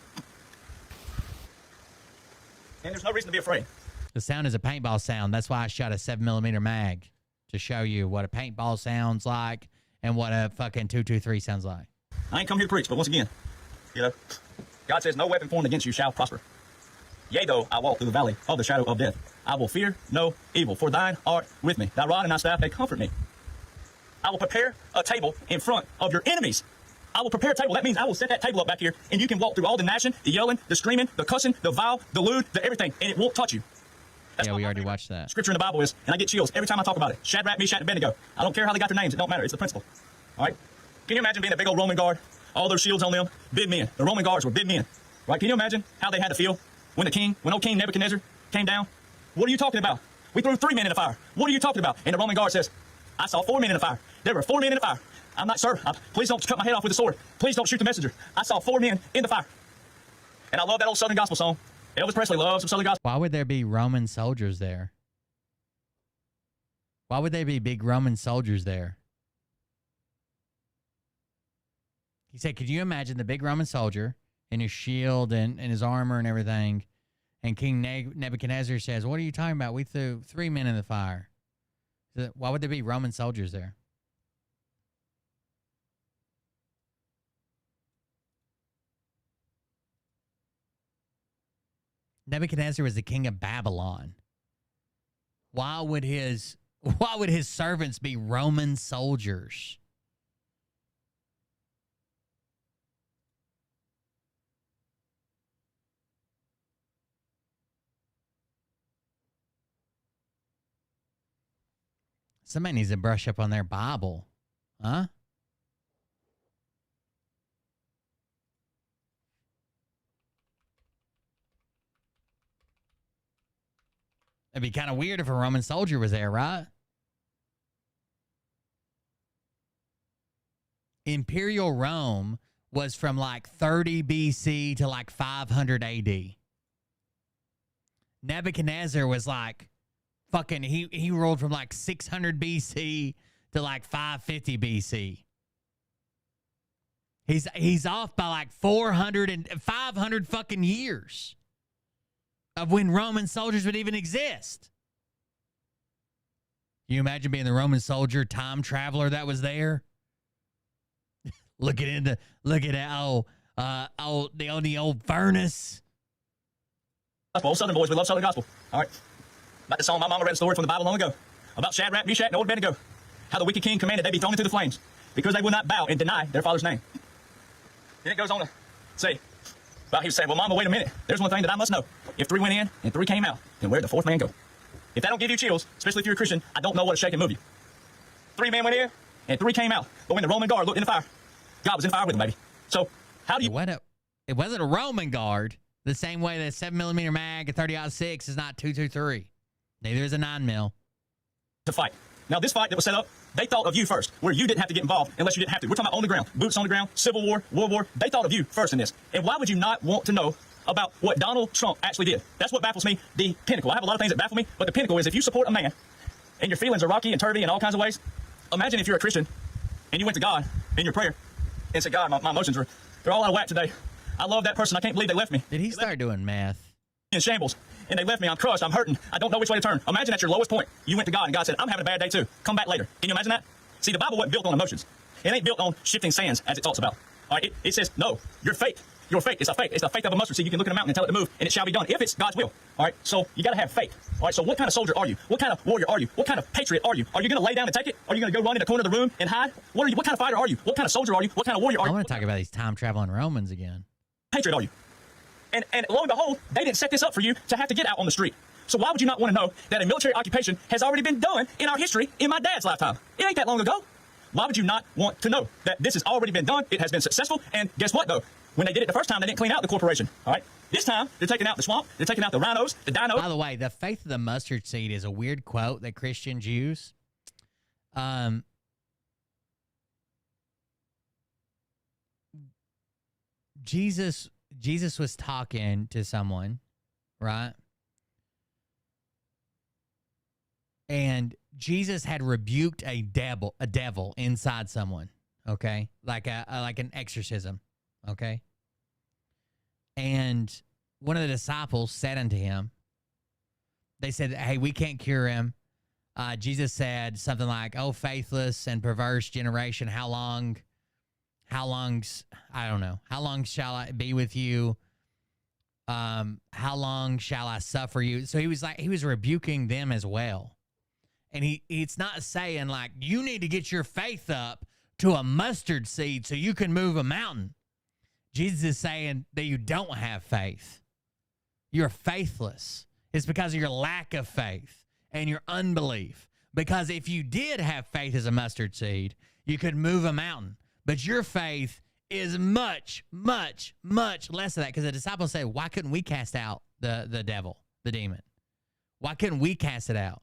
And there's no reason to be afraid. The sound is a paintball sound. That's why I shot a 7mm mag, to show you what a paintball sounds like and what a fucking 223 sounds like. I ain't come here to preach, but once again, you know, God says, no weapon formed against you shall prosper. Yea, though I walk through the valley of the shadow of death, I will fear no evil, for thine art with me. Thy rod and thy staff, they comfort me. I will prepare a table in front of your enemies. I will prepare a table. That means I will set that table up back here, and you can walk through all the gnashing, the yelling, the screaming, the cussing, the vile, the lewd, the everything, and it won't touch you. That's we already watched that. Scripture in the Bible is, and I get chills every time I talk about it. Shadrach, Meshach, and Abednego. I don't care how they got their names. It don't matter. It's the principle. All right? Can you imagine being a big old Roman guard? All those shields on them, big men. The Roman guards were big men. Right? Can you imagine how they had to feel when old King Nebuchadnezzar came down? What are you talking about? We threw 3 men in the fire. What are you talking about? And the Roman guard says, I saw 4 men in the fire. There were 4 men in the fire. I'm not, sir. Please don't cut my head off with a sword. Please don't shoot the messenger. I saw 4 men in the fire. And I love that old Southern gospel song. Elvis Presley loves some Southern gospel. Why would there be Roman soldiers there? Why would there be big Roman soldiers there? He said, could you imagine the big Roman soldier in his shield and his armor and everything? And King Nebuchadnezzar says, what are you talking about? We threw 3 men in the fire. Why would there be Roman soldiers there? Nebuchadnezzar was the king of Babylon. Why would his servants be Roman soldiers? Somebody needs to brush up on their Bible. Huh? It'd be kind of weird if a Roman soldier was there, right? Imperial Rome was from like 30 BC to like 500 AD. Nebuchadnezzar was like fucking, he ruled from like 600 BC to like 550 BC. He's off by like 400 and 500 fucking years of when Roman soldiers would even exist. Can you imagine being the Roman soldier time traveler that was there? Looking at the old furnace. Old Southern boys, we love Southern gospel. All right. About the song, my mama read a story from the Bible long ago about Shadrach, Meshach, and Abednego. How the wicked king commanded they be thrown into the flames because they would not bow and deny their father's name. Then it goes on to say, well, he was saying, well, mama, wait a minute. There's one thing that I must know. If 3 went in and 3 came out, then where'd the 4th man go? If that don't give you chills, especially if you're a Christian, I don't know what to shake and move you. 3 men went in, and 3 came out. But when the Roman guard looked in the fire, God was in the fire with them, baby. So how do you... It wasn't a Roman guard. The same way that 7mm mag, a 30-06 is not 223. Neither is a 9mm. To fight. Now, this fight that was set up, they thought of you first, where you didn't have to get involved unless you didn't have to. We're talking about on the ground, boots on the ground, Civil War, World War. They thought of you first in this. And why would you not want to know about what Donald Trump actually did? That's what baffles me, the pinnacle. I have a lot of things that baffle me, but the pinnacle is if you support a man and your feelings are rocky and turvy in all kinds of ways, imagine if you're a Christian and you went to God in your prayer and said, God, my emotions they're all out of whack today. I love that person. I can't believe they left me. Did he start doing meth? In shambles. And they left me. I'm crushed. I'm hurting. I don't know which way to turn. Imagine at your lowest point, you went to God and God said, I'm having a bad day too. Come back later. Can you imagine that? See, the Bible wasn't built on emotions. It ain't built on shifting sands as it talks about. All right. It says, no, your faith. Your faith. It's a faith. It's the faith of a mustard seed. You can look at a mountain and tell it to move, and it shall be done if it's God's will. All right. So you got to have faith. All right. So what kind of soldier are you? What kind of warrior are you? What kind of patriot are you? Are you going to lay down and take it? Are you going to go run in the corner of the room and hide? What are you? What kind of fighter are you? What kind of soldier are you? What kind of warrior are you? I want to talk about these time traveling Romans again. Patriot are you? And lo and behold, they didn't set this up for you to have to get out on the street. So why would you not want to know that a military occupation has already been done in our history in my dad's lifetime? It ain't that long ago. Why would you not want to know that this has already been done? It has been successful. And guess what, though? When they did it the first time, they didn't clean out the corporation. All right. This time, they're taking out the swamp. They're taking out the rhinos, the dinos. By the way, the faith of the mustard seed is a weird quote that Christians use. Jesus was talking to someone, right? And Jesus had rebuked a devil inside someone, okay? Like an exorcism, okay? And one of the disciples said unto him, they said, hey, we can't cure him. Jesus said something like, oh, faithless and perverse generation, how long shall I be with you? How long shall I suffer you? So he was rebuking them as well. And it's not saying like, you need to get your faith up to a mustard seed so you can move a mountain. Jesus is saying that you don't have faith. You're faithless. It's because of your lack of faith and your unbelief. Because if you did have faith as a mustard seed, you could move a mountain. But your faith is much, much, much less of that. Because the disciples say, why couldn't we cast out the devil, the demon? Why couldn't we cast it out?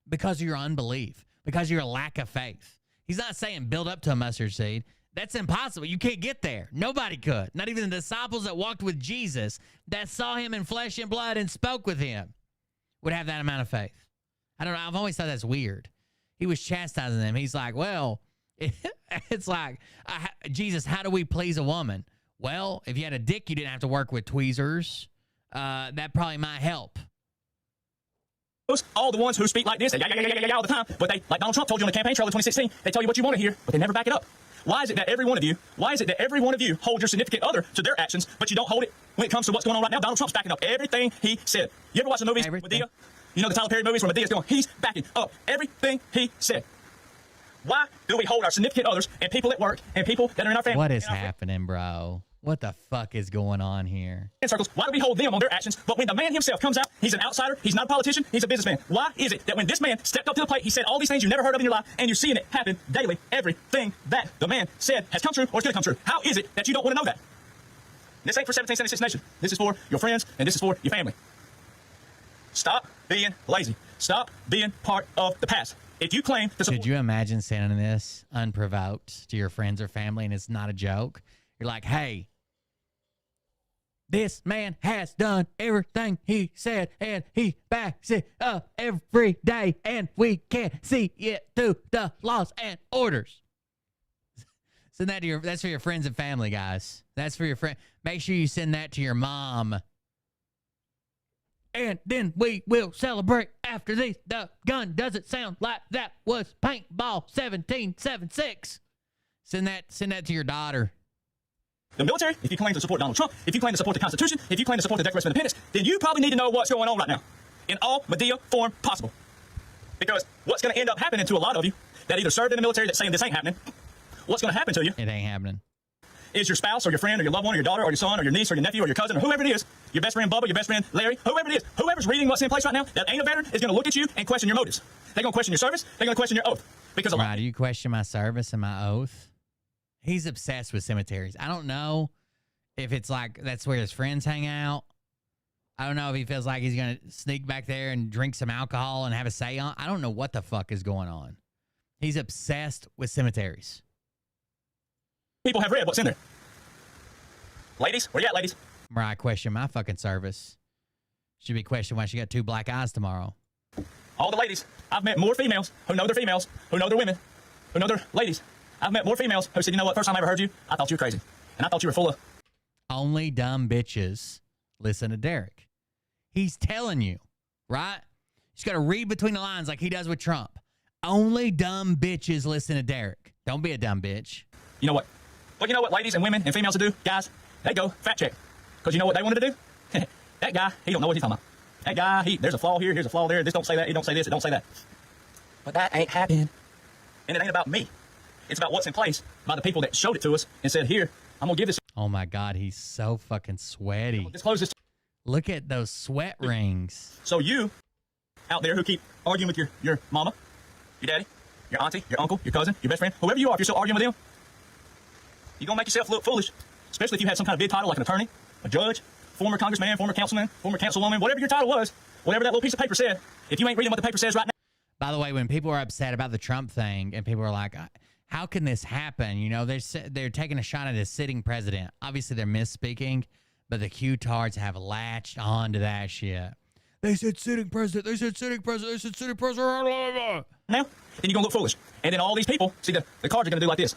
Because of your unbelief, because of your lack of faith. He's not saying build up to a mustard seed. That's impossible. You can't get there. Nobody could. Not even the disciples that walked with Jesus, that saw him in flesh and blood and spoke with him, would have that amount of faith. I don't know. I've always thought that's weird. He was chastising them. He's like, well, it's like, Jesus, how do we please a woman? Well, if you had a dick, you didn't have to work with tweezers. That probably might help. All the ones who speak like this, all the time, but they, like Donald Trump told you on the campaign trail in 2016, they tell you what you want to hear, but they never back it up. Why is it that every one of you hold your significant other to their actions, but you don't hold it when it comes to what's going on right now? Donald Trump's backing up everything he said. You ever watch the movies with Medea? You know the Tyler Perry movies where Medea's going, he's backing up everything he said. Why do we hold our significant others and people at work and people that are in our family? What is happening, bro? What the fuck is going on here? In circles, why do we hold them on their actions? But when the man himself comes out, he's an outsider, he's not a politician, he's a businessman. Why is it that when this man stepped up to the plate, he said all these things you never heard of in your life, and you're seeing it happen daily, everything that the man said has come true or is going to come true? How is it that you don't want to know that? This ain't for 1776 Nation. This is for your friends, and this is for your family. Stop being lazy. Stop being part of the past. If you claim to support... Could you imagine sending this unprovoked to your friends or family, and it's not a joke? You're like, hey, this man has done everything he said, and he backs it up every day, and we can't see it through the laws and orders. Send that to that's for your friends and family, guys. That's for your friend. Make sure you send that to your mom. And then we will celebrate after this. The gun doesn't sound like that was paintball 1776. Send that to your daughter. The military, if you claim to support Donald Trump, if you claim to support the Constitution, if you claim to support the Declaration of Independence, then you probably need to know what's going on right now in all Medea form possible. Because what's going to end up happening to a lot of you that either served in the military that's saying this ain't happening, what's going to happen to you? It ain't happening. is your spouse or your friend or your loved one or your daughter or your son or your niece or your nephew or your cousin or whoever it is, your best friend Bubba, your best friend Larry, whoever it is, whoever's reading what's in place right now that ain't a veteran is going to look at you and question your motives. They're going to question your service. They're going to question your oath. Because right, do you question my service and my oath? He's obsessed with cemeteries. I don't know if it's like that's where his friends hang out. I don't know if he feels like he's going to sneak back there and drink some alcohol and have a seance. I don't know what the fuck is going on. He's obsessed with cemeteries. People have read what's in there. Ladies, where you at, ladies? Mariah questioned my fucking service. Should be questioned why she got 2 black eyes tomorrow. All the ladies. I've met more females who know they're females, who know they're women, who know they're ladies. I've met more females who said, you know what, first time I ever heard you, I thought you were crazy. And I thought you were full of... Only dumb bitches listen to Derek. He's telling you, right? He's got to read between the lines like he does with Trump. Only dumb bitches listen to Derek. Don't be a dumb bitch. You know what? But you know what ladies and women and females will do? Guys, they go fact check. Because you know what they wanted to do? That guy, he don't know what he's talking about. That guy, there's a flaw here, here's a flaw there. This don't say that, it don't say this, it don't say that. But that ain't happening. And it ain't about me. It's about what's in place by the people that showed it to us and said, here, I'm going to give this. Oh my God, he's so fucking sweaty. Disclose this. Look at those sweat rings. So you out there who keep arguing with your mama, your daddy, your auntie, your uncle, your cousin, your best friend, whoever you are, if you're still arguing with them, you're going to make yourself look foolish, especially if you had some kind of big title like an attorney, a judge, former congressman, former councilman, former councilwoman, whatever your title was, whatever that little piece of paper said, if you ain't reading what the paper says right now. By the way, when people are upset about the Trump thing and people are like, how can this happen? You know, they're taking a shot at a sitting president. Obviously, they're misspeaking, but the Q-tards have latched on to that shit. They said sitting president. They said sitting president. They said sitting president. Now, then you're going to look foolish. And then all these people, see, the cards are going to do like this.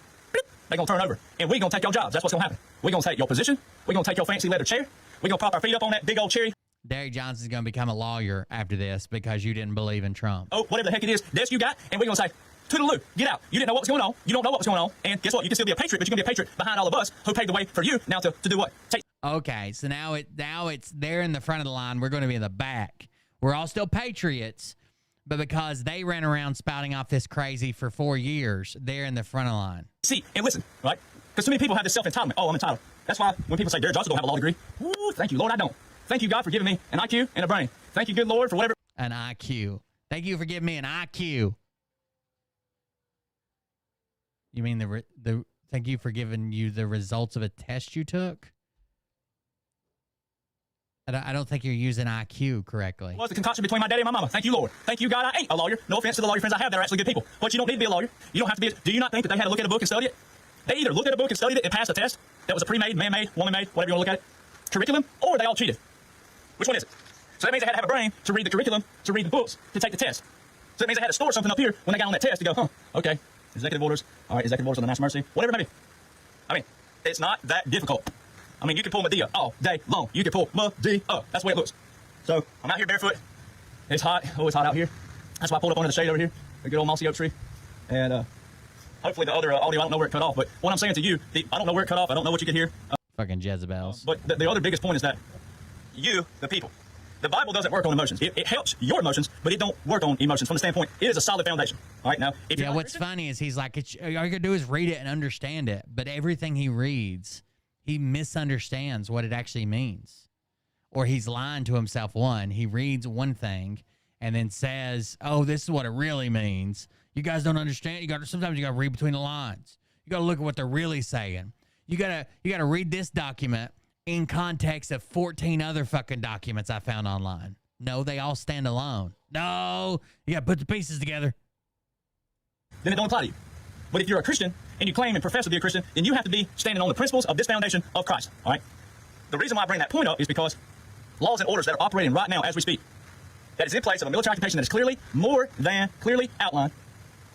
They're going to turn over. And we're going to take your jobs. That's what's going to happen. We're going to take your position. We're going to take your fancy leather chair. We're going to prop our feet up on that big old cherry. Derek Johnson's going to become a lawyer after this because you didn't believe in Trump. Oh, whatever the heck it is, desk you got, and we're going to say, toodaloo, get out. You didn't know what was going on. You don't know what was going on. And guess what? You can still be a patriot, but you're going to be a patriot behind all of us who paved the way for you now to do what? Take. Okay, so now it's they're in the front of the line. We're going to be in the back. We're all still patriots, but because they ran around spouting off this crazy for 4 years, they're in the front of the line. See, and listen, right? Because too many people have this self-entitlement. Oh, I'm entitled. That's why when people say Derek Johnson don't have a law degree, ooh, thank you, Lord, I don't. Thank you, God, for giving me an IQ and a brain. Thank you, good Lord, for whatever. An IQ. Thank you for giving me an IQ. You mean the thank you for giving you the results of a test you took? I don't think you're using IQ correctly. Was the concoction between my daddy and my mama. Thank you, Lord. Thank you, God, I ain't a lawyer. No offense to the lawyer friends I have. They're actually good people. But you don't need to be a lawyer. You don't have to be. Do you not think that they had to look at a book and study it? They either looked at a book and studied it and passed a test that was a pre-made, man-made, woman-made, whatever you want to look at it, curriculum, or they all cheated. Which one is it? So that means they had to have a brain to read the curriculum, to read the books, to take the test. So that means they had to store something up here when they got on that test to go, huh, okay, executive orders, all right, executive orders on the national emergency, whatever it may be. I mean, it's not that difficult. I mean, you can pull Medea all day long. You can pull Medea. That's the way it looks. So I'm out here barefoot. It's hot. Oh, it's hot out here. That's why I pulled up under the shade over here. A good old mossy oak tree. And hopefully the other audio, I don't know where it cut off. But what I'm saying to you, I don't know where it cut off. I don't know what you could hear. Fucking Jezebels. But the other biggest point is that you, the people, the Bible doesn't work on emotions. It helps your emotions, but it don't work on emotions from the standpoint. It is a solid foundation. All right, now. If yeah, what's funny is he's like, all you gotta do is read it and understand it. But everything he reads, he misunderstands what it actually means. Or he's lying to himself. One, he reads one thing and then says, oh, this is what it really means. You guys don't understand. Sometimes you gotta read between the lines. You gotta look at what they're really saying. You gotta read this document in context of 14 other fucking documents I found online. No, they all stand alone. No, you gotta put the pieces together. Then it don't apply to you. But if you're a Christian and you claim and profess to be a Christian, then you have to be standing on the principles of this foundation of Christ. All right. The reason why I bring that point up is because laws and orders that are operating right now as we speak, that is in place of a military occupation that is clearly, more than clearly outlined,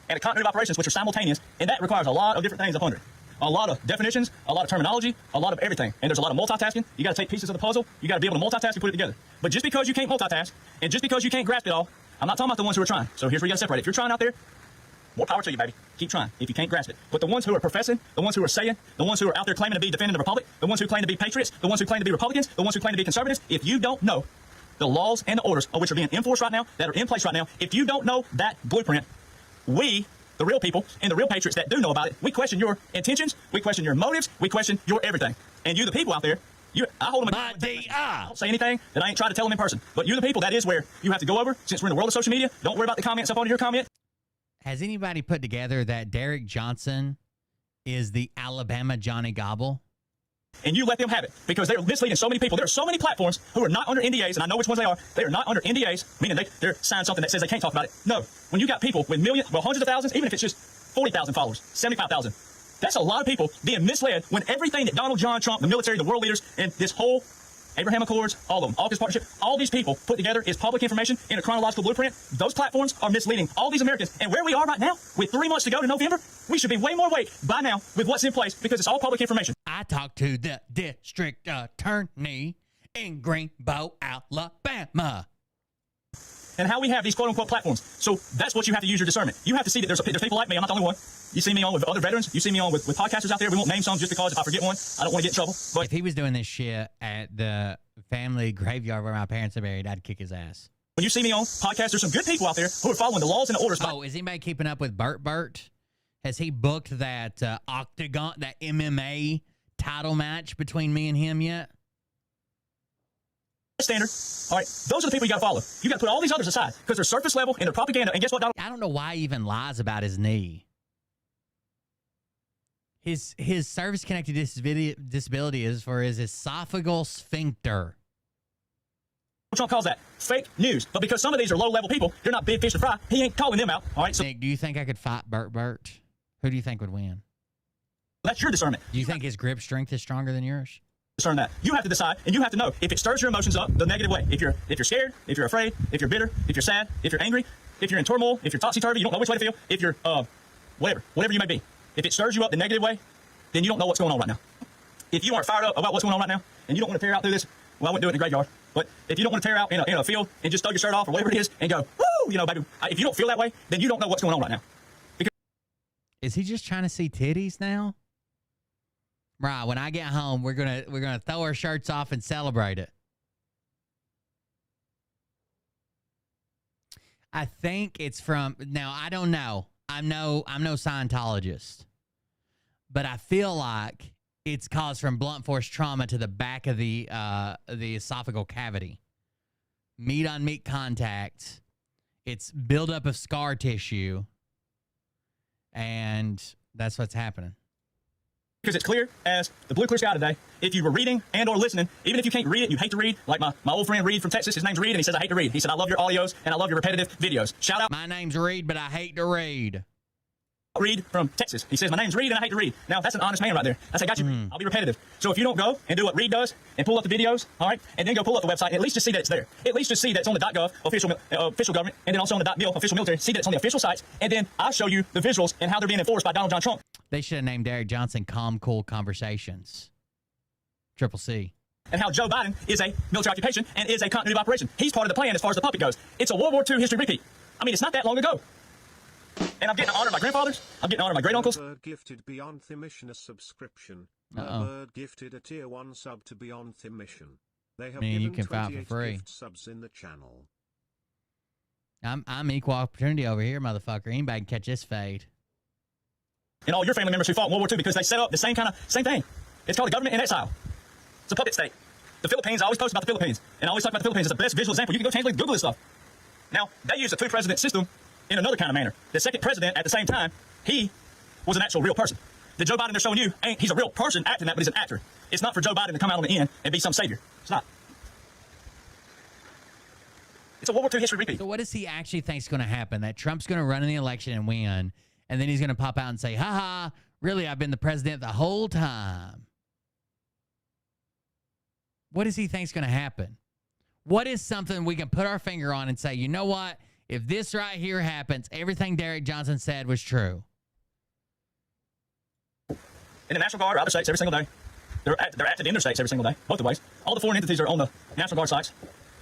and a continuity of operations which are simultaneous, and that requires a lot of different things up under it. A lot of definitions, a lot of terminology, a lot of everything. And there's a lot of multitasking. You got to take pieces of the puzzle. You got to be able to multitask and put it together. But just because you can't multitask, and just because you can't grasp it all, I'm not talking about the ones who are trying. So here's where you got to separate it. If you're trying out there, more power to you, baby. Keep trying if you can't grasp it. But the ones who are professing, the ones who are saying, the ones who are out there claiming to be defending the republic, the ones who claim to be patriots, the ones who claim to be Republicans, the ones who claim to be conservatives, if you don't know the laws and the orders of which are being enforced right now, that are in place right now, if you don't know that blueprint, we the real people and the real patriots that do know about it, we question your intentions, we question your motives, we question your everything. And you, the people out there, I hold them accountable. I don't say anything that I ain't trying to tell them in person. But you, the people, that is where you have to go over. Since we're in the world of social media, don't worry about the comments up under your comment. Has anybody put together that Derek Johnson is the Alabama Johnny Gobble? And you let them have it because they're misleading so many people. There are so many platforms who are not under NDAs, and I know which ones they are. They are not under NDAs, meaning they're signed something that says they can't talk about it. No. When you got people with millions, well, hundreds of thousands, even if it's just 40,000 followers, 75,000, that's a lot of people being misled when everything that Donald John Trump, the military, the world leaders, and this whole Abraham Accords, all of them, AUKUS partnership, all these people put together is public information in a chronological blueprint. Those platforms are misleading all these Americans. And where we are right now, with 3 months to go to November, we should be way more awake by now with what's in place because it's all public information. I talked to the district attorney in Greenbow, Alabama. And how we have these quote-unquote platforms. So that's what you have to use your discernment. You have to see that there's people like me. I'm not the only one. You see me on with other veterans. You see me on with podcasters out there. We won't name some just because if I forget one, I don't want to get in trouble. But if he was doing this shit at the family graveyard where my parents are buried, I'd kick his ass. When you see me on podcasts, there's some good people out there who are following the laws and the orders. Oh, is anybody keeping up with Burt? Has he booked that octagon, that MMA title match between me and him yet? Standard. All right, those are the people you got to follow. You got to put all these others aside because they're surface level and they're propaganda. And guess what, Donald? I don't know why he even lies about his knee. His service-connected disability is for his esophageal sphincter. Trump calls that fake news. But because some of these are low-level people, they're not big fish to fry, he ain't calling them out. All right. So Nick, do you think I could fight Burt? Who do you think would win? That's your discernment. Do you think his grip strength is stronger than yours? Discern that. You have to decide, and you have to know if it stirs your emotions up the negative way. If you're scared, if you're afraid, if you're bitter, if you're sad, if you're angry, if you're in turmoil, if you're topsy-turvy, you don't know which way to feel. If you're whatever you may be. If it stirs you up the negative way, then you don't know what's going on right now. If you aren't fired up about what's going on right now, and you don't want to tear out through this, well, I wouldn't do it in the graveyard. But if you don't want to tear out in a field and just throw your shirt off or whatever it is and go, woo, baby, if you don't feel that way, then you don't know what's going on right now. Is he just trying to see titties now? Right, when I get home, we're gonna throw our shirts off and celebrate it. I think it's from now. I don't know. I'm no Scientologist, but I feel like it's caused from blunt force trauma to the back of the esophageal cavity. Meat on meat contact. It's buildup of scar tissue, and that's what's happening. Because it's clear as the blue clear sky today. If you were reading and or listening, even if you can't read it, you hate to read, like my old friend Reed from Texas, his name's Reed, and he says, I hate to read. He said, I love your audios, and I love your repetitive videos. Shout out. My name's Reed, but I hate to read. Reed from Texas. He says, my name's Reed, and I hate to read. Now, that's an honest man right there. I say, got you, Reed. I'll be repetitive. So if you don't go and do what Reed does and pull up the videos, all right, and then go pull up the website, and at least just see that it's there. At least just see that it's on the .gov official government, and then also on the .mil official military. See that it's on the official sites, and then I'll show you the visuals and how they're being enforced by Donald John Trump. They should have named Derek Johnson Calm, Cool Conversations. Triple C. And how Joe Biden is a military occupation and is a continuity of operation. He's part of the plan as far as the puppet goes. It's a World War II history repeat. I mean, it's not that long ago. And I'm getting honored my grandfathers. I'm getting honored my great uncles. Bird gifted Beyond the Mission a subscription. Bird gifted a tier 1 sub to Beyond the Mission. They have given you can fight for 28 free. gift subs in the channel. I'm equal opportunity over here, motherfucker. Anybody can catch this fade. And all your family members who fought in World War II because they set up the same thing. It's called a government in exile. It's a puppet state. The Philippines, I always post about the Philippines. And I always talk about the Philippines as the best visual example. You can go translate Google this stuff. Now, they use a 2-president system in another kind of manner. The second president, at the same time, he was an actual real person. The Joe Biden they're showing you, he's a real person acting that, but he's an actor. It's not for Joe Biden to come out on the end and be some savior. It's not. It's a World War II history repeat. So what does he actually think is going to happen? That Trump's going to run in the election and win, and then he's going to pop out and say, ha, really, I've been the president the whole time. What does he think is going to happen? What is something we can put our finger on and say, you know what? If this right here happens, everything Derek Johnson said was true. In the National Guard or other states every single day. They're active in their states every single day, both the ways. All the foreign entities are on the National Guard sites.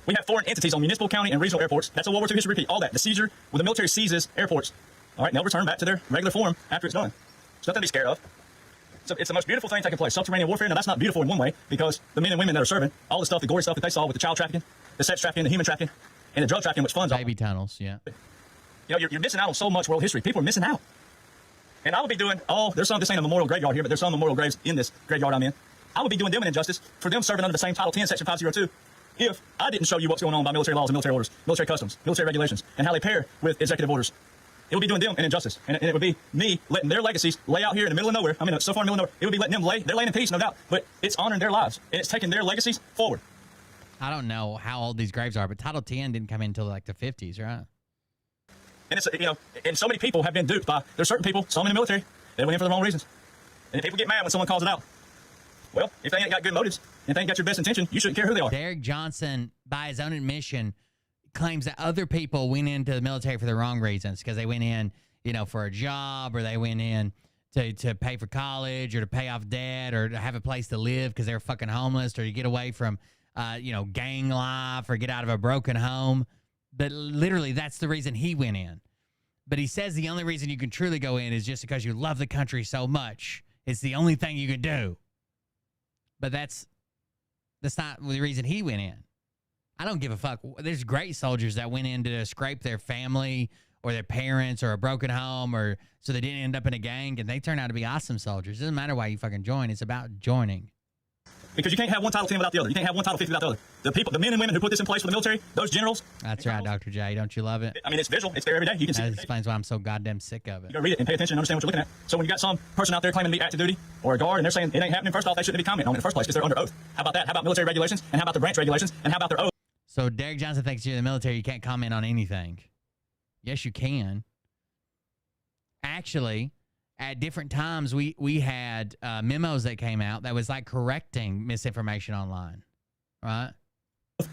We have foreign entities on municipal, county, and regional airports. That's a World War II history repeat. All that. The seizure, when the military seizes airports, all right, and they'll return back to their regular form after it's done. There's nothing to be scared of. So it's the most beautiful thing taking place. Subterranean warfare. Now, that's not beautiful in one way because the men and women that are serving, all the stuff, the gory stuff that they saw with the child trafficking, the sex trafficking, the human trafficking, and the drug trafficking, which funds baby tunnels, yeah. You know, you're missing out on so much world history. People are missing out. And I would be doing, this ain't a memorial graveyard here, but there's some memorial graves in this graveyard I'm in. I would be doing them an injustice for them serving under the same Title 10, Section 502, if I didn't show you what's going on by military laws and military orders, military customs, military regulations, and how they pair with executive orders. It would be doing them an injustice. And it would be me letting their legacies lay out here in the middle of nowhere. I mean, so far in the middle of nowhere. It would be letting them they're laying in peace, no doubt, but it's honoring their lives. And it's taking their legacies forward. I don't know how old these graves are, but Title 10 didn't come in until like the 50s, right? And it's, and so many people have been duped by, there's certain people, some in the military, they went in for the wrong reasons. And people get mad when someone calls it out. Well, if they ain't got good motives, if they ain't got your best intention, you shouldn't care who they are. Derek Johnson, by his own admission, claims that other people went into the military for the wrong reasons, because they went in, for a job, or they went in to pay for college, or to pay off debt, or to have a place to live because they're fucking homeless, or to get away from, gang life, or get out of a broken home. But literally, that's the reason he went in. But he says the only reason you can truly go in is just because you love the country so much. It's the only thing you can do. But that's not the reason he went in. I don't give a fuck. There's great soldiers that went in to scrape their family or their parents or a broken home, or so they didn't end up in a gang, and they turn out to be awesome soldiers. It doesn't matter why you fucking join. It's about joining. Because you can't have one Title 10 without the other. You can't have one Title 50 without the other. The men and women who put this in place for the military, those generals. That's right, Dr. J. Don't you love it? I mean, it's visual. It's there every day. You can see it. That explains why I'm so goddamn sick of it. You gotta read it and pay attention and understand what you're looking at. So when you got some person out there claiming to be active duty or a guard, and they're saying it ain't happening, first off, they shouldn't be commenting on it in the first place because they're under oath. How about that? How about military regulations? And how about the branch regulations? And how about their oath? So Derek Johnson thinks you're in the military, you can't comment on anything. Yes, you can. Actually, at different times, we had memos that came out that was like correcting misinformation online, right?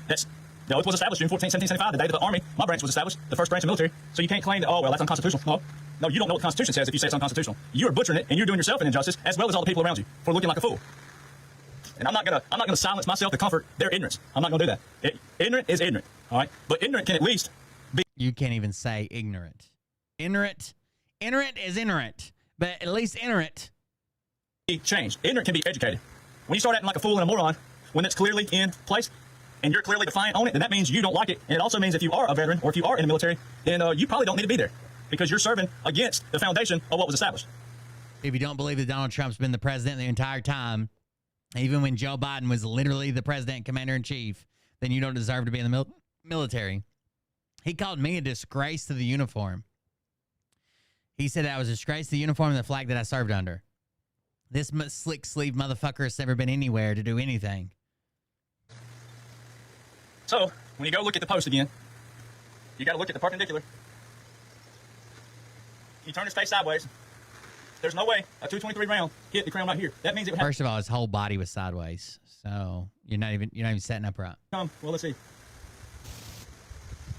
Yes. The oath was established June 14, 1775, the day that the Army, my branch, was established, the first branch of military. So you can't claim that, that's unconstitutional. No, you don't know what the Constitution says if you say it's unconstitutional. You're butchering it, and you're doing yourself an injustice, as well as all the people around you, for looking like a fool. And I'm not gonna silence myself to comfort their ignorance. I'm not gonna do that. Ignorant is ignorant, all right? But ignorant can at least be. You can't even say ignorant. Ignorant is ignorant. But at least ignorant. Changed. Ignorant can be educated. When you start acting like a fool and a moron, when it's clearly in place, and you're clearly defiant on it, then that means you don't like it. And it also means if you are a veteran or if you are in the military, then you probably don't need to be there because you're serving against the foundation of what was established. If you don't believe that Donald Trump's been the president the entire time, even when Joe Biden was literally the president, commander-in-chief, then you don't deserve to be in the military. He called me a disgrace to the uniform. He said I was a disgrace to the uniform and the flag that I served under. This slick sleeve motherfucker has never been anywhere to do anything. So, when you go look at the post again, you got to look at the perpendicular. You turn his face sideways. There's no way a 223 round hit the crown right here. That means it would have. First of all, his whole body was sideways, so you're not even setting up right. Well, let's see.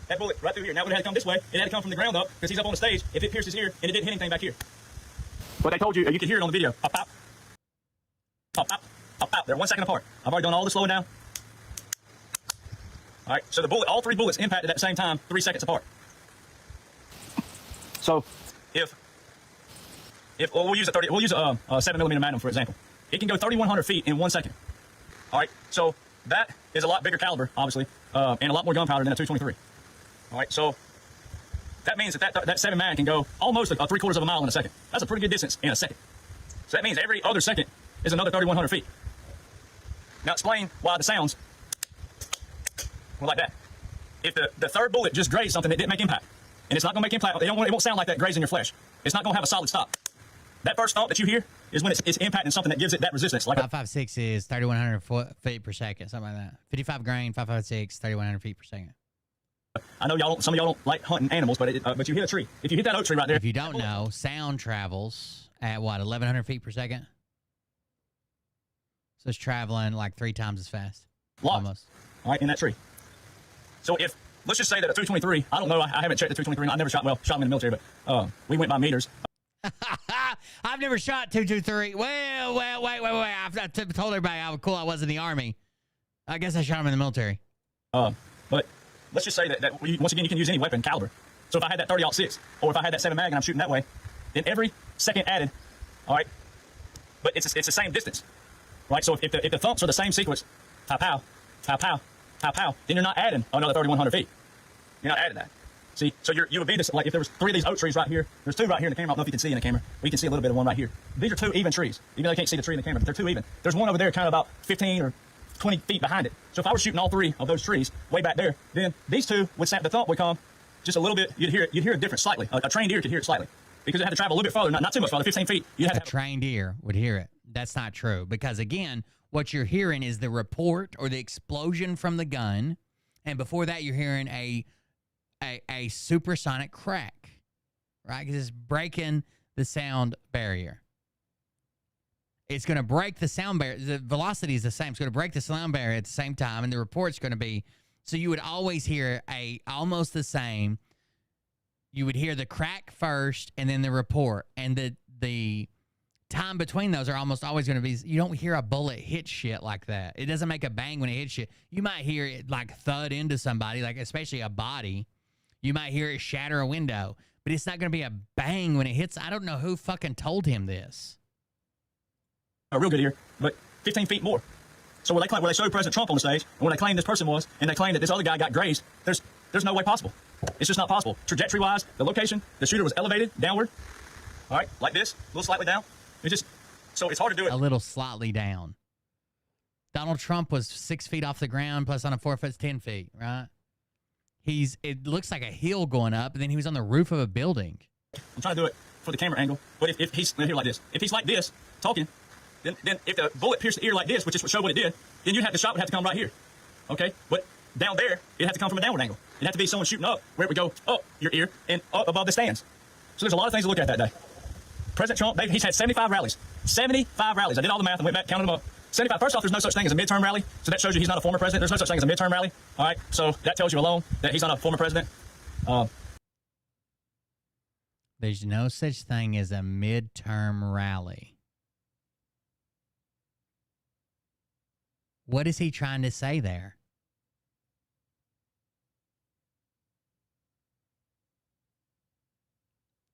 That bullet right through here. Now it would have to come this way. It had to come from the ground up because he's up on the stage. If it pierces here and it didn't hit anything back here. But they told you, you could hear it on the video. Pop, pop. Pop, pop. Pop, pop. They're 1 second apart. I've already done all the slowing down. All right. So all three bullets impacted at the same time, 3 seconds apart. So if we'll use a 7mm Magnum for example. It can go 3,100 feet in 1 second. All right. So that is a lot bigger caliber, obviously, and a lot more gunpowder than a 223. All right, so that means that 7 mag can go almost a 3/4 of a mile in a second. That's a pretty good distance in a second. So that means every other second is another 3,100 feet. Now explain why the sounds were like that. If the third bullet just grazed something that didn't make impact, and it's not going to make impact, it won't sound like that grazing your flesh. It's not going to have a solid stop. That first thump that you hear is when it's impacting something that gives it that resistance. Like 5.56 is 3,100 feet per second, something like that. 55 grain, 5.56, 3,100 feet per second. I know some of y'all don't like hunting animals, but you hit a tree. If you hit that oak tree right there. If you don't know, sound travels at what, 1,100 feet per second? So it's traveling like 3 times as fast. Almost. All right, in that tree. So let's just say that a 223, I don't know, I haven't checked the 223, I never shot them in the military, but we went by meters. I've never shot 223. Well, wait. I've told everybody how cool I was in the Army. I guess I shot him in the military. But let's just say that once again, you can use any weapon caliber. So if I had that 30-06, or if I had that 7 mag and I'm shooting that way, then every second added, all right, but it's the same distance, right? So if the thumps are the same sequence, pow, pow, pow, pow, pow, pow, then you're not adding another 3,100 feet. You're not adding that. See, so you would be this, like if there was 3 of these oak trees right here, there's 2 right here in the camera. I don't know if you can see in the camera. We can see a little bit of one right here. These are 2 even trees. Even though you can't see the tree in the camera, but they're 2 even. There's one over there kind of about 15 or 20 feet behind it. So if I were shooting all 3 of those trees way back there, then these 2 would snap. The thump would come just a little bit. You'd hear a difference slightly. A trained ear could hear it slightly because it had to travel a little bit farther, not too much farther, 15 feet. You had a trained ear would hear it. That's not true because again, what you're hearing is the report or the explosion from the gun, and before that, you're hearing a supersonic crack, right? Because it's breaking the sound barrier. It's going to break the sound barrier. The velocity is the same. It's going to break the sound barrier at the same time, and the report's going to be, so you would always hear almost the same. You would hear the crack first, and then the report, and the time between those are almost always going to be, you don't hear a bullet hit shit like that. It doesn't make a bang when it hits you. You might hear it like thud into somebody, like especially a body. You might hear it shatter a window, but it's not going to be a bang when it hits. I don't know who fucking told him this. A real good ear, but 15 feet more. So where they showed President Trump on the stage, and when they claimed this person was, and they claimed that this other guy got grazed, there's no way possible. It's just not possible. Trajectory-wise, the location, the shooter was elevated downward, all right, like this, a little slightly down. So it's hard to do it. A little slightly down. Donald Trump was 6 feet off the ground, plus on a 4 foot, 10 feet, right? It looks like a hill going up, and then he was on the roof of a building. I'm trying to do it for the camera angle, but if he's here like this, if he's like this, talking, then if the bullet pierced the ear like this, which is what showed what it did, then the shot would have to come right here, okay? But down there, it had to come from a downward angle. It had to be someone shooting up, where it would go up your ear and up above the stands. So there's a lot of things to look at that day. President Trump, he's had 75 rallies. 75 rallies. I did all the math and went back, counted them up. 75. First off, there's no such thing as a midterm rally, so that shows you he's not a former president. There's no such thing as a midterm rally. All right, so that tells you alone that he's not a former president. There's no such thing as a midterm rally. What is he trying to say there?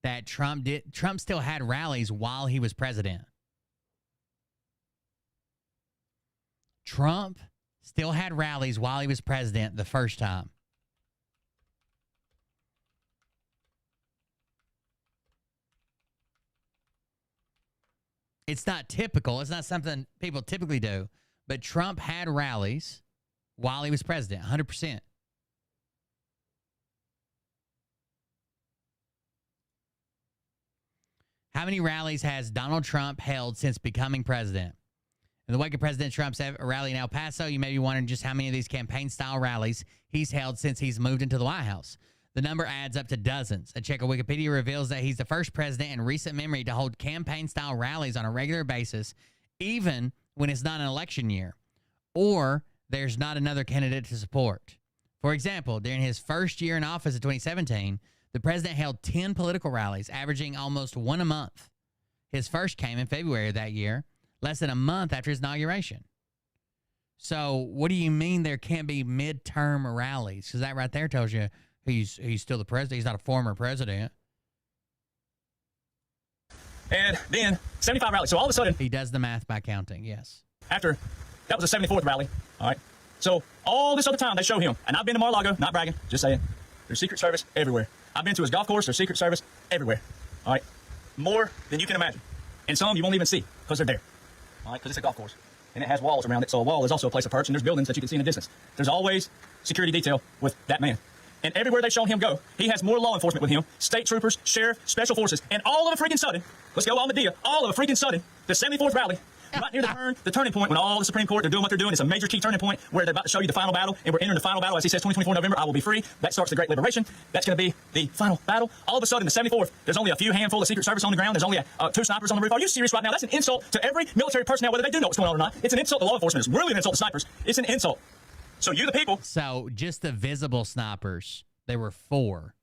That Trump still had rallies while he was president. Trump still had rallies while he was president the first time. It's not typical. It's not something people typically do. But Trump had rallies while he was president, 100%. How many rallies has Donald Trump held since becoming president? In the wake of President Trump's rally in El Paso, you may be wondering just how many of these campaign-style rallies he's held since he's moved into the White House. The number adds up to dozens. A check of Wikipedia reveals that he's the first president in recent memory to hold campaign-style rallies on a regular basis, even when it's not an election year, or there's not another candidate to support. For example, during his first year in office in 2017, the president held 10 political rallies, averaging almost one a month. His first came in February of that year, less than a month after his inauguration. So what do you mean there can't be midterm rallies? Because that right there tells you he's still the president. He's not a former president. And then 75 rallies. So all of a sudden, he does the math by counting, yes. After, that was the 74th rally, all right? So all this other time they show him, and I've been to Mar-a-Lago, not bragging, just saying, there's Secret Service everywhere. I've been to his golf course, there's Secret Service everywhere, all right? More than you can imagine. And some you won't even see because they're there, all right? Because it's a golf course, and it has walls around it, so a wall is also a place of perch, and there's buildings that you can see in the distance. There's always security detail with that man. And everywhere they've shown him go, he has more law enforcement with him, state troopers, sheriff, special forces, and all of a freaking sudden, let's go on the deal, all of a freaking sudden, the 74th rally, right near the turning point when all the Supreme Court, they're doing what they're doing. It's a major key turning point where they're about to show you the final battle, and we're entering the final battle. As he says, 2024 November, I will be free. That starts the Great Liberation. That's going to be the final battle. All of a sudden, the 74th, there's only a few handful of Secret Service on the ground. There's only 2 snipers on the roof. Are you serious right now? That's an insult to every military personnel, whether they do know what's going on or not. It's an insult to law enforcement. It's really an insult to snipers. It's an insult. So you, the people. So just the visible snipers, there were 4,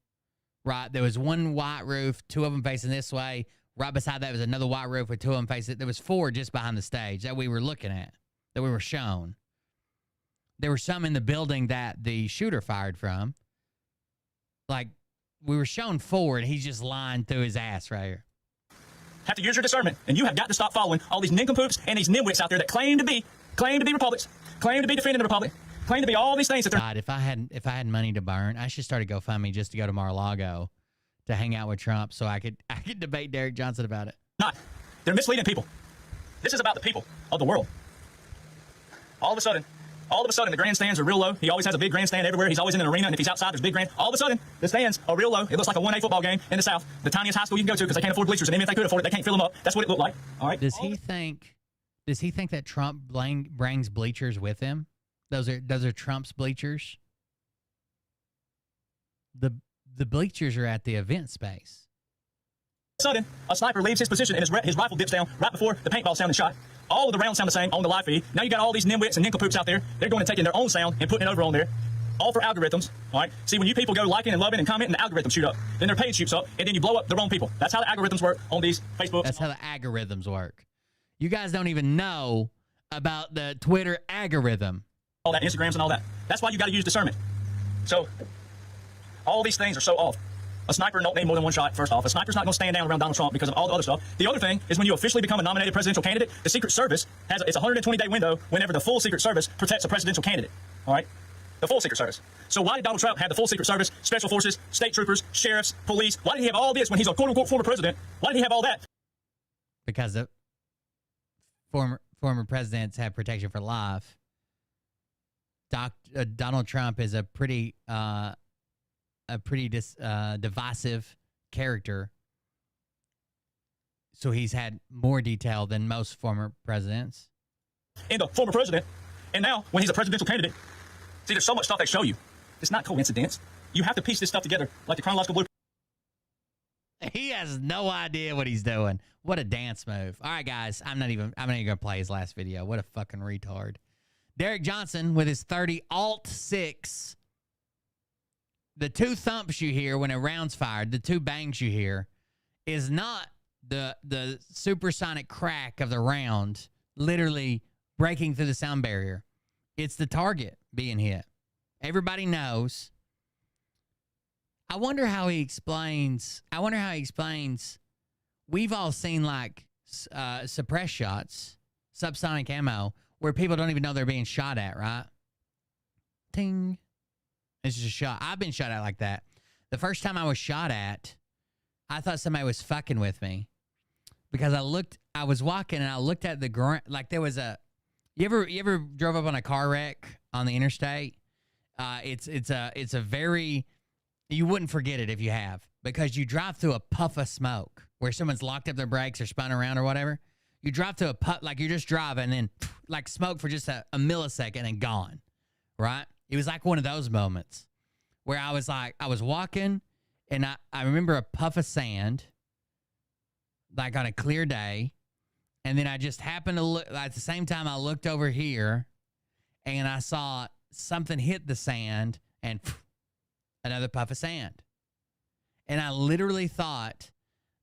right? There was one white roof, 2 of them facing this way. Right beside that was another white roof with 2 of them facing. There was 4 just behind the stage that we were looking at, that we were shown. There were some in the building that the shooter fired from. Like, we were shown 4, and he's just lying through his ass right here. Have to use your discernment, and you have got to stop following all these nincompoops and these nitwits out there that claim to be republics, claim to be defending the republic, claim to be all these things that they're God, if I had money to burn, I should start a GoFundMe just to go to Mar-a-Lago to hang out with Trump so I could debate Derek Johnson about it. not. They're misleading people. This is about the people of the world. All of a sudden, the grandstands are real low. He always has a big grandstand everywhere. He's always in an arena, and if he's outside, there's big grand. All of a sudden, the stands are real low. It looks like a 1A football game in the South. The tiniest high school you can go to because they can't afford bleachers, and even if they could afford it, they can't fill them up. That's what it looked like. All right. Does he think that Trump brings bleachers with him? Those are Trump's bleachers. The bleachers are at the event space. Sudden, a sniper leaves his position and his rifle dips down right before the paintball sound is shot. All of the rounds sound the same on the live feed. Now you got all these nimwits and nincompoops out there. They're going to take in their own sound and putting it over on there. All for algorithms. All right. See, when you people go liking and loving and commenting, the algorithms shoot up. Then their page shoots up, and then you blow up the wrong people. That's how the algorithms work on these Facebook. That's how the algorithms work. You guys don't even know about the Twitter algorithm. All that, Instagrams and all that. That's why you got to use discernment. So, all these things are so off. A sniper don't name more than one shot, first off. A sniper's not going to stand down around Donald Trump because of all the other stuff. The other thing is when you officially become a nominated presidential candidate, the Secret Service it's a 120-day window whenever the full Secret Service protects a presidential candidate. All right? The full Secret Service. So why did Donald Trump have the full Secret Service, special forces, state troopers, sheriffs, police? Why did he have all this when he's a quote-unquote former president? Why did he have all that? Because the former presidents have protection for life. Donald Trump is a pretty divisive character, so he's had more detail than most former presidents. And the former president, and now when he's a presidential candidate, see, there's so much stuff they show you. It's not coincidence. You have to piece this stuff together like the chronological blueprint. He has no idea what he's doing. What a dance move. All right, guys, I'm not even gonna play his last video. What a fucking retard. Derek Johnson with his 30 Alt-6. The two thumps you hear when a round's fired, the two bangs you hear, is not the supersonic crack of the round literally breaking through the sound barrier. It's the target being hit. Everybody knows. I wonder how he explains. We've all seen like suppress shots, subsonic ammo, where people don't even know they're being shot at, right? Ting. It's just a shot. I've been shot at like that. The first time I was shot at, I thought somebody was fucking with me because I was walking and I looked at the ground. Like there was you ever drove up on a car wreck on the interstate? It's a very, you wouldn't forget it if you have, because you drive through a puff of smoke where someone's locked up their brakes or spun around or whatever. You drive through a puff, like you're just driving and then like smoke for just a millisecond and gone, right? It was like one of those moments where I was walking and I remember a puff of sand, like on a clear day. And then I just happened to look at the same time I looked over here and I saw something hit the sand and another puff of sand. And I literally thought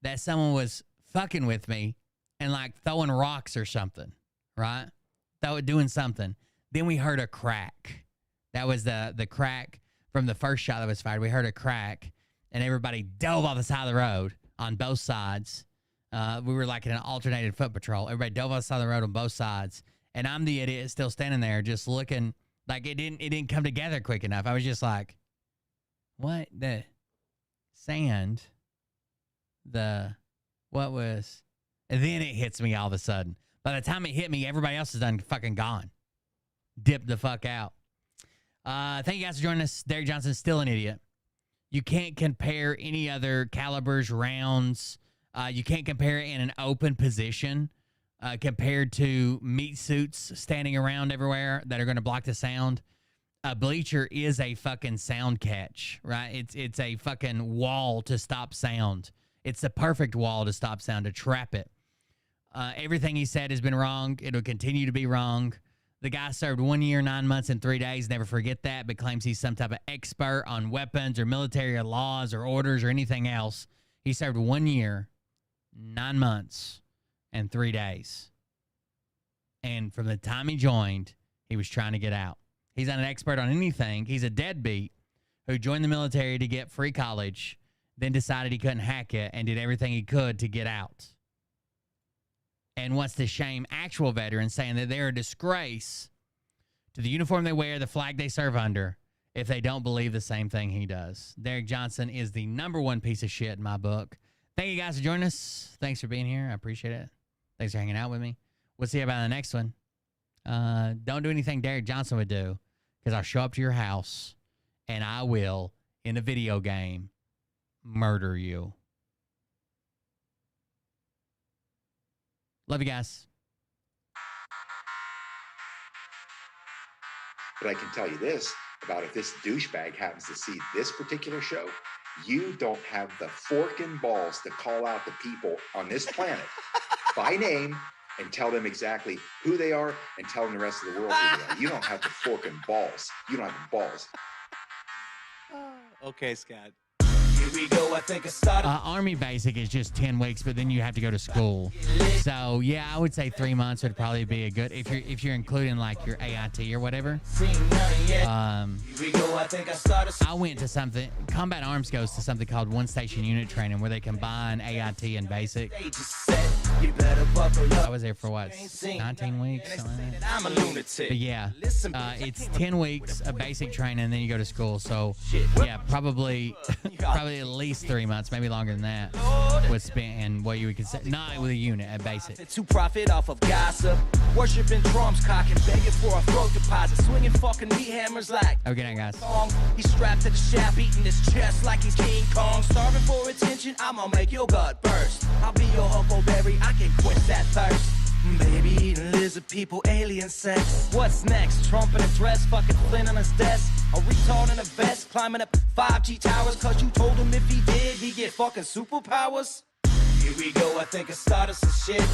that someone was fucking with me and like throwing rocks or something, right? Doing something. Then we heard a crack. That was the crack from the first shot that was fired. We heard a crack, and everybody dove off the side of the road on both sides. We were like in an alternated foot patrol. Everybody dove off the side of the road on both sides, and I'm the idiot still standing there just looking like it didn't come together quick enough. I was just like, what? The sand? What was? And then it hits me all of a sudden. By the time it hit me, everybody else is done fucking gone. Dipped the fuck out. Thank you guys for joining us. Derek Johnson's still an idiot. You can't compare any other calibers, rounds. You can't compare it in an open position compared to meat suits standing around everywhere that are going to block the sound. A bleacher is a fucking sound catch, right? It's a fucking wall to stop sound. It's the perfect wall to stop sound, to trap it. Everything he said has been wrong. It'll continue to be wrong. The guy served 1 year, 9 months, and 3 days. Never forget that, but claims he's some type of expert on weapons or military or laws or orders or anything else. He served 1 year, 9 months, and 3 days. And from the time he joined, he was trying to get out. He's not an expert on anything. He's a deadbeat who joined the military to get free college, then decided he couldn't hack it and did everything he could to get out. And wants to shame actual veterans, saying that they're a disgrace to to the uniform they wear, the flag they serve under, if they don't believe the same thing he does. Derek Johnson is the #1 piece of shit in my book. Thank you guys for joining us. Thanks for being here. I appreciate it. Thanks for hanging out with me. We'll see you about the next one. Don't do anything Derek Johnson would do, because I'll show up to your house and I will, in a video game, murder you. Love you guys. But I can tell you this about if this douchebag happens to see this particular show, you don't have the forking balls to call out the people on this planet by name and tell them exactly who they are and tell them the rest of the world who they are. You don't have the forking balls. You don't have the balls. Okay, Scott. Here we go, I think I started. Army basic is just 10 weeks, but then you have to go to school. So yeah, I would say 3 months would probably be a good, if you're including like your AIT or whatever. I went to something, Combat Arms goes to something called One Station Unit Training, where they combine AIT and basic. I was there for what, 19 weeks? Something like that. I'm a lunatic. But yeah, it's 10 weeks of basic training, and then you go to school. So yeah, probably at least 3 months, maybe longer than that, was spent in what you would consider, not with a unit, at basic. To profit off of gossip, worshiping drums, cocking, begging for a throat deposit, swinging fucking meat hammers like. Okay, night, guys. He's strapped to the shaft, beating his chest like he's King Kong, starving for attention. I'ma make your gut burst. I'll be your huckleberry, I can quench that thirst. Baby eating lizard people, alien sex. What's next? Trump in a dress, fucking Flynn on his desk. A retard in a vest, climbing up 5G towers, cause you told him if he did, he'd get fucking superpowers. Here we go, I think I started some shit.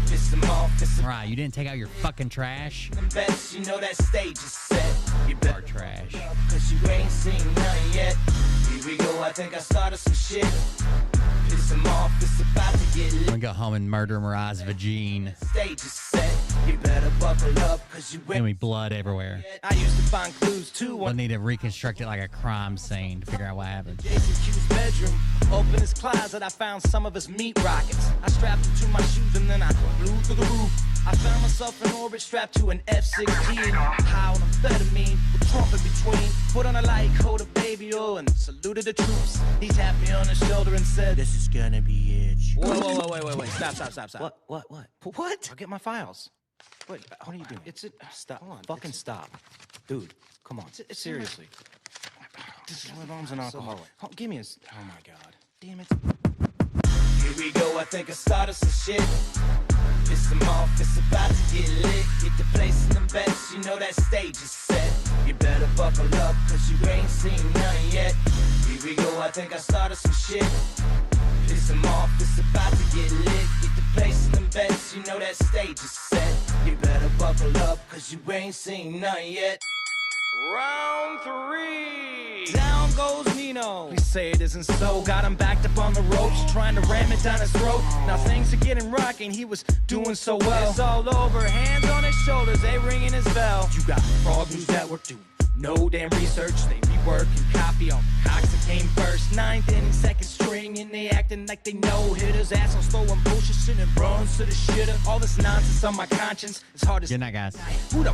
Piss him off, right, you didn't take out your fucking trash. Bets, you know that stage is set. You better trash. Cause you ain't seen none yet. Here we go, I think I started some shit. Piss him off, it's about to get lit. I'm gonna go home and murder Mariah's vagine. Stage is set. You better buckle up, cause you Gonna be blood everywhere. I used to find clues too. We'll need to reconstruct it like a crime scene to figure out what happened. Jason Q's bedroom. Open his closet, I found some of his meat rockets. I strapped them to my shoes and then I flew through the roof. I found myself in orbit strapped to an F-16. High on amphetamine with Trump in between. Put on a light coat of baby oil and saluted the troops. He tapped me on the shoulder and said, "This is gonna be it." Whoa, wait. Stop. What? What? I'll get my files. Wait, what are you doing? Stop. Hold on. Fucking stop. Dude, come on. Seriously. This is my mom's an alcoholic. Give me a... Oh, my God. Damn it. Here we go. I think I started some shit. Piss them off. It's about to get lit. Get the place in them bets. You know that stage is set. You better buckle up, cause you ain't seen none yet. Here we go. I think I started some shit. Piss them off. It's about to get lit. Get the place in them bets. You know that stage is set. You better buckle up, cause you ain't seen none yet. Round 3. Down goes Nino. Please say it isn't so. Got him backed up on the ropes, trying to ram it down his throat. Now things are getting rocking. He was doing so well. It's all over. Hands on his shoulders. They ringing his bell. You got Frog News Network doing no damn research. They rework and copy on cocks that came first. 9th inning, second string, and they acting like they know hitters. Assholes throwing bullshit, sending bronze to the shitter. All this nonsense on my conscience. It's hard as good night, guys. Who the